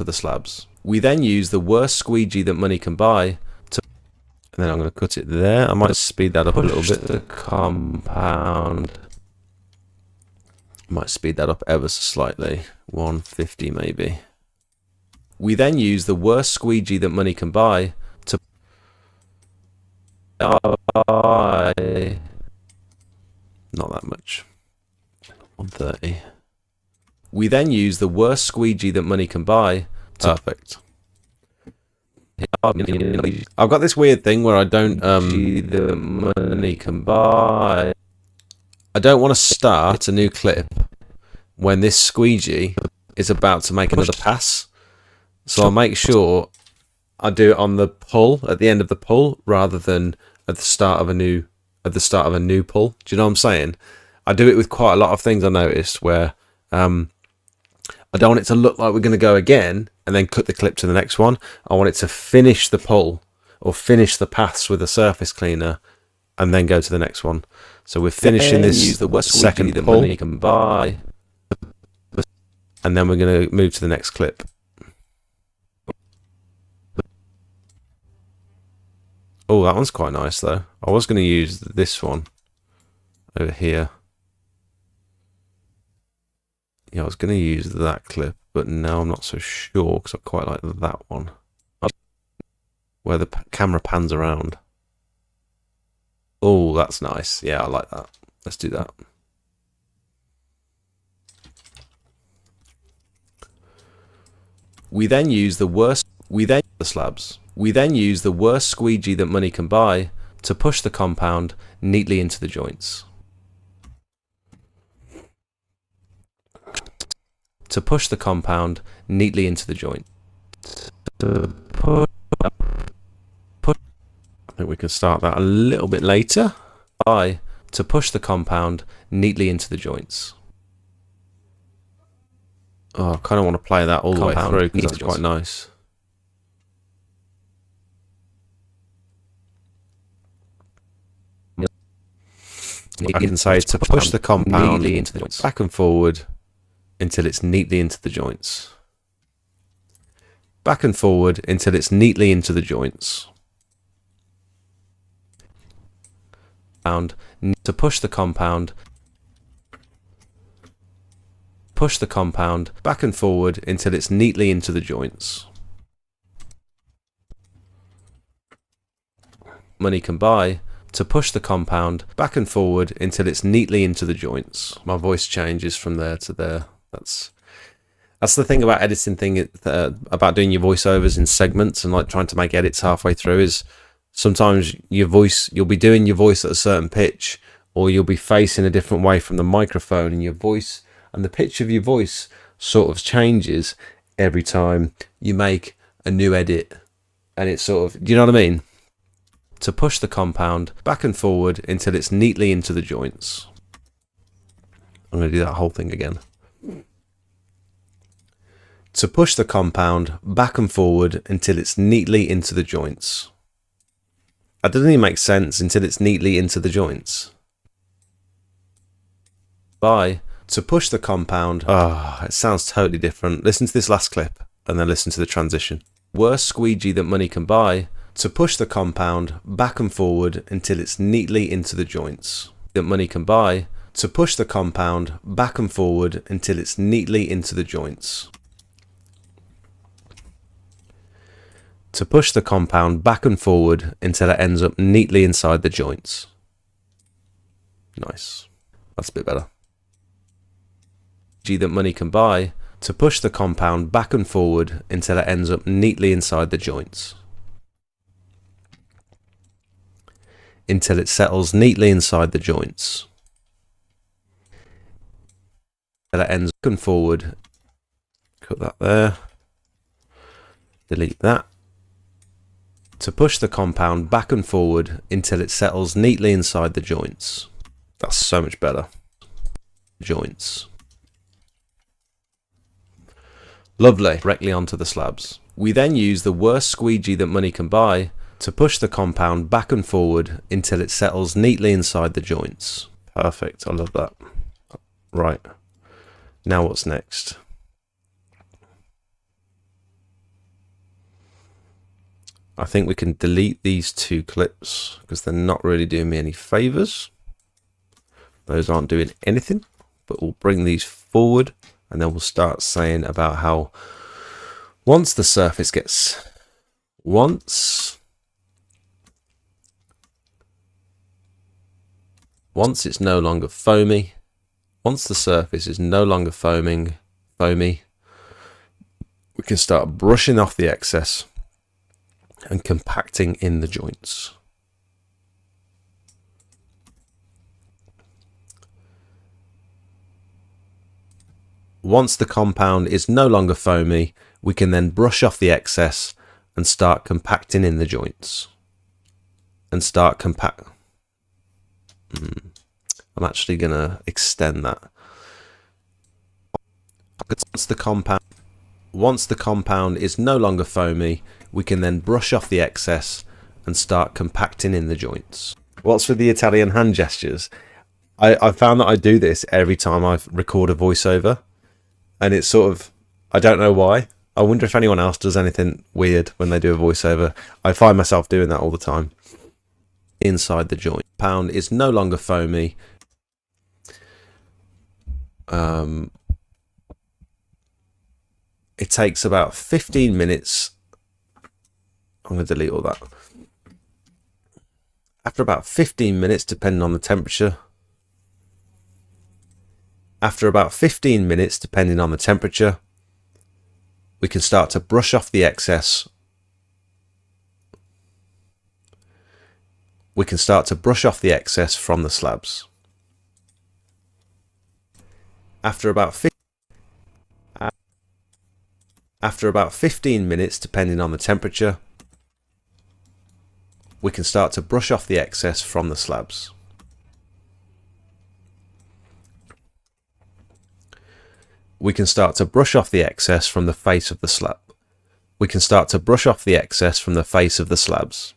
the slabs. We then use the worst squeegee that money can buy to, and then I'm going to cut it there. I might speed that up a little bit. The compound. Might speed that up ever so slightly. 150 maybe. We then use the worst squeegee that money can buy to not that much. 130. We then use the worst squeegee that money can buy. Perfect. I've got this weird thing where I don't the money can buy. I don't want to start a new clip when this squeegee is about to make another pass. So I'll make sure I do it on the pull, at the end of the pull, rather than at the start of a new pull. Do you know what I'm saying? I do it with quite a lot of things I noticed where I don't want it to look like we're going to go again and then cut the clip to the next one. I want it to finish the pull or finish the pass with a surface cleaner and then go to the next one. So we're finishing this second pull you can buy, and then we're going to move to the next clip. Oh, that one's quite nice though. I was going to use this one over here. Yeah, I was going to use that clip, but now I'm not so sure because I quite like that one, where the camera pans around. Oh, that's nice. Yeah, I like that. Let's do that. We then use the slabs. We then use the worst squeegee that money can buy to push the compound neatly into the joints. To push the compound neatly into the joint. I think we can start that a little bit later. To push the compound neatly into the joints. Oh, I kind of want to play that all the way through because that's quite nice. I can say to push the compound into the joints, back and forward until it's neatly into the joints. Back and forward until it's neatly into the joints. To push the compound back and forward until it's neatly into the joints. Money can buy to push the compound back and forward until it's neatly into the joints. My voice changes from there to there. That's the thing about editing about doing your voiceovers in segments and like trying to make edits halfway through is sometimes you'll be doing your voice at a certain pitch, or you'll be facing a different way from the microphone, and your voice and the pitch of your voice sort of changes every time you make a new edit. And it's sort of, do you know what I mean? To push the compound back and forward until it's neatly into the joints. I'm going to do that whole thing again. To push the compound back and forward until it's neatly into the joints. That doesn't even make sense, until it's neatly into the joints. To push the compound. It sounds totally different. Listen to this last clip and then listen to the transition. Worst squeegee that money can buy to push the compound back and forward until it's neatly into the joints. That money can buy to push the compound back and forward until it's neatly into the joints. To push the compound back and forward until it ends up neatly inside the joints. Nice. That's a bit better. That money can buy to push the compound back and forward until it ends up neatly inside the joints. Until it settles neatly inside the joints. Until it ends back and forward. Cut that there. Delete that. to push the compound back and forward until it settles neatly inside the joints. That's so much better. Joints. Lovely. Directly onto the slabs. We then use the worst squeegee that money can buy to push the compound back and forward until it settles neatly inside the joints. Perfect. I love that. Right. Now what's next? I think we can delete these two clips because they're not really doing me any favors. Those aren't doing anything, but we'll bring these forward and then we'll start saying about how once the surface gets, once it's no longer foamy, once the surface is no longer foamy, we can start brushing off the excess and compacting in the joints. Once the compound is no longer foamy, we can then brush off the excess and start compacting in the joints. I'm actually going to extend that. Once the compound is no longer foamy, we can then brush off the excess and start compacting in the joints. What's with the Italian hand gestures? I found that I do this every time I record a voiceover, and it's sort of, I don't know why. I wonder if anyone else does anything weird when they do a voiceover. I find myself doing that all the time. Inside the joint. Pound is no longer foamy. It takes about 15 minutes. I'm going to delete all that. After about 15 minutes, depending on the temperature. After about 15 minutes, depending on the temperature, we can start to brush off the excess. We can start to brush off the excess from the slabs. After about 15 minutes, depending on the temperature, we can start to brush off the excess from the slabs. We can start to brush off the excess from the face of the slab. We can start to brush off the excess from the face of the slabs.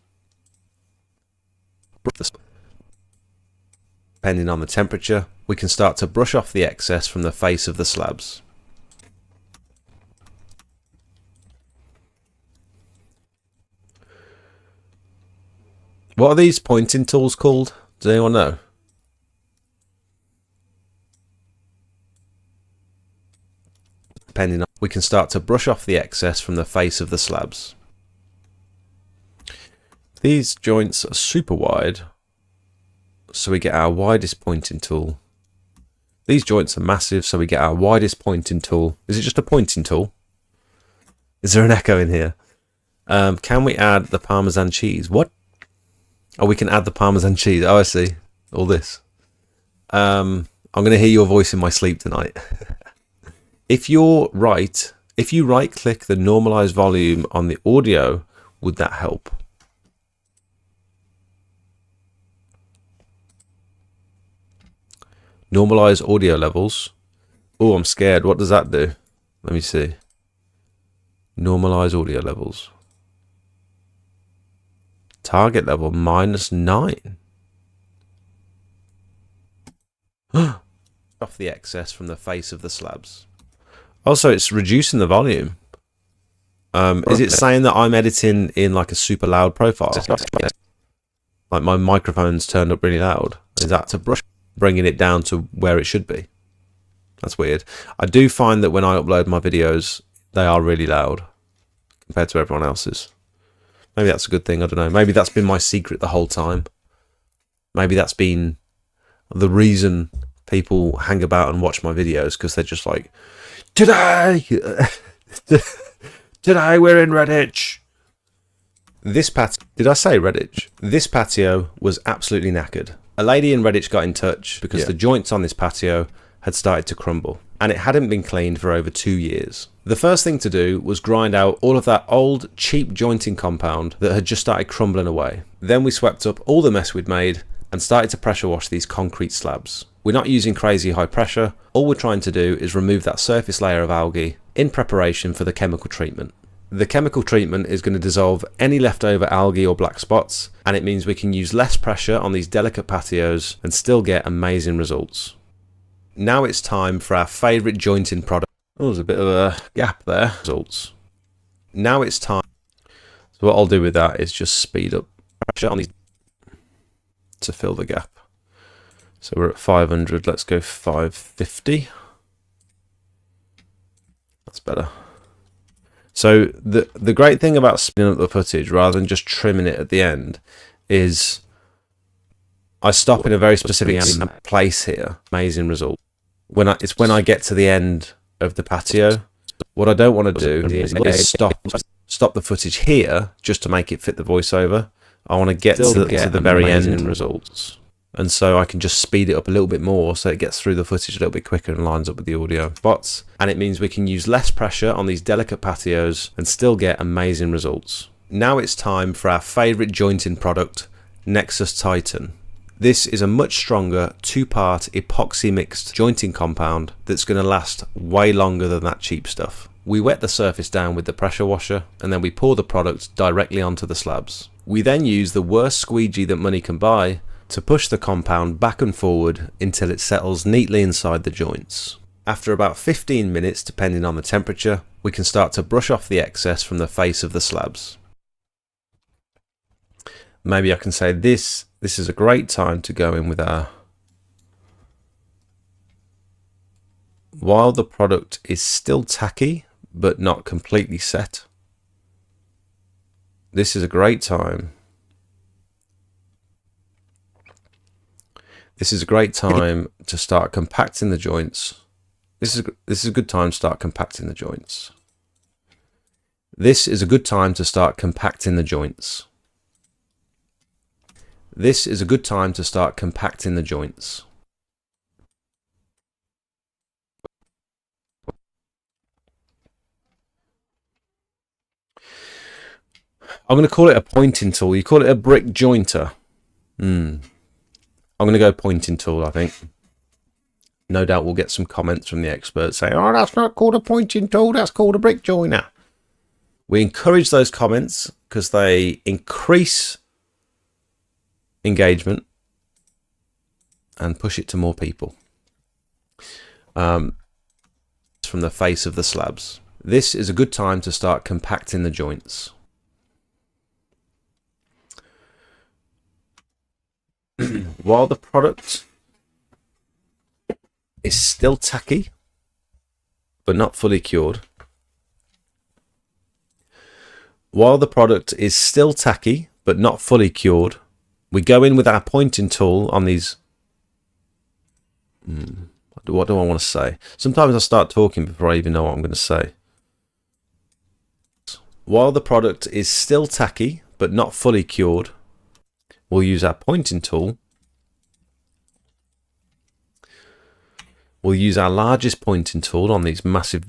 Depending on the temperature, we can start to brush off the excess from the face of the slabs. What are these pointing tools called? Does anyone know? Depending on, we can start to brush off the excess from the face of the slabs. These joints are super wide, so we get our widest pointing tool. These joints are massive, so we get our widest pointing tool. Is it just a pointing tool? Is there an echo in here? Can we add the Parmesan cheese? What? Oh, we can add the Parmesan cheese. Oh, I see. All this. I'm going to hear your voice in my sleep tonight. If you right click the normalize volume on the audio, would that help? Normalize audio levels. Oh, I'm scared. What does that do? Let me see. Normalize audio levels. Target level -9. Off the excess from the face of the slabs. Also, it's reducing the volume. Is it saying that I'm editing in like a super loud profile? Like my microphone's turned up really loud. Is that to bringing it down to where it should be? That's weird. I do find that when I upload my videos, they are really loud compared to everyone else's. Maybe that's a good thing. I don't know. Maybe that's been my secret the whole time. Maybe that's been the reason people hang about and watch my videos, because they're just like, today we're in Redditch. This patio, did I say Redditch? This patio was absolutely knackered. A lady in Redditch got in touch because the joints on this patio had started to crumble and it hadn't been cleaned for over 2 years. The first thing to do was grind out all of that old, cheap jointing compound that had just started crumbling away. Then we swept up all the mess we'd made and started to pressure wash these concrete slabs. We're not using crazy high pressure, all we're trying to do is remove that surface layer of algae in preparation for the chemical treatment. The chemical treatment is going to dissolve any leftover algae or black spots, and it means we can use less pressure on these delicate patios and still get amazing results. Now it's time for our favourite jointing product. Oh, there's a bit of a gap there. Results. Now it's time. So what I'll do with that is just speed up pressure on these to fill the gap. So we're at 500, let's go 550. That's better. So the great thing about speeding up the footage rather than just trimming it at the end is I stop in a very specific place here. Amazing result. It's when I get to the end of the patio. What I don't want to do is stop the footage here just to make it fit the voiceover. I want to get to the very end results. And so I can just speed it up a little bit more so it gets through the footage a little bit quicker and lines up with the audio spots. And it means we can use less pressure on these delicate patios and still get amazing results. Now it's time for our favourite jointing product, Nexus Titan. This is a much stronger 2-part epoxy mixed jointing compound that's going to last way longer than that cheap stuff. We wet the surface down with the pressure washer and then we pour the product directly onto the slabs. We then use the worst squeegee that money can buy to push the compound back and forward until it settles neatly inside the joints. After about 15 minutes, depending on the temperature, we can start to brush off the excess from the face of the slabs. Maybe I can say this is a great time to go in with our... While the product is still tacky, but not completely set, this is a great time. This is a great time to start compacting the joints. This is a good time to start compacting the joints. This is a good time to start compacting the joints. This is a good time to start compacting the joints. I'm going to call it a pointing tool. You call it a brick jointer. I'm going to go pointing tool, I think. No doubt we'll get some comments from the experts saying, oh, that's not called a pointing tool, that's called a brick joiner. We encourage those comments because they increase engagement and push it to more people. From the face of the slabs. This is a good time to start compacting the joints. While the product is still tacky, but not fully cured. While the product is still tacky, but not fully cured, we go in with our pointing tool on these... What do I want to say? Sometimes I start talking before I even know what I'm going to say. While the product is still tacky, but not fully cured, we'll use our pointing tool. We'll use our largest pointing tool on these massive...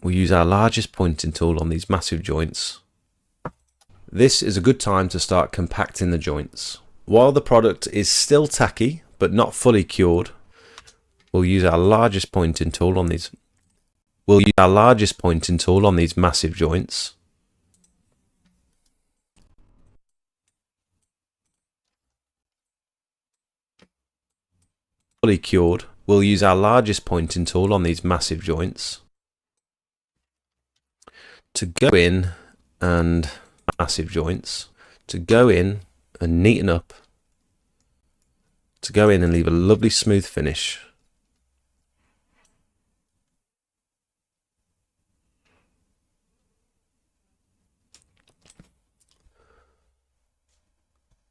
We'll use our largest pointing tool on these massive joints. This is a good time to start compacting the joints. While the product is still tacky, but not fully cured, we'll use our largest pointing tool on these... We'll use our largest pointing tool on these massive joints. Fully cured, we'll use our largest pointing tool on these massive joints to go in and massive joints to go in and neaten up, to go in and leave a lovely smooth finish.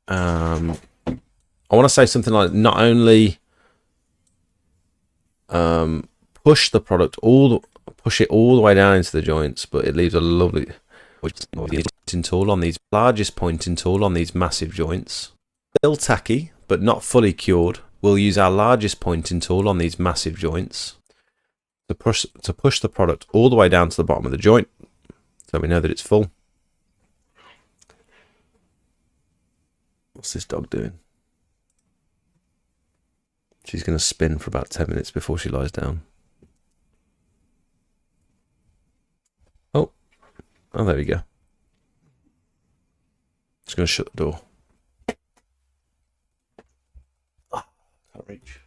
I want to say something like not only push the product push it all the way down into the joints, but it leaves a lovely pointing tool on these largest pointing tool on these massive joints. Still tacky, but not fully cured. We'll use our largest pointing tool on these massive joints to push the product all the way down to the bottom of the joint so we know that it's full. What's this dog doing? She's going to spin for about 10 minutes before she lies down. Oh, there we go. Just going to shut the door. Can't reach.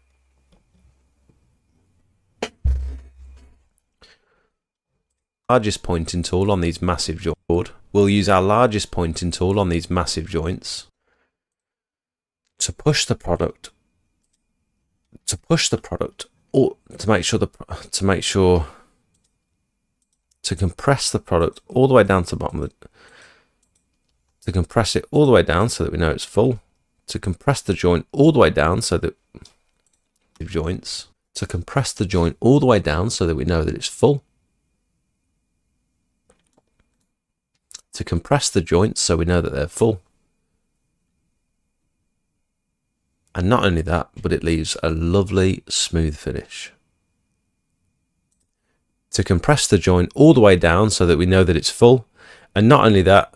Largest pointing tool on these massive joints. We'll use our largest pointing tool on these massive joints to push the product, or to compress the product all the way down to the bottom of to compress it all the way down so that we know it's full, to compress the joint all the way down so that to compress the joint all the way down so that we know that it's full, to compress the joints so we know that they're full. And not only that, but it leaves a lovely smooth finish. To compress the joint all the way down so that we know that it's full, and not only that,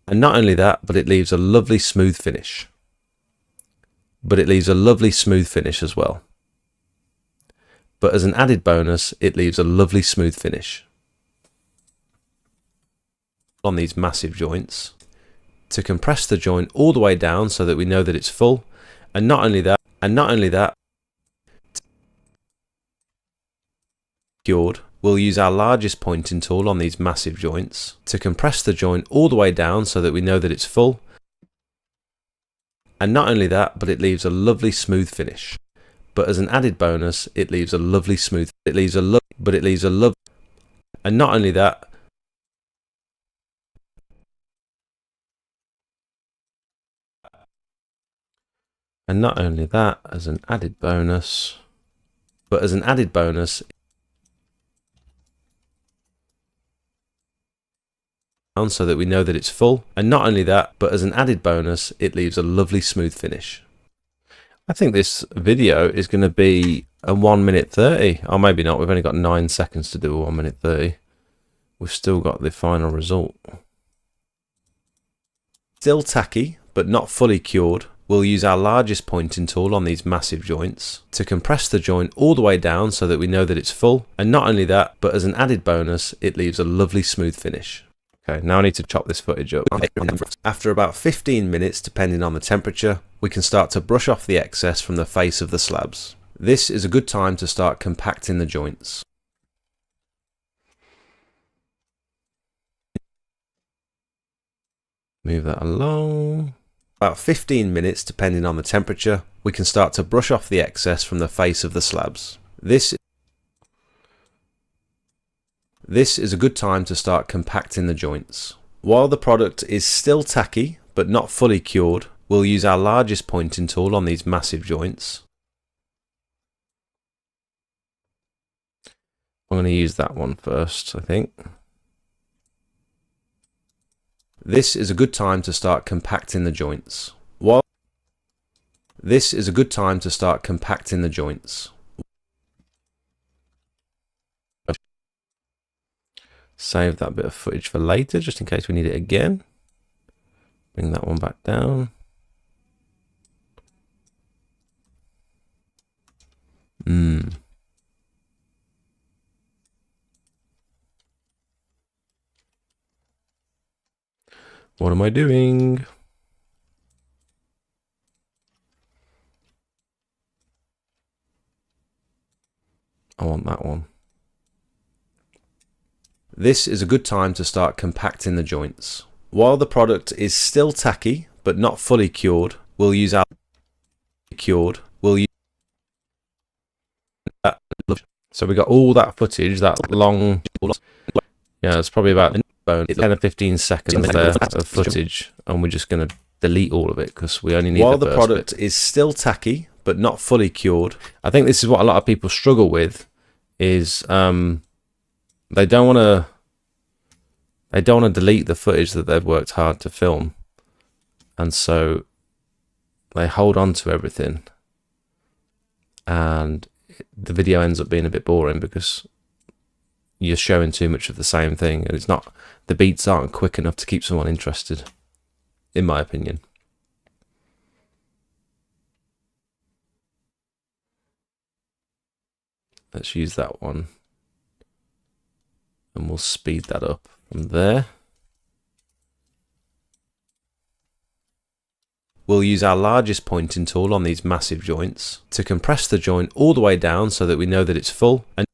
but it leaves a lovely smooth finish. But it leaves a lovely smooth finish as well. But as an added bonus, it leaves a lovely smooth finish on these massive joints. To compress the joint all the way down so that we know that it's full, and not only that, cured, we'll use our largest pointing tool on these massive joints to compress the joint all the way down so that we know that it's full. And not only that, but it leaves a lovely smooth finish. But as an added bonus, it leaves a lovely smooth. And not only that. And not only that, as an added bonus, so that we know that it's full. And not only that, but as an added bonus, it leaves a lovely smooth finish. I think this video is going to be a 1:30. Or maybe not, we've only got 9 seconds to do a 1:30. We've still got the final result. Still tacky, but not fully cured. We'll use our largest pointing tool on these massive joints to compress the joint all the way down so that we know that it's full. And not only that, but as an added bonus, it leaves a lovely smooth finish. Okay, now I need to chop this footage up. After about 15 minutes, depending on the temperature, we can start to brush off the excess from the face of the slabs. This is a good time to start compacting the joints. Move that along. About 15 minutes, depending on the temperature, we can start to brush off the excess from the face of the slabs. This is a good time to start compacting the joints. While the product is still tacky, but not fully cured, we'll use our largest pointing tool on these massive joints. I'm going to use that one first, I think. This is a good time to start compacting the joints. Save that bit of footage for later, just in case we need it again. Bring that one back down. What am I doing? I want that one. This is a good time to start compacting the joints. While the product is still tacky, but not fully cured, we'll use our So we got all that footage, that long, yeah, it's probably about 10 or 15 seconds there of footage, and we're just going to delete all of it because we only need While the the first product bit. is still tacky, but not fully cured, I think this is what a lot of people struggle with, is they don't want to delete the footage that they've worked hard to film, and so they hold on to everything, and the video ends up being a bit boring because you're showing too much of the same thing, and the beats aren't quick enough to keep someone interested, in my opinion. Let's use that one, and we'll speed that up from there. We'll use our largest pointing tool on these massive joints to compress the joint all the way down so that we know that it's full. And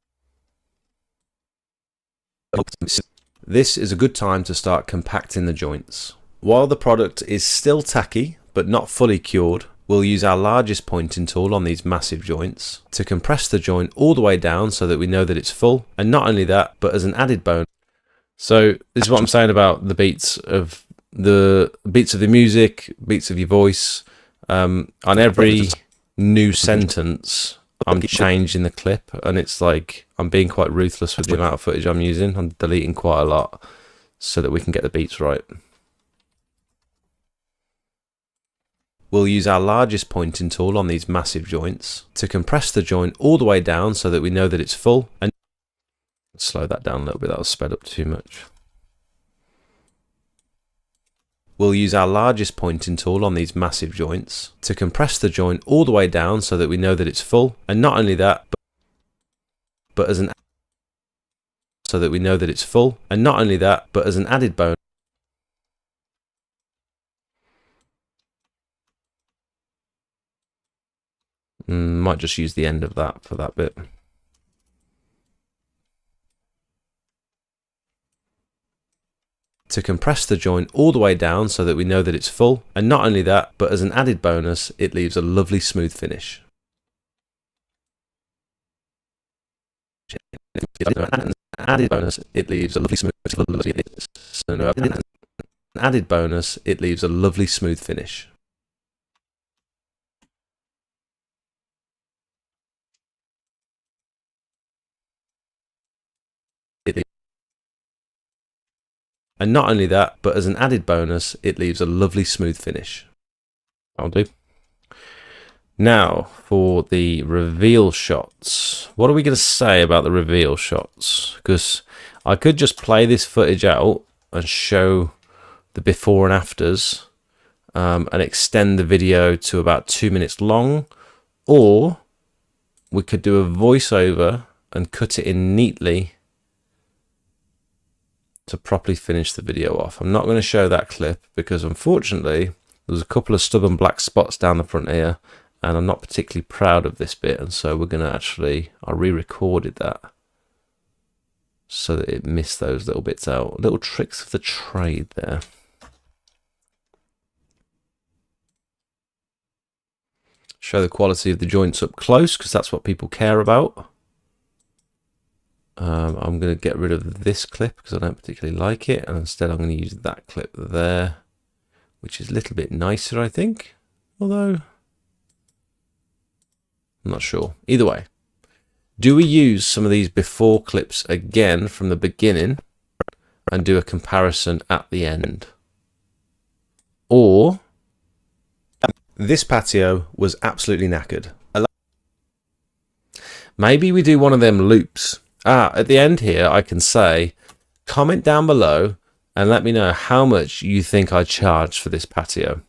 this is a good time to start compacting the joints. While the product is still tacky but not fully cured, we'll use our largest pointing tool on these massive joints to compress the joint all the way down so that we know that it's full. And not only that, but as an added bonus. So this is what I'm saying about the beats of the music, beats of your voice. On every new sentence, I'm changing the clip, and it's like I'm being quite ruthless with the amount of footage I'm using. I'm deleting quite a lot so that we can get the beats right. We'll use our largest pointing tool on these massive joints to compress the joint all the way down so that we know that it's full. And slow that down a little bit, that was sped up too much. We'll use our largest pointing tool on these massive joints to compress the joint all the way down so that we know that it's full. And not only that, but as an so that we know that it's full. And not only that, but as an added bonus, might just use the end of that for that bit. To compress the joint all the way down so that we know that it's full. And not only that, but as an added bonus, it leaves a lovely smooth finish. Added bonus, it leaves a lovely smooth added bonus, it leaves a lovely smooth finish. And not only that, but as an added bonus, it leaves a lovely smooth finish. I'll do. Now, for the reveal shots. What are we going to say about the reveal shots? Because I could just play this footage out and show the before and afters and extend the video to about 2 minutes long. Or we could do a voiceover and cut it in neatly to properly finish the video off. I'm not going to show that clip because unfortunately there's a couple of stubborn black spots down the front here and I'm not particularly proud of this bit, and so we're going to actually, I re-recorded that so that it missed those little bits out. Little tricks of the trade there. Show the quality of the joints up close because that's what people care about. I'm going to get rid of this clip because I don't particularly like it, and instead I'm going to use that clip there, which is a little bit nicer, I think, although I'm not sure. Either way, do we use some of these before clips again from the beginning and do a comparison at the end? Or this patio was absolutely knackered. Maybe we do one of them loops. At the end here, I can say, comment down below and let me know how much you think I charged for this patio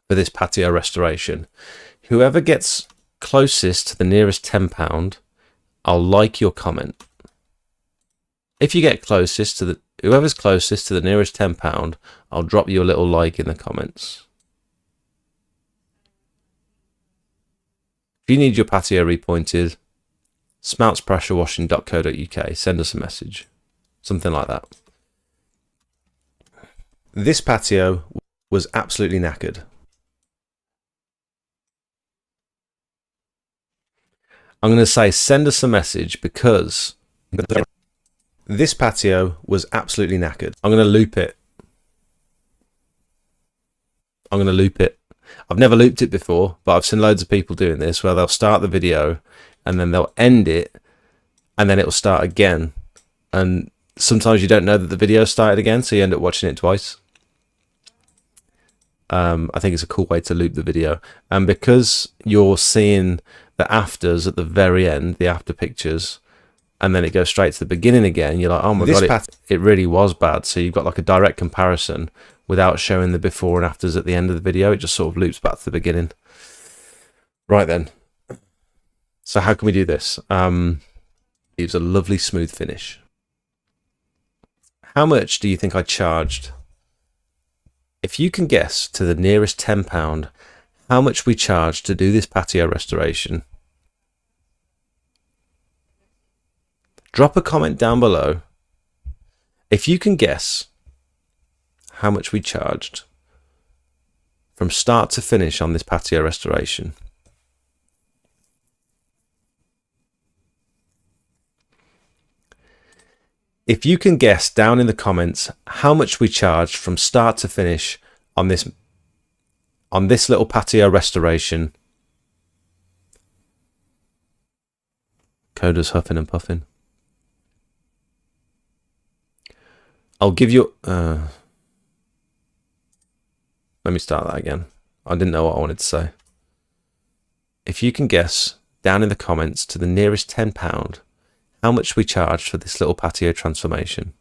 restoration. Whoever gets closest to the nearest £10, I'll like your comment. If you get closest to whoever's closest to the nearest £10, I'll drop you a little like in the comments. If you need your patio repointed, smoutspressurewashing.co.uk, send us a message, something like that. This patio was absolutely knackered. I'm going to say send us a message because this patio was absolutely knackered. I'm going to loop it. I've never looped it before, but I've seen loads of people doing this where they'll start the video and then they'll end it and then it'll start again. And sometimes you don't know that the video started again, so you end up watching it twice. I think it's a cool way to loop the video. And because you're seeing the afters at the very end, the after pictures, and then it goes straight to the beginning again. You're like, oh my god, it really was bad. So you've got like a direct comparison without showing the before and afters at the end of the video. It just sort of loops back to the beginning. Right then. So how can we do this? It was a lovely smooth finish. How much do you think I charged? If you can guess to the nearest £10 how much we charged to do this patio restoration, drop a comment down below. If you can guess how much we charged from start to finish on this patio restoration. If you can guess down in the comments how much we charged from start to finish on this little patio restoration. Coda's huffing and puffing. I'll give you... let me start that again. I didn't know what I wanted to say. If you can guess down in the comments to the nearest £10 how much we charged for this little patio transformation,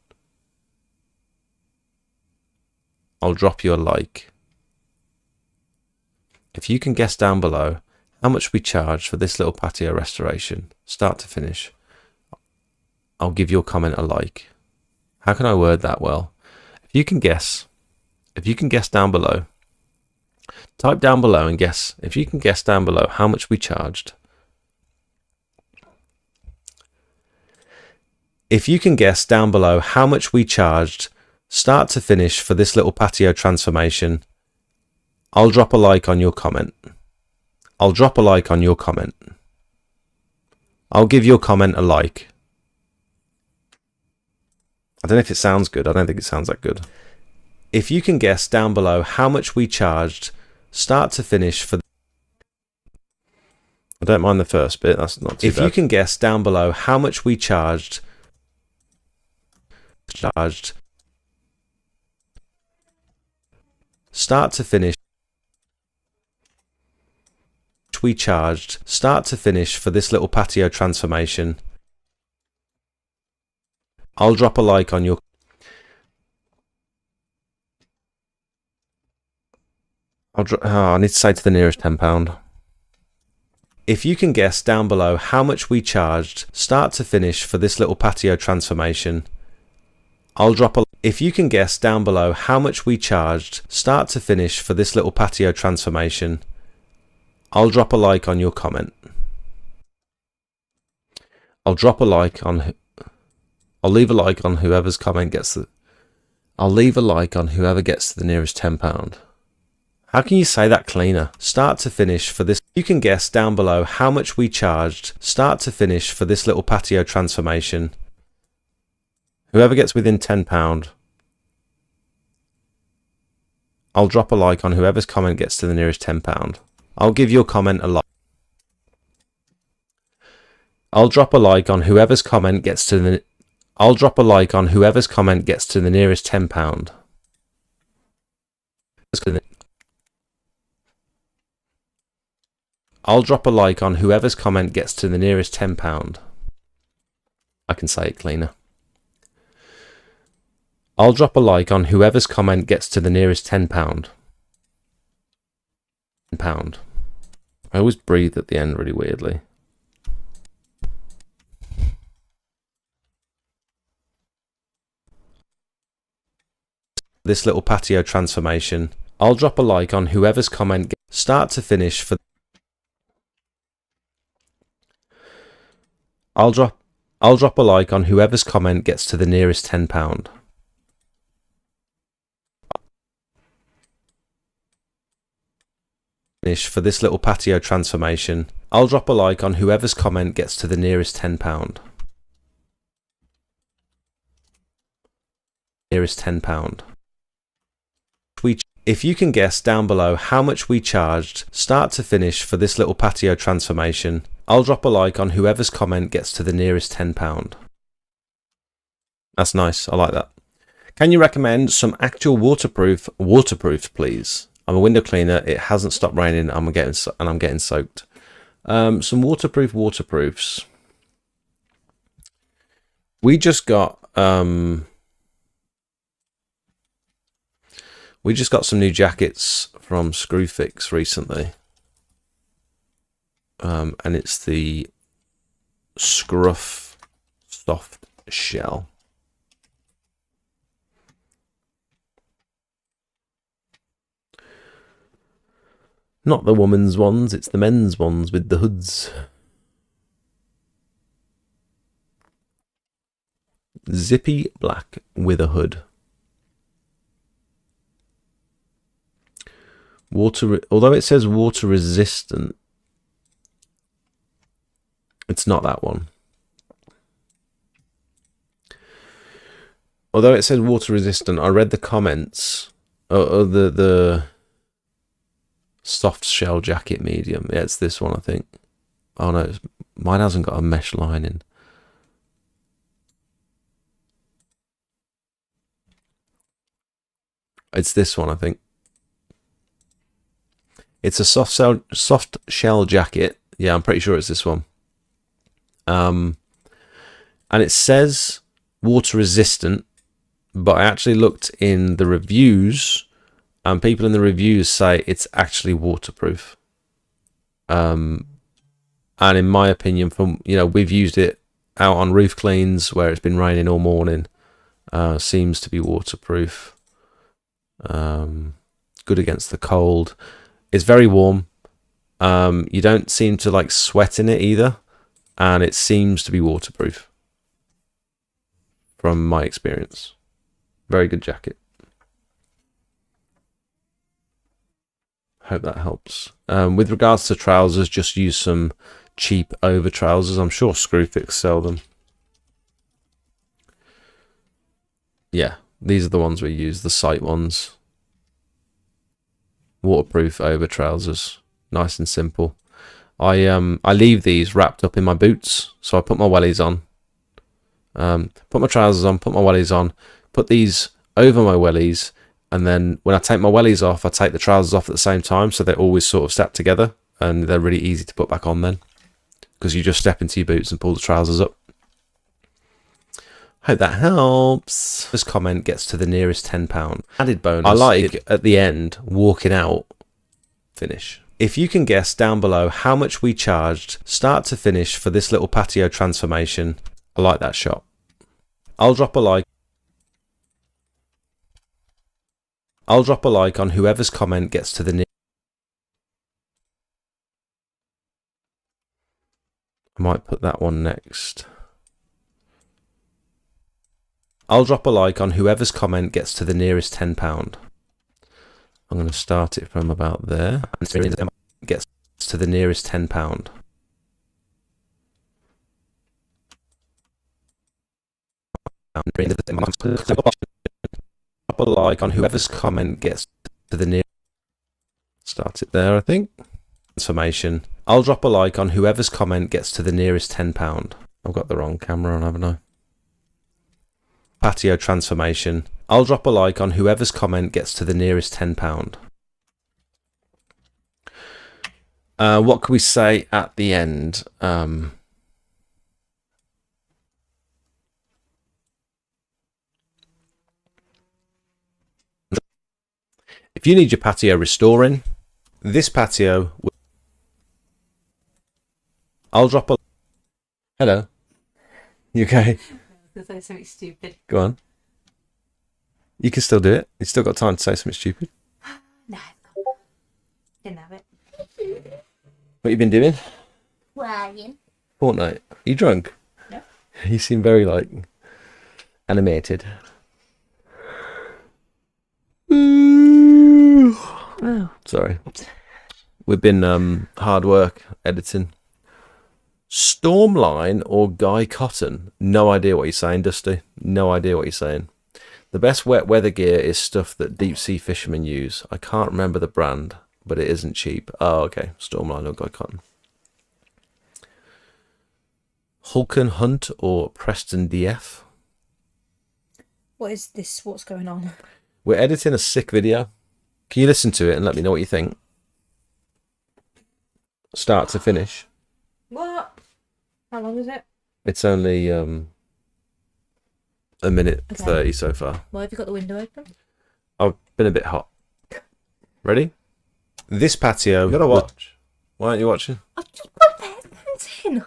I'll drop you a like. If you can guess down below how much we charged for this little patio restoration, start to finish, I'll give your comment a like. How can I word that well? If you can guess down below, type down below and guess. If you can guess down below how much we charged. If you can guess down below how much we charged start to finish for this little patio transformation, I'll drop a like on your comment. I'll drop a like on your comment. I'll give your comment a like. I don't know if it sounds good. I don't think it sounds that good. If you can guess down below how much we charged start to finish for... I don't mind the first bit. That's not too bad. If you can guess down below how much we charged start to finish for this little patio transformation, I'll drop a like on your... I need to say to the nearest £10. If you can guess down below how much we charged start to finish for this little patio transformation, I'll drop a... If you can guess down below how much we charged start to finish for this little patio transformation, I'll drop a like on your comment. I'll drop a like on... I'll leave a like on whoever's comment gets the... I'll leave a like on whoever gets to the nearest £10. How can you say that cleaner? Start to finish for this... You can guess down below how much we charged start to finish for this little patio transformation. Whoever gets within £10, I'll drop a like on whoever's comment gets to the nearest £10. I'll give your comment a like. I'll drop a like on whoever's comment gets to the... I'll drop a like on whoever's comment gets to the nearest £10. I'll drop a like on whoever's comment gets to the nearest £10. I can say it cleaner. I'll drop a like on whoever's comment gets to the nearest £10. £10. I always breathe at the end really weirdly. This little patio transformation, I'll drop a like on whoever's comment start to finish for... I'll drop a like on whoever's comment gets to the nearest £10. Finish for this little patio transformation, I'll drop a like on whoever's comment gets to the nearest £10. Nearest £10. If you can guess down below how much we charged start to finish for this little patio transformation, I'll drop a like on whoever's comment gets to the nearest £10. That's nice. I like that. Can you recommend some actual waterproofs, please? I'm a window cleaner. It hasn't stopped raining. I'm getting soaked. Some waterproofs. We just got some new jackets from Screwfix recently. And it's the Scruff Soft Shell. Not the woman's ones, it's the men's ones with the hoods. Zippy black with a hood. Although it says water resistant, it's not that one. Although it says water resistant, I read the comments. The soft shell jacket medium. Yeah, it's this one, I think. Oh no, mine hasn't got a mesh lining. It's this one, I think. It's a soft shell jacket. Yeah, I'm pretty sure it's this one. And it says water resistant, but I actually looked in the reviews, and people in the reviews say it's actually waterproof. And in my opinion, from we've used it out on roof cleans where it's been raining all morning, seems to be waterproof. Good against the cold. It's very warm. You don't seem to like sweat in it either, and it seems to be waterproof from my experience. Very good jacket. Hope that helps. With regards to trousers, just use some cheap over trousers. I'm sure Screwfix sell them. Yeah, these are the ones we use, the sight ones. Waterproof over trousers, nice and simple. I leave these wrapped up in my boots, so I put my wellies on, put my trousers on, put my wellies on, put these over my wellies, and then when I take my wellies off, I take the trousers off at the same time, so they're always sort of stacked together, and they're really easy to put back on then, because you just step into your boots and pull the trousers up. Hope that helps. This comment gets to the nearest £10. Added bonus. I like at the end, walking out, finish. If you can guess down below how much we charged start to finish for this little patio transformation, I like that shot. I'll drop a like. I'll drop a like on whoever's comment gets to the nearest. I might put that one next. I'll drop a like on whoever's comment gets to the nearest £10. I'm going to start it from about there. And gets to the nearest £10. Drop a like on whoever's comment gets to the nearest. Start it there, I think. Transformation. I'll drop a like on whoever's comment gets to the nearest £10. I've got the wrong camera on, haven't I? Patio transformation. I'll drop a like on whoever's comment gets to the nearest £10. What can we say at the end? If you need your patio restoring, this patio, I'll drop a. Hello. You okay? To say something stupid. Go on. You can still do it. You still got time to say something stupid. No, didn't have it. What you been doing? Worrying. Fortnite. Are you drunk? No. You seem very like animated. Oh. Sorry. We've been hard work editing. Stormline or Guy Cotton? No idea what you're saying, Dusty. No idea what you're saying. The best wet weather gear is stuff that deep sea fishermen use. I can't remember the brand, but it isn't cheap. Oh, okay. Stormline or Guy Cotton. Hulken Hunt or Preston DF? What is this? What's going on? We're editing a sick video. Can you listen to it and let me know what you think? Start to finish. What? How long is it? It's only a minute Okay. 30 so far. Why have you got the window open? I've been a bit hot. Ready? This patio. You gotta watch. Why aren't you watching? I've just put the headphones in.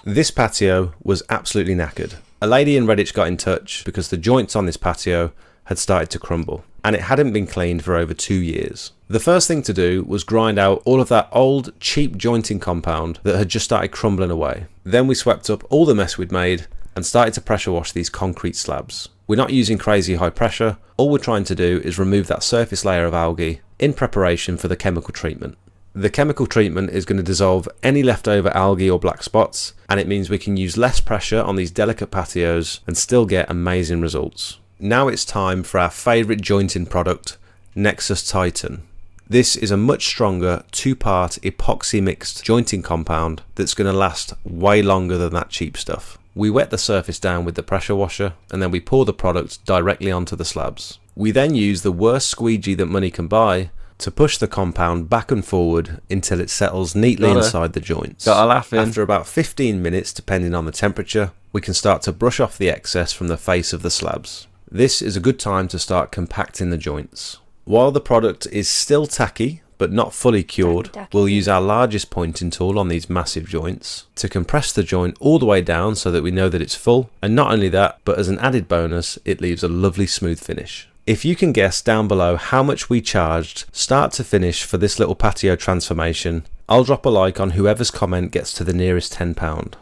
This patio was absolutely knackered. A lady in Redditch got in touch because the joints on this patio had started to crumble, and it hadn't been cleaned for over 2 years. The first thing to do was grind out all of that old, cheap jointing compound that had just started crumbling away. Then we swept up all the mess we'd made and started to pressure wash these concrete slabs. We're not using crazy high pressure, all we're trying to do is remove that surface layer of algae in preparation for the chemical treatment. The chemical treatment is going to dissolve any leftover algae or black spots, and it means we can use less pressure on these delicate patios and still get amazing results. Now it's time for our favourite jointing product, Nexus Titan. This is a much stronger 2-part epoxy mixed jointing compound that's going to last way longer than that cheap stuff. We wet the surface down with the pressure washer, and then we pour the product directly onto the slabs. We then use the worst squeegee that money can buy to push the compound back and forward until it settles neatly inside the joints. Got a laugh in. After about 15 minutes, depending on the temperature, we can start to brush off the excess from the face of the slabs. This is a good time to start compacting the joints. While the product is still tacky, but not fully cured, we'll use our largest pointing tool on these massive joints to compress the joint all the way down so that we know that it's full. And not only that, but as an added bonus, it leaves a lovely smooth finish. If you can guess down below how much we charged start to finish for this little patio transformation, I'll drop a like on whoever's comment gets to the nearest £10.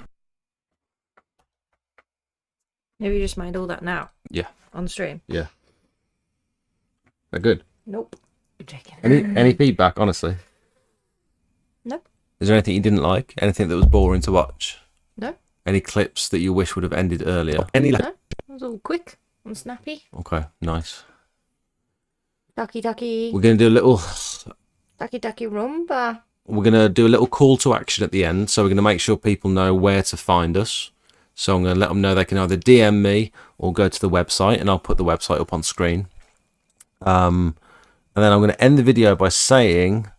Have you just made all that now? Yeah. On the stream? Yeah. They're good. Nope. You're joking. Any feedback, honestly? No. Is there anything you didn't like? Anything that was boring to watch? No. Any clips that you wish would have ended earlier? Any? No. It was all quick and snappy. Okay, nice. Ducky ducky. We're going to do a little... Ducky ducky rumba. We're going to do a little call to action at the end, so we're going to make sure people know where to find us. So I'm going to let them know they can either DM me or go to the website, and I'll put the website up on screen. And then I'm going to end the video by saying...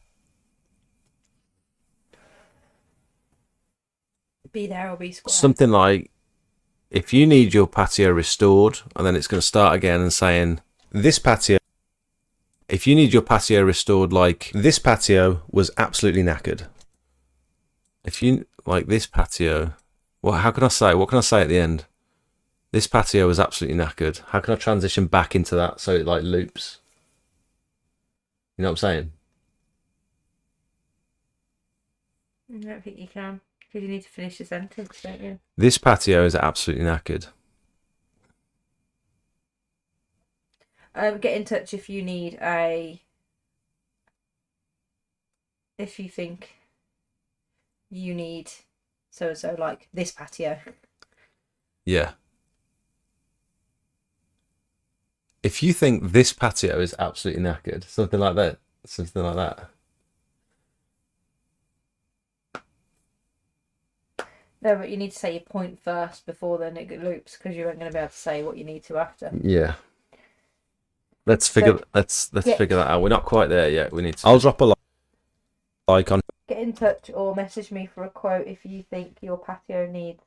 Be there or be square. something like, if you need your patio restored, and then it's going to start again and saying, this patio... If you need your patio restored, like, this patio was absolutely knackered. If you, like, this patio... What can I say at the end? This patio was absolutely knackered. How can I transition back into that so it, like, loops? You know what I'm saying? I don't think you can. Because you need to finish the sentence, don't you? This patio is absolutely knackered. Get in touch if you need if you think you need so like this patio. Yeah. If you think this patio is absolutely knackered, something like that. Something like that. No, but you need to say your point first before then it loops, because you aren't going to be able to say what you need to after. Yeah. Let's figure figure that out. We're not quite there yet. We need to. I'll drop a like on. Get in touch or message me for a quote if you think your patio needs.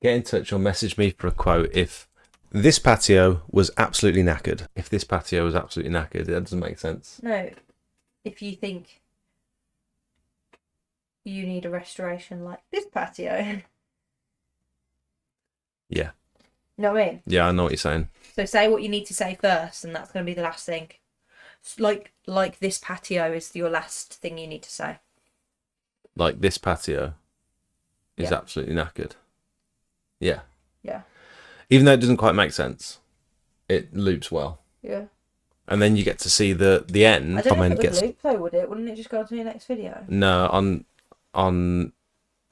Get in touch or message me for a quote if this patio was absolutely knackered. If this patio was absolutely knackered, that doesn't make sense. No, if you think you need a restoration like this patio. Yeah. You know what I mean? Yeah, I know what you're saying. So say what you need to say first, and that's going to be the last thing. Like this patio is your last thing you need to say. Like this patio is Yeah. absolutely knackered. Yeah. Yeah. Even though it doesn't quite make sense, it loops well. Yeah. And then you get to see the end. I don't know if Comment it would gets loop though, would it? Wouldn't it just go to your next video? no on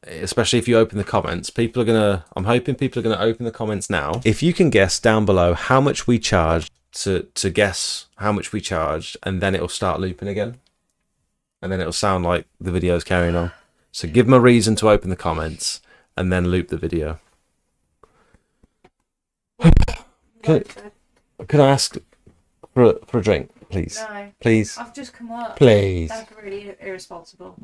especially if you open the comments, I'm hoping people are gonna open the comments now. If you can guess down below how much we charged to guess how much we charged, and then it'll start looping again. And then it'll sound like the video's carrying on. So give them a reason to open the comments and then loop the video. Can I ask for a drink? Please. No. Please. I've just come up. Please. That's really irresponsible.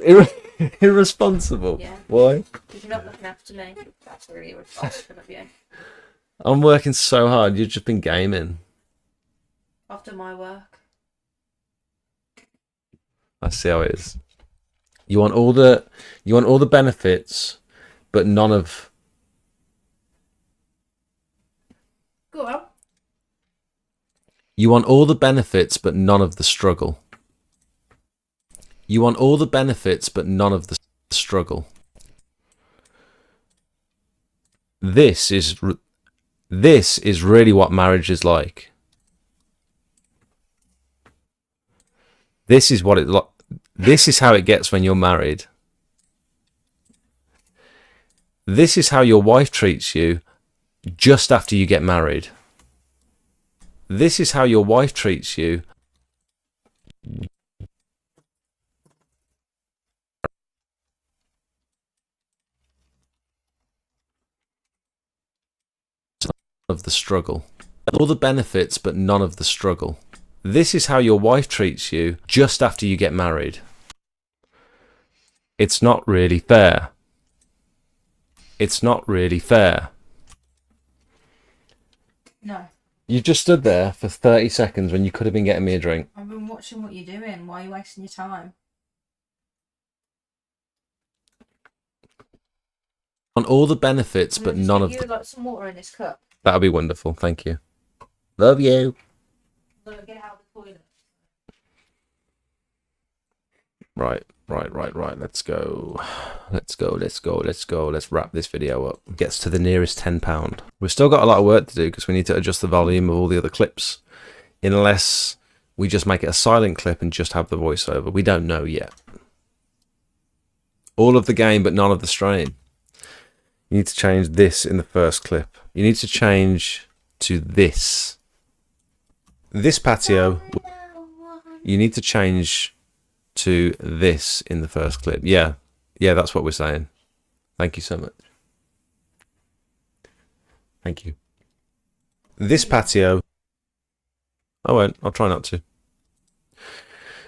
Irresponsible. Yeah. Why? Because you're not looking after me. That's really irresponsible of you. I'm working so hard. You've just been gaming. After my work. I see how it is. You want all the benefits, but none of. Go on. You want all the benefits, but none of the struggle. You want all the benefits, but none of the struggle. This is really what marriage is like. This is what it like. This is how it gets when you're married. This is how your wife treats you just after you get married. This is how your wife treats you of the struggle. All the benefits, but none of the struggle. This is how your wife treats you just after you get married. It's not really fair. It's not really fair. No. You just stood there for 30 seconds when you could have been getting me a drink. I've been watching what you're doing. Why are you wasting your time? On all the benefits, but none of You the... like some water in this cup. That would be wonderful. Thank you. Love you. Look, get out of the toilet. Right. Let's go. Let's wrap this video up. Gets to the nearest £10. We've still got a lot of work to do because we need to adjust the volume of all the other clips. Unless we just make it a silent clip and just have the voiceover. We don't know yet. All of the game, but none of the strain. You need to change this in the first clip. You need to change to this. This patio. You need to change to this in the first clip. Yeah, that's what we're saying. Thank you so much. Thank you. This patio. I won't. I'll try not to.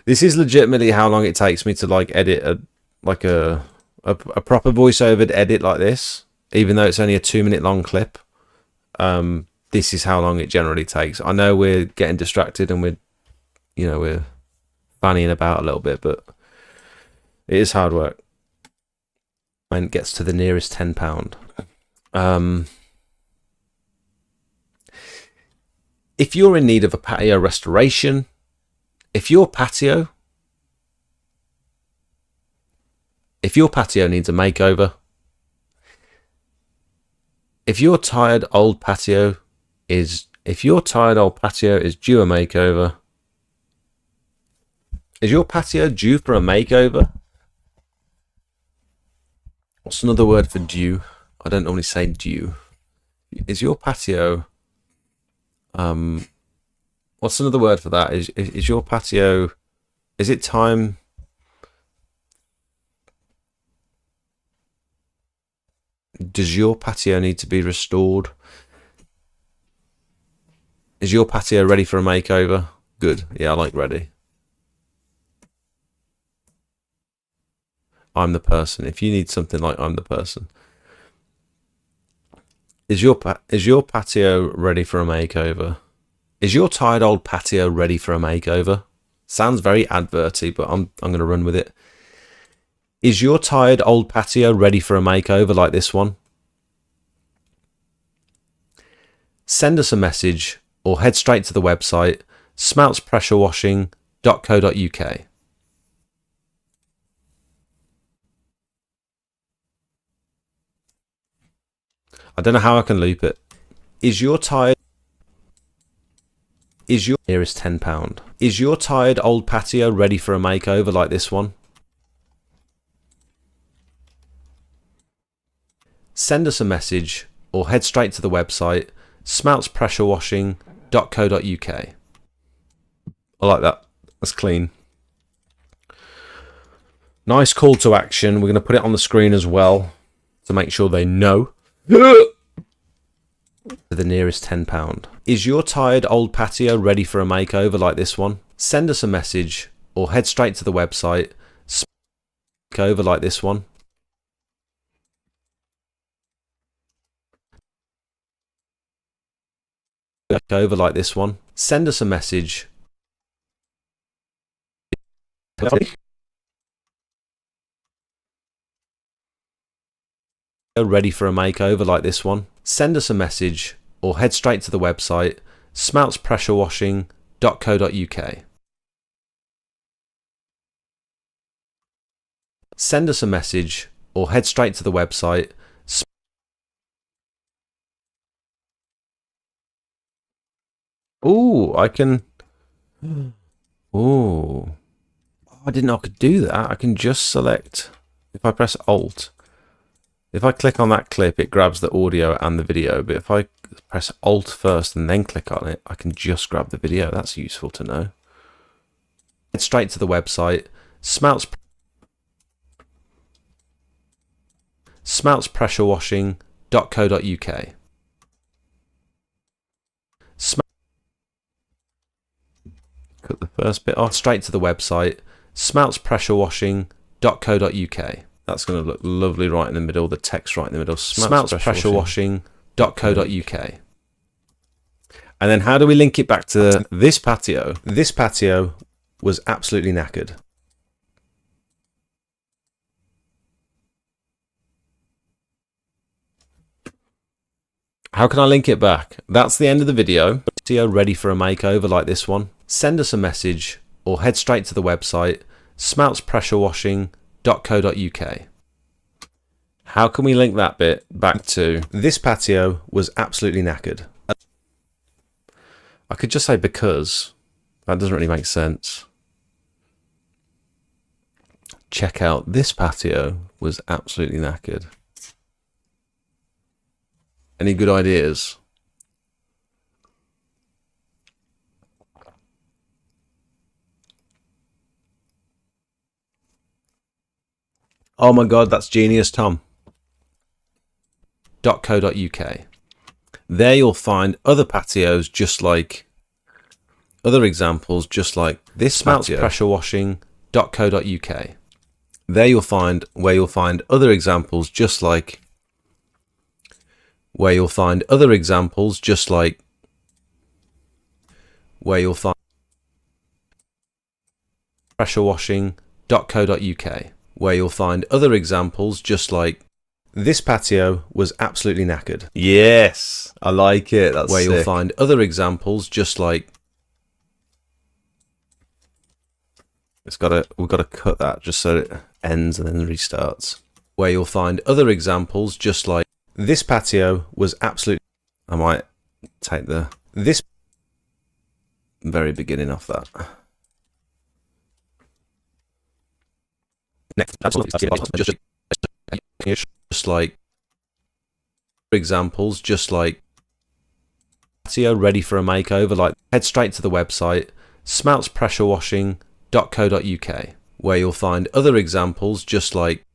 This is legitimately how long it takes me to like edit a proper voiceover edit like this. Even though it's only a 2-minute long clip, this is how long it generally takes. I know we're getting distracted and we're fannying about a little bit, but it is hard work. And gets to the nearest £10. If you're in need of a patio restoration, if your patio needs a makeover, if your tired old patio is due a makeover, is your patio due for a makeover? What's another word for due? I don't normally say due. Is your patio what's another word for that? Is your patio, is it time? Does your patio need to be restored? Is your patio ready for a makeover? Good. Yeah, I like ready. I'm the person. If you need something like I'm the person. Is your patio ready for a makeover? Is your tired old patio ready for a makeover? Sounds very adverty, but I'm going to run with it. Is your tired old patio ready for a makeover like this one? Send us a message or head straight to the website smeltspressurewashing.co.uk. I don't know how I can loop it. Is your nearest £10? Is your tired old patio ready for a makeover like this one? Send us a message or head straight to the website smeltspressurewashing.co.uk. I like that. That's clean. Nice call to action. We're going to put it on the screen as well to make sure they know. To the nearest £10. Is your tired old patio ready for a makeover like this one? send us a message or head straight to the website. Over like this one. Over like this one. Send us a message. Ready for a makeover like this one. Send us a message or head straight to the website smeltspressurewashing.co.uk. Send us a message or head straight to the website. Oh, I can. Oh, I didn't know I could do that. I can just select. If I press Alt, if I click on that clip, it grabs the audio and the video. But if I press Alt first and then click on it, I can just grab the video. That's useful to know. Head straight to the website. Smeltspressurewashing.co.uk. Cut the first bit off. Straight to the website smeltspressurewashing.co.uk. That's going to look lovely right in the middle, the text right in the middle. Smeltspressurewashing.co.uk. And then how do we link it back to this patio? This patio was absolutely knackered. How can I link it back? That's the end of the video. Ready for a makeover like this one. Send us a message or head straight to the website smeltspressurewashing.co.uk. How can we link that bit back to this patio was absolutely knackered? I could just say because. That doesn't really make sense. Check out this patio was absolutely knackered. Any good ideas? Oh my god, that's genius, Tom. .co.uk. There you'll find other patios just like other examples just like this patio. Smeltspressurewashing.co.uk. There you'll find other examples just like pressurewashing.co.uk, where you'll find other examples just like this patio was absolutely knackered. Yes, I like it. That's where sick. You'll find other examples just like we've got to cut that just so it ends and then restarts. Where you'll find other examples just like this patio was absolutely. I might take this very beginning off that. Next, just like examples, just like patio ready for a makeover. Like head straight to the website smeltspressurewashing.co.uk, where you'll find other examples just like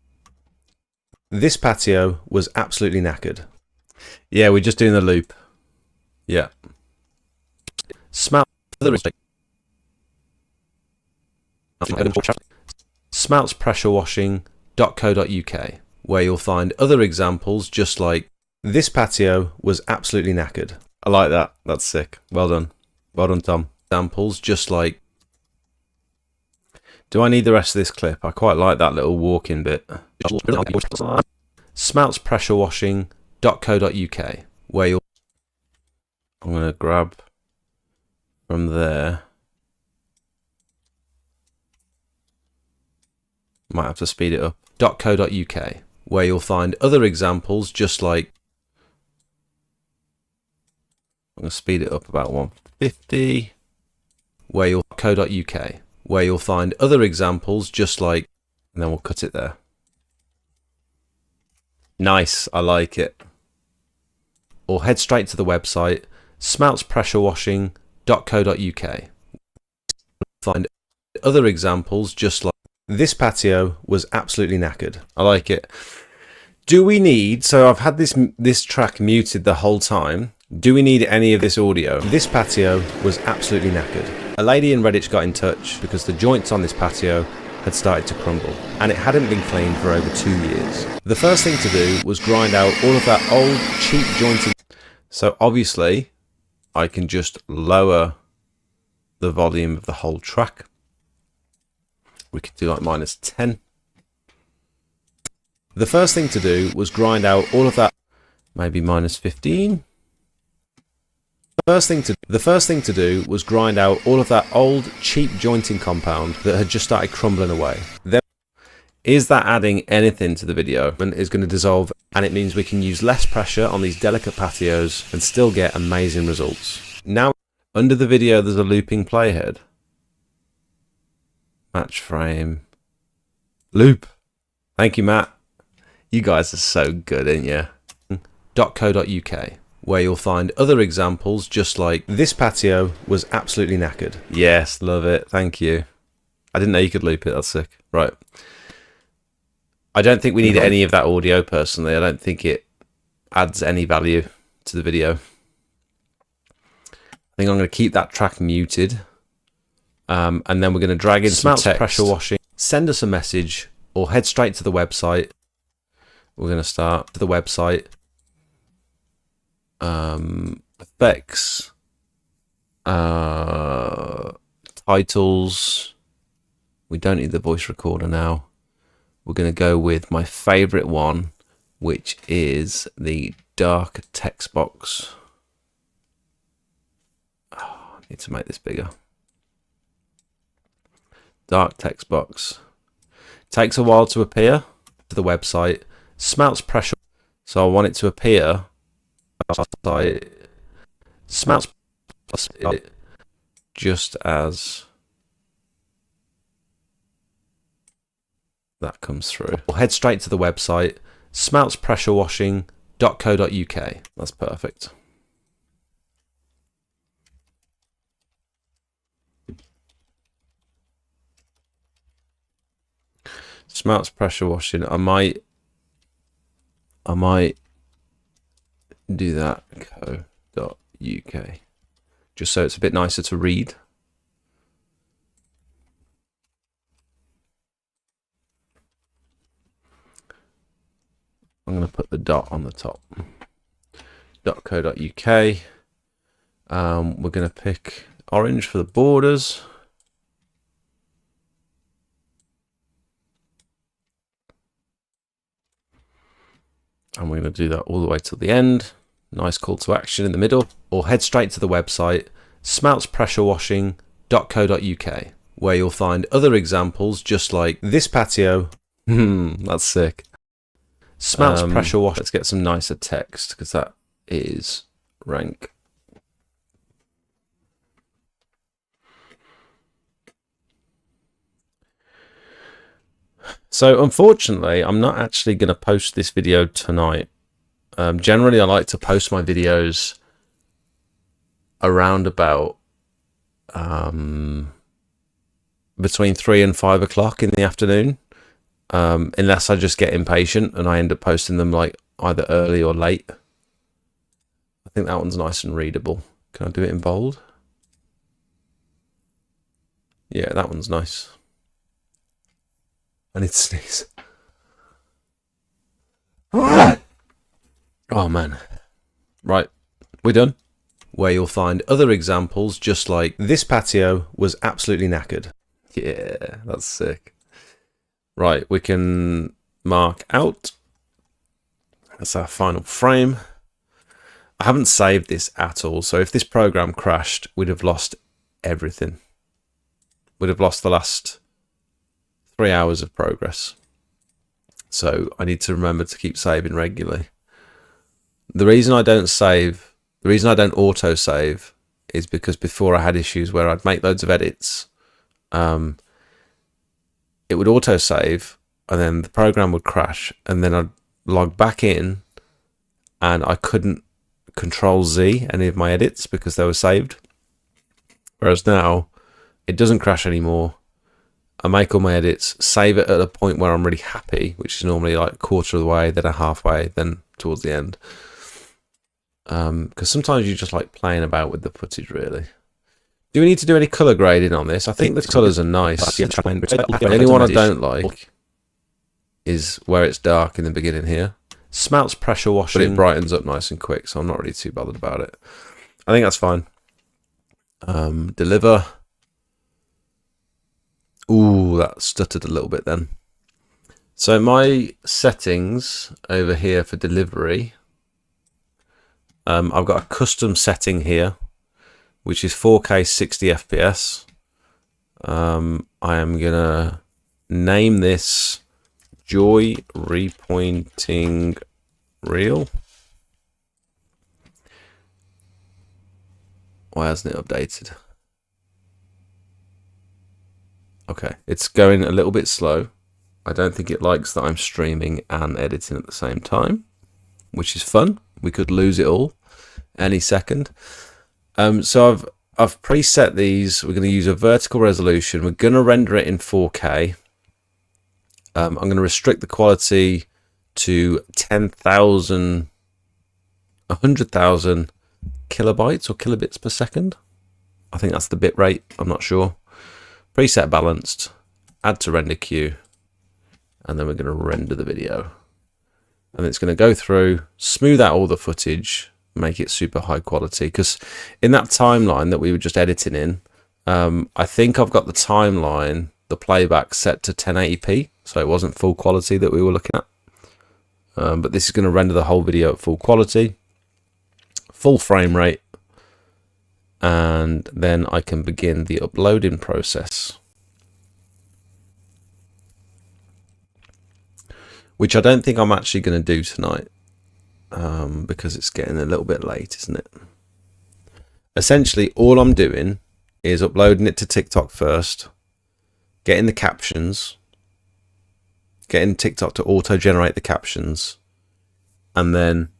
this patio was absolutely knackered. Yeah, we're just doing the loop. Yeah. Smeltspressurewashing.co.uk, where you'll find other examples just like this patio was absolutely knackered. I like that. That's sick. Well done. Well done, Tom. Examples just like. Do I need the rest of this clip? I quite like that little walk-in bit. Smeltspressurewashing.co.uk, where you'll. I'm going to grab from there. Might have to speed it up. .co.uk, where you'll find other examples just like. I'm going to speed it up about 150. Where you'll. .co.uk, where you'll find other examples just like. And then we'll cut it there. Nice, I like it. Or head straight to the website smeltspressurewashing.co.uk. Find other examples just like this patio was absolutely knackered. I like it. Do we need, so I've had this track muted the whole time. Do we need any of this audio? This patio was absolutely knackered. A lady in Redditch got in touch because the joints on this patio had started to crumble, and it hadn't been cleaned for over 2 years. The first thing to do was grind out all of that old, cheap jointing. So obviously, I can just lower the volume of the whole track. We could do like -10. The first thing to do was grind out all of that, maybe -15. The first thing to do was grind out all of that old, cheap jointing compound that had just started crumbling away. Then, is that adding anything to the video? And is going to dissolve, and it means we can use less pressure on these delicate patios and still get amazing results. Now, under the video, there's a looping playhead. Match frame. Loop. Thank you, Matt. You guys are so good, ain't you? .co.uk, where you'll find other examples just like this patio was absolutely knackered. Yes, love it. Thank you. I didn't know you could loop it. That's sick. Right. I don't think we need any of that audio, personally. I don't think it adds any value to the video. I think I'm going to keep that track muted. And then we're going to drag in some text, pressure washing, send us a message, or head straight to the website. We're going to start to the website. Effects, titles. We don't need the voice recorder now. We're going to go with my favorite one, which is the dark text box. Oh, I need to make this bigger. Dark text box. Takes a while to appear to the website. Smelts pressure, so I want it to appear. Smelts just as that comes through. We'll head straight to the website, smeltspressurewashing.co.uk. That's perfect. Smelts pressure washing. I might do that. co.uk, just so it's a bit nicer to read. I'm going to put the dot on the top. .co.uk. We're going to pick orange for the borders. And we're going to do that all the way till the end. Nice call to action in the middle. Or head straight to the website, smeltspressurewashing.co.uk, where you'll find other examples just like this patio. That's sick. Smelts pressure wash. Let's get some nicer text, because that is rank. So unfortunately, I'm not actually going to post this video tonight. Generally, I like to post my videos around about between 3 and 5 o'clock in the afternoon, unless I just get impatient and I end up posting them like either early or late. I think that one's nice and readable. Can I do it in bold? Yeah, that one's nice. I need to sneeze. Oh man. Right, we're done. Where you'll find other examples just like this patio was absolutely knackered. Yeah, that's sick. Right, we can mark out. That's our final frame. I haven't saved this at all, so if this program crashed, we'd have lost everything. We'd have lost the last 3 hours of progress. So I need to remember to keep saving regularly. The reason I don't save, the reason I don't auto save is because before I had issues where I'd make loads of edits. It would auto save and then the program would crash and then I'd log back in and I couldn't Control Z any of my edits because they were saved. Whereas now it doesn't crash anymore. I make all my edits, save it at a point where I'm really happy, which is normally like a quarter of the way, then a halfway, then towards the end. Because sometimes you just like playing about with the footage, really. Do we need to do any colour grading on this? I think the colours are nice. The only one I don't like is where it's dark in the beginning here. Smelts pressure washing, but it brightens up nice and quick, so I'm not really too bothered about it. I think that's fine. Deliver. Ooh, that stuttered a little bit then. So my settings over here for delivery, I've got a custom setting here, which is 4K 60 FPS. I am gonna name this Joy Repointing Reel. Why hasn't it updated? Okay, it's going a little bit slow. I don't think it likes that I'm streaming and editing at the same time, which is fun. We could lose it all any second. So I've preset these. We're going to use a vertical resolution. We're going to render it in 4K. I'm going to restrict the quality to 10,000, 100,000 kilobytes or kilobits per second. I think that's the bit rate. I'm not sure. Preset balanced. Add to render queue. And then we're going to render the video. And it's going to go through, smooth out all the footage, make it super high quality. Because in that timeline that we were just editing in, I think I've got the timeline, the playback set to 1080p. So it wasn't full quality that we were looking at. But this is going to render the whole video at full quality, full frame rate. And then I can begin the uploading process. Which I don't think I'm actually going to do tonight, because it's getting a little bit late, isn't it? Essentially, all I'm doing is uploading it to TikTok first, getting the captions, getting TikTok to auto-generate the captions, and then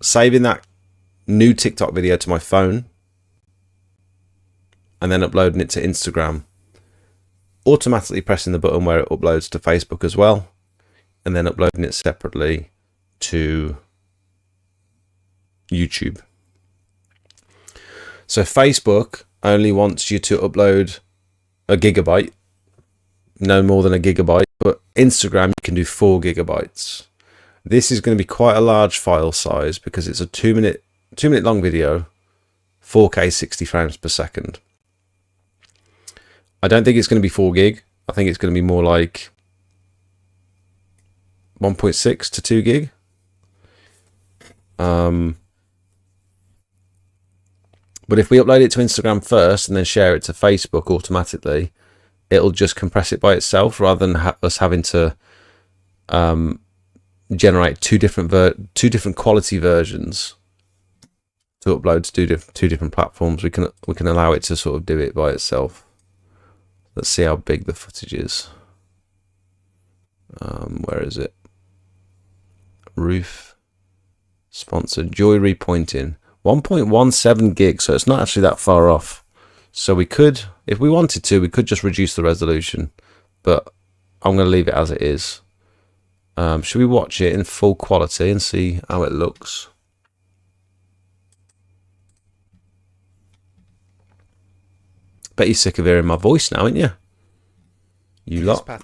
saving that new TikTok video to my phone, and then uploading it to Instagram. Automatically pressing the button where it uploads to Facebook as well, and then uploading it separately to YouTube. So Facebook only wants you to upload a gigabyte, no more than a gigabyte, but Instagram you can do 4 gigabytes. This is going to be quite a large file size because it's a 2 minute long video, 4K 60 frames per second. I don't think it's going to be 4 gig. I think it's going to be more like 1.6 to 2 gig. But if we upload it to Instagram first and then share it to Facebook automatically, it'll just compress it by itself rather than us having to generate two different quality versions to upload to two different platforms. We can allow it to sort of do it by itself. Let's see how big the footage is. Where is it? Roof. Sponsored. Joy Repointing. 1.17 gigs, so it's not actually that far off. So we could, if we wanted to, we could just reduce the resolution. But I'm going to leave it as it is. Should we watch it in full quality and see how it looks? Bet you're sick of hearing my voice now, aren't you? You lot.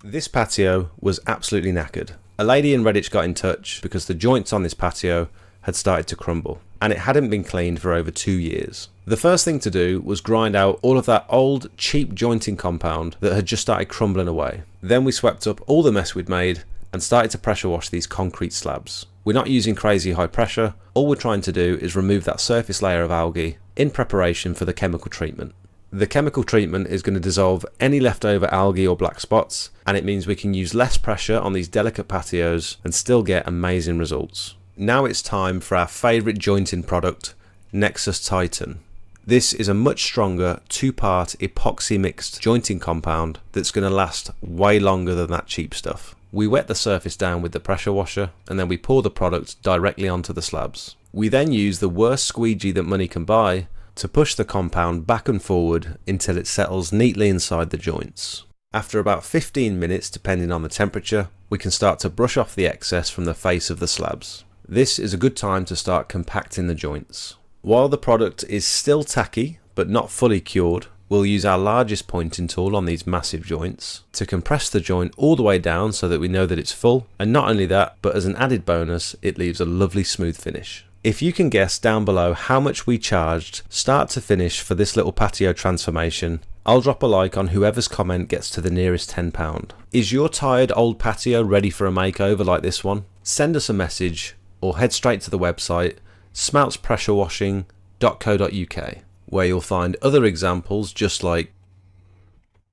This patio was absolutely knackered. A lady in Redditch got in touch because the joints on this patio had started to crumble and it hadn't been cleaned for over 2 years. The first thing to do was grind out all of that old cheap jointing compound that had just started crumbling away. Then we swept up all the mess we'd made and started to pressure wash these concrete slabs. We're not using crazy high pressure. All we're trying to do is remove that surface layer of algae in preparation for the chemical treatment. The chemical treatment is going to dissolve any leftover algae or black spots, and it means we can use less pressure on these delicate patios and still get amazing results. Now it's time for our favourite jointing product, Nexus Titan. This is a much stronger 2-part epoxy mixed jointing compound that's going to last way longer than that cheap stuff. We wet the surface down with the pressure washer and then we pour the product directly onto the slabs. We then use the worst squeegee that money can buy to push the compound back and forward until it settles neatly inside the joints. After about 15 minutes, depending on the temperature, we can start to brush off the excess from the face of the slabs. This is a good time to start compacting the joints. While the product is still tacky, but not fully cured, we'll use our largest pointing tool on these massive joints to compress the joint all the way down so that we know that it's full, and not only that, but as an added bonus, it leaves a lovely smooth finish. If you can guess down below how much we charged start to finish for this little patio transformation, I'll drop a like on whoever's comment gets to the nearest £10. Is your tired old patio ready for a makeover like this one? Send us a message or head straight to the website smoutspressurewashing.co.uk, where you'll find other examples just like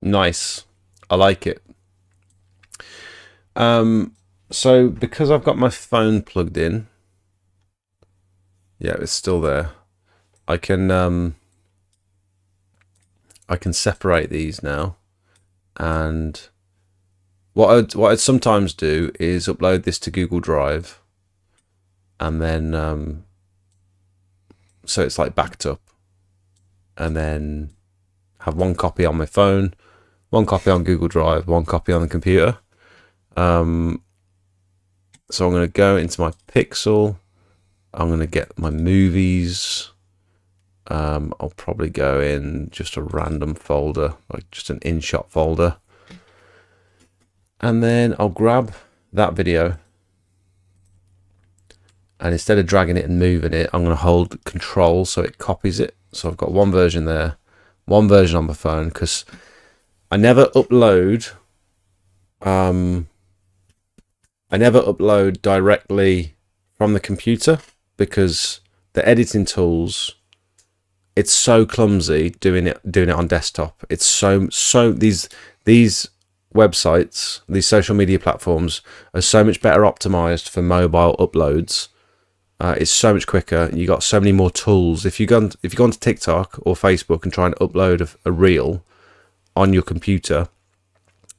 nice, I like it. So because I've got my phone plugged in, yeah, it's still there, I can separate these now, and what I'd sometimes do is upload this to Google Drive, and then so it's like backed up, and then have one copy on my phone, one copy on Google Drive, one copy on the computer. So I'm going to go into my Pixel, I'm going to get my movies. I'll probably go in just a random folder, like just an InShot folder, and then I'll grab that video, and instead of dragging it and moving it, I'm going to hold Control so it copies it. So I've got one version there, one version on my phone, because I never upload directly from the computer, because the editing tools, it's so clumsy doing it on desktop. It's so these websites, these social media platforms are so much better optimized for mobile uploads. It's so much quicker. You got so many more tools. If you go onto TikTok or Facebook and try and upload a reel on your computer,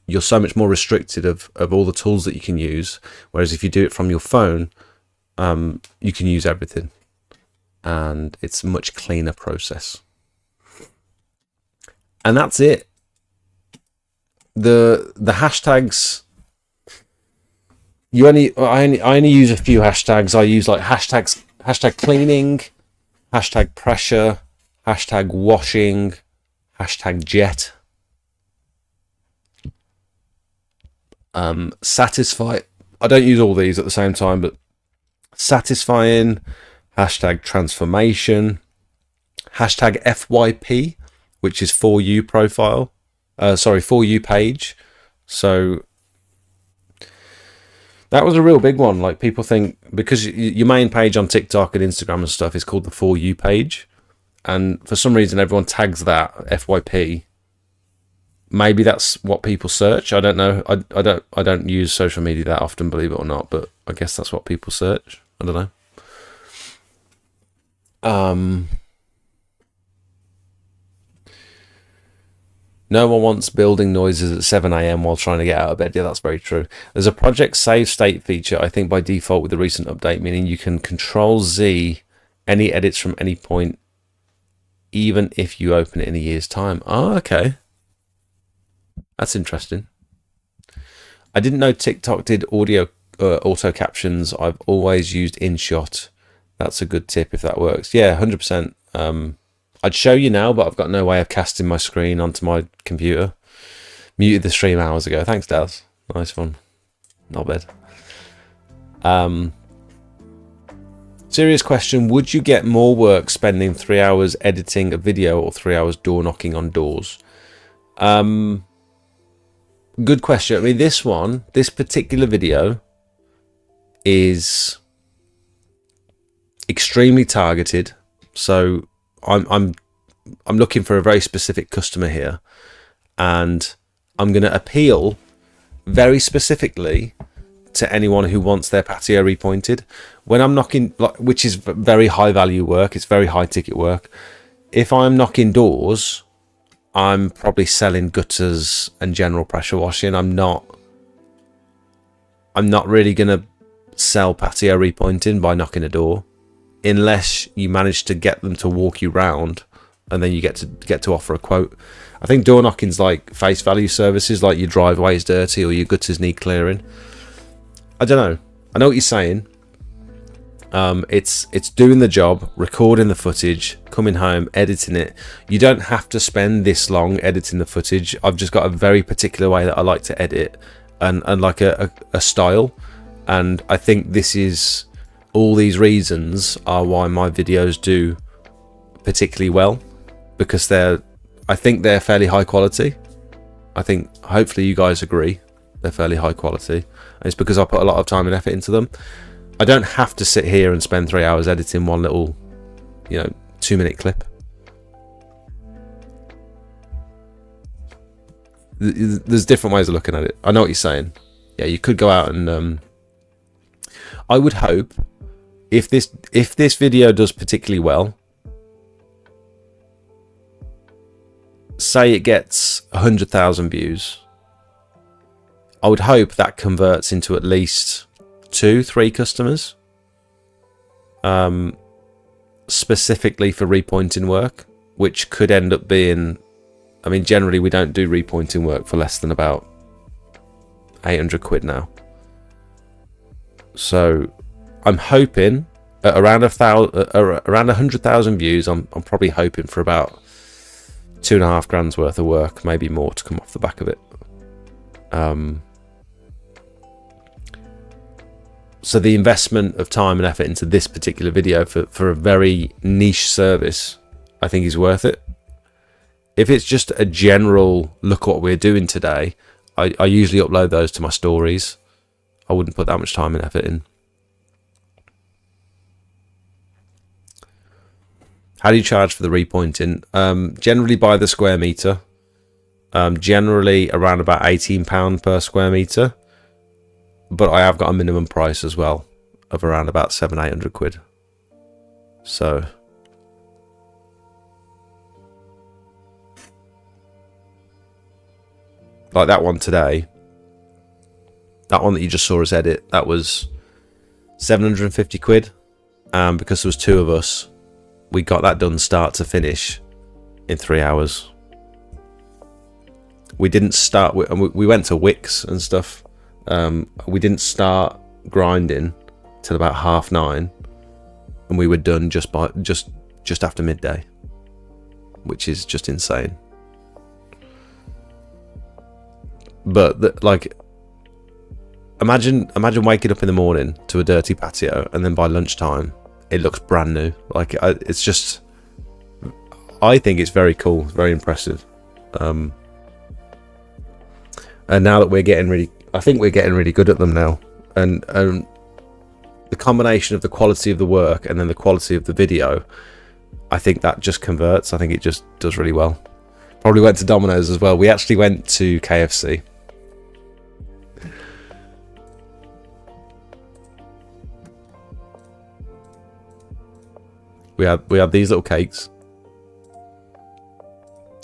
you're so much more restricted of all the tools that you can use. Whereas if you do it from your phone, you can use everything, and it's a much cleaner process. And that's it. The hashtags, I only use a few hashtags. I use like hashtag cleaning, hashtag pressure, hashtag washing, hashtag jet, satisfy. I don't use all these at the same time, but satisfying, hashtag transformation, hashtag FYP, which is for you profile, for you page. So that was a real big one. Like, people think because your main page on TikTok and Instagram and stuff is called the For You page, and for some reason everyone tags that FYP. Maybe that's what people search. I don't know. I don't use social media that often, believe it or not, but I guess that's what people search. I don't know. No one wants building noises at 7 a.m. while trying to get out of bed. Yeah, that's very true. There's a project save state feature, I think, by default with the recent update, meaning you can Control Z any edits from any point, even if you open it in a year's time. Oh, okay. That's interesting. I didn't know TikTok did audio auto captions. I've always used InShot. That's a good tip if that works. Yeah, 100%. I'd show you now, but I've got no way of casting my screen onto my computer. Muted the stream hours ago. Thanks, Daz. Nice one. Not bad. Serious question. Would you get more work spending 3 hours editing a video or 3 hours door knocking on doors? Good question. I mean, this particular video is extremely targeted. So I'm looking for a very specific customer here, and I'm going to appeal very specifically to anyone who wants their patio repointed. When I'm knocking, which is very high value work, it's very high ticket work. If I'm knocking doors, I'm probably selling gutters and general pressure washing. I'm not really going to sell patio repointing by knocking a door, unless you manage to get them to walk you round and then you get to offer a quote. I think door knocking's like face value services, like your driveway is dirty or your gutters need clearing. I don't know. I know what you're saying. It's doing the job, recording the footage, coming home, editing it. You don't have to spend this long editing the footage. I've just got a very particular way that I like to edit, and like a style. And I think all these reasons are why my videos do particularly well, because I think they're fairly high quality. I think hopefully you guys agree they're fairly high quality. And it's because I put a lot of time and effort into them. I don't have to sit here and spend 3 hours editing one little, 2-minute clip. There's different ways of looking at it. I know what you're saying. Yeah, you could go out and I would hope if this video does particularly well, say it gets 100,000 views, I would hope that converts into at least 2-3 customers, specifically for repointing work, which could end up being, I mean, generally we don't do repointing work for less than about 800 quid now. So I'm hoping at around 100,000 views, I'm probably hoping for about 2.5 grand's worth of work, maybe more, to come off the back of it. So the investment of time and effort into this particular video for a very niche service, I think is worth it. If it's just a general look what we're doing today, I usually upload those to my stories. I wouldn't put that much time and effort in. How do you charge for the repointing? Generally by the square meter. Generally around about £18 per square meter. But I have got a minimum price as well of around about 700-800 quid. So like that one today, that one that you just saw us edit, that was 750 quid. Because there was 2 of us, we got that done start to finish in 3 hours. We didn't start with, and we went to Wix and stuff. We didn't start grinding till about 9:30, and we were done just after midday, which is just insane. But imagine waking up in the morning to a dirty patio, and then by lunchtime it looks brand new. It's just, I think it's very cool, very impressive. And now that I think we're getting really good at them now, and the combination of the quality of the work and then the quality of the video, I think that just converts. I think it just does really well. Probably went to Domino's as well. We actually went to KFC. We had these little cakes,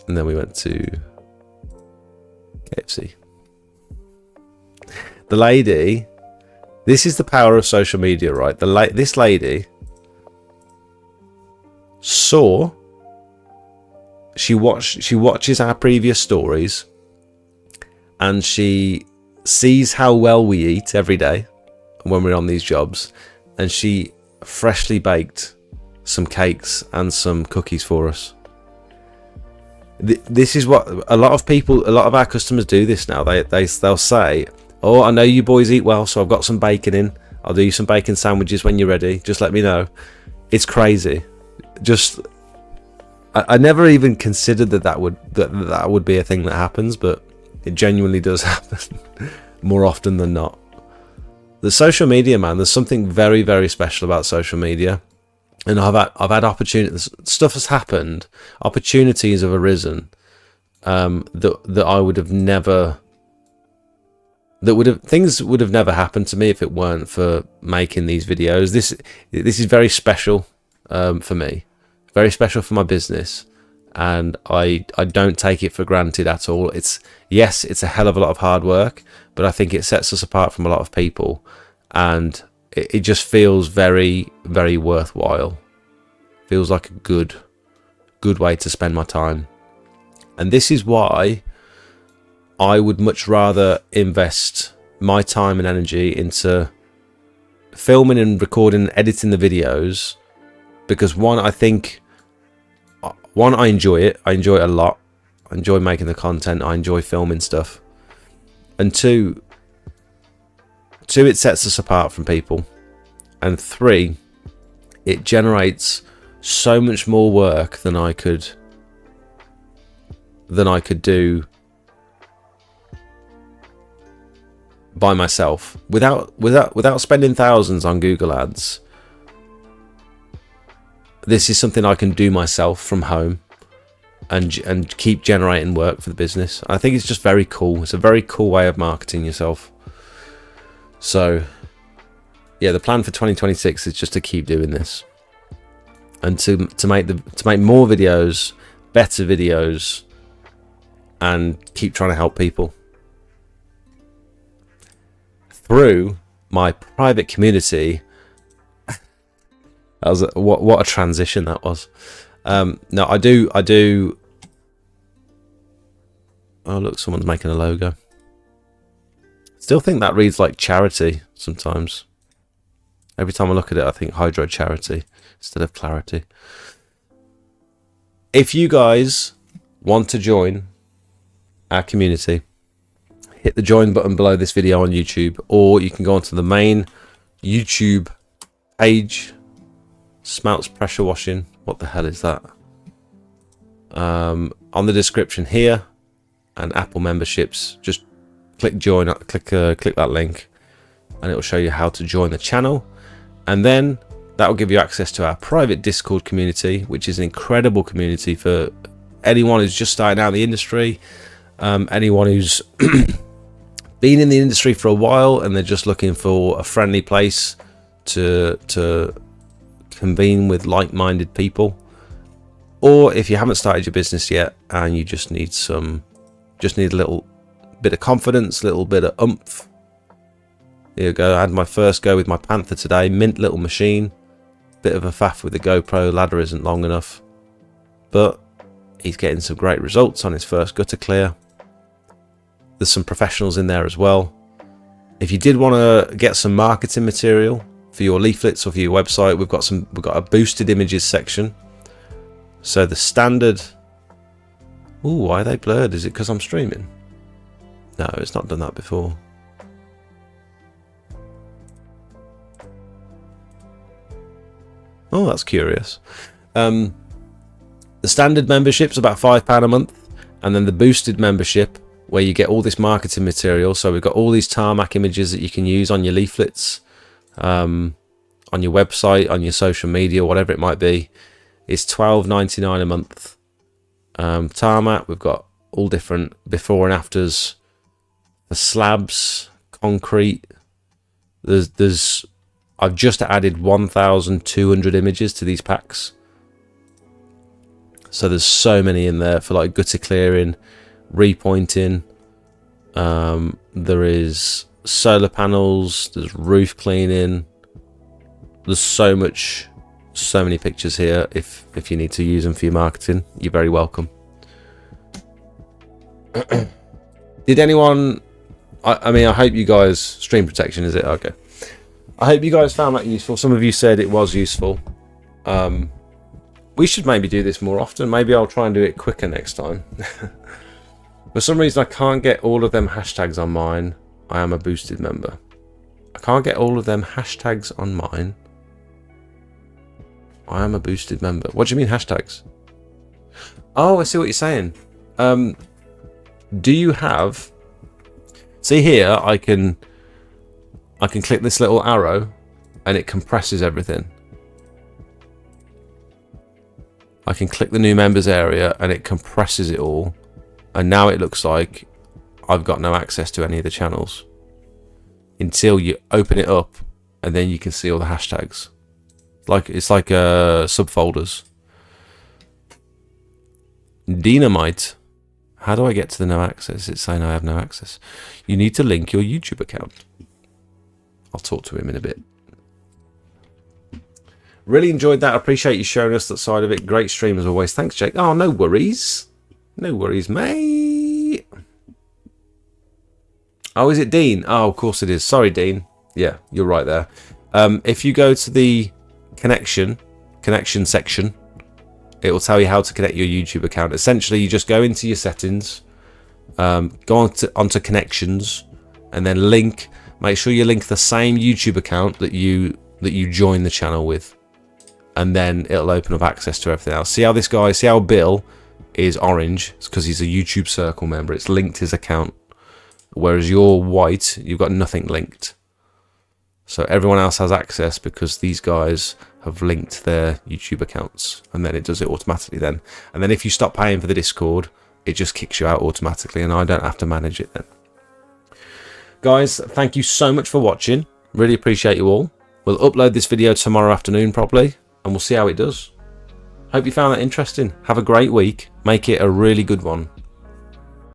and then we went to KFC. The lady, this is the power of social media, right? This lady she watches our previous stories, and she sees how well we eat every day when we're on these jobs, and she freshly baked some cakes and some cookies for us. This is what a lot of our customers do this now. They'll say, "Oh, I know you boys eat well, so I've got some bacon in. I'll do you some bacon sandwiches when you're ready. Just let me know." It's crazy. I never even considered that would be a thing that happens, but it genuinely does happen more often than not. The social media, man, there's something very, very special about social media. And I've had opportunities, stuff has happened, opportunities have arisen that I would have never, things would have never happened to me if it weren't for making these videos. This is very special for me, very special for my business, and I don't take it for granted at all. It's a hell of a lot of hard work, but I think it sets us apart from a lot of people, and it just feels very, very worthwhile. Feels like a good good way to spend my time. And this is why I would much rather invest my time and energy into filming and recording and editing the videos, because one, I enjoy it. I enjoy it a lot. I enjoy making the content. I enjoy filming stuff. And two, it sets us apart from people. And three, it generates so much more work than I could do by myself without spending thousands on Google Ads. This is something I can do myself from home and keep generating work for the business. I think it's just very cool. It's a very cool way of marketing yourself. So yeah, the plan for 2026 is just to keep doing this and to make more videos, better videos, and keep trying to help people through my private community. That was what a transition that was. No, I do. Oh look, someone's making a logo. Still think that reads like charity sometimes. Every time I look at it, I think Hydro Charity instead of Clarity. If you guys want to join our community, hit the join button below this video on YouTube, or you can go onto the main YouTube page. Smelts Pressure Washing. What the hell is that? On the description here, and Apple memberships. Just click join. Click that link, and it will show you how to join the channel. And then that will give you access to our private Discord community, which is an incredible community for anyone who's just starting out in the industry, anyone who's been in the industry for a while and they're just looking for a friendly place to convene with like-minded people, or if you haven't started your business yet and you just need a little bit of confidence, a little bit of oomph. Here we go. I had my first go with my Panther today. Mint little machine. Bit of a faff with the GoPro. Ladder isn't long enough, but he's getting some great results on his first gutter clear. There's some professionals in there as well. If you did want to get some marketing material for your leaflets or for your website, we've got a boosted images section. So the standard. Ooh, why are they blurred? Is it because I'm streaming? No, it's not done that before. Oh, that's curious. The standard membership's about £5 a month, and then the boosted membership, where you get all this marketing material. So we've got all these tarmac images that you can use on your leaflets, on your website, on your social media, whatever it might be. It's £12.99 a month. Tarmac, we've got all different before and afters. The slabs, concrete. I've just added 1,200 images to these packs. So there's so many in there for like gutter clearing, repointing. There is solar panels, there's roof cleaning. There's so many pictures here. If you need to use them for your marketing, you're very welcome. Did anyone... I mean, I hope you guys... Stream protection, is it? Okay. I hope you guys found that useful. Some of you said it was useful. We should maybe do this more often. Maybe I'll try and do it quicker next time. For some reason, I can't get all of them hashtags on mine. I am a boosted member. I can't get all of them hashtags on mine. I am a boosted member. What do you mean hashtags? Oh, I see what you're saying. Do you have... See here, I can click this little arrow and it compresses everything. I can click the new members area and it compresses it all. And now it looks like I've got no access to any of the channels until you open it up, and then you can see all the hashtags. It's like subfolders. Dynamite. How do I get to the no access? It's saying I have no access. You need to link your YouTube account. I'll talk to him in a bit. Really enjoyed that. I appreciate you showing us that side of it. Great stream as always. Thanks, Jake. Oh, no worries. No worries, mate. Oh, is it Dean? Oh, of course it is. Sorry, Dean. Yeah, you're right there. If you go to the connection section, it will tell you how to connect your YouTube account. Essentially, you just go into your settings, go onto connections, and then link. Make sure you link the same YouTube account that you join the channel with, and then it'll open up access to everything else. See how Bill is orange? It's because he's a YouTube Circle member. It's linked his account, whereas you're white. You've got nothing linked. So everyone else has access because these guys have linked their YouTube accounts, and then it does it automatically then. And then if you stop paying for the Discord, it just kicks you out automatically, and I don't have to manage it then. Guys, thank you so much for watching. Really appreciate you all. We'll upload this video tomorrow afternoon probably, and we'll see how it does. Hope you found that interesting. Have a great week. Make it a really good one.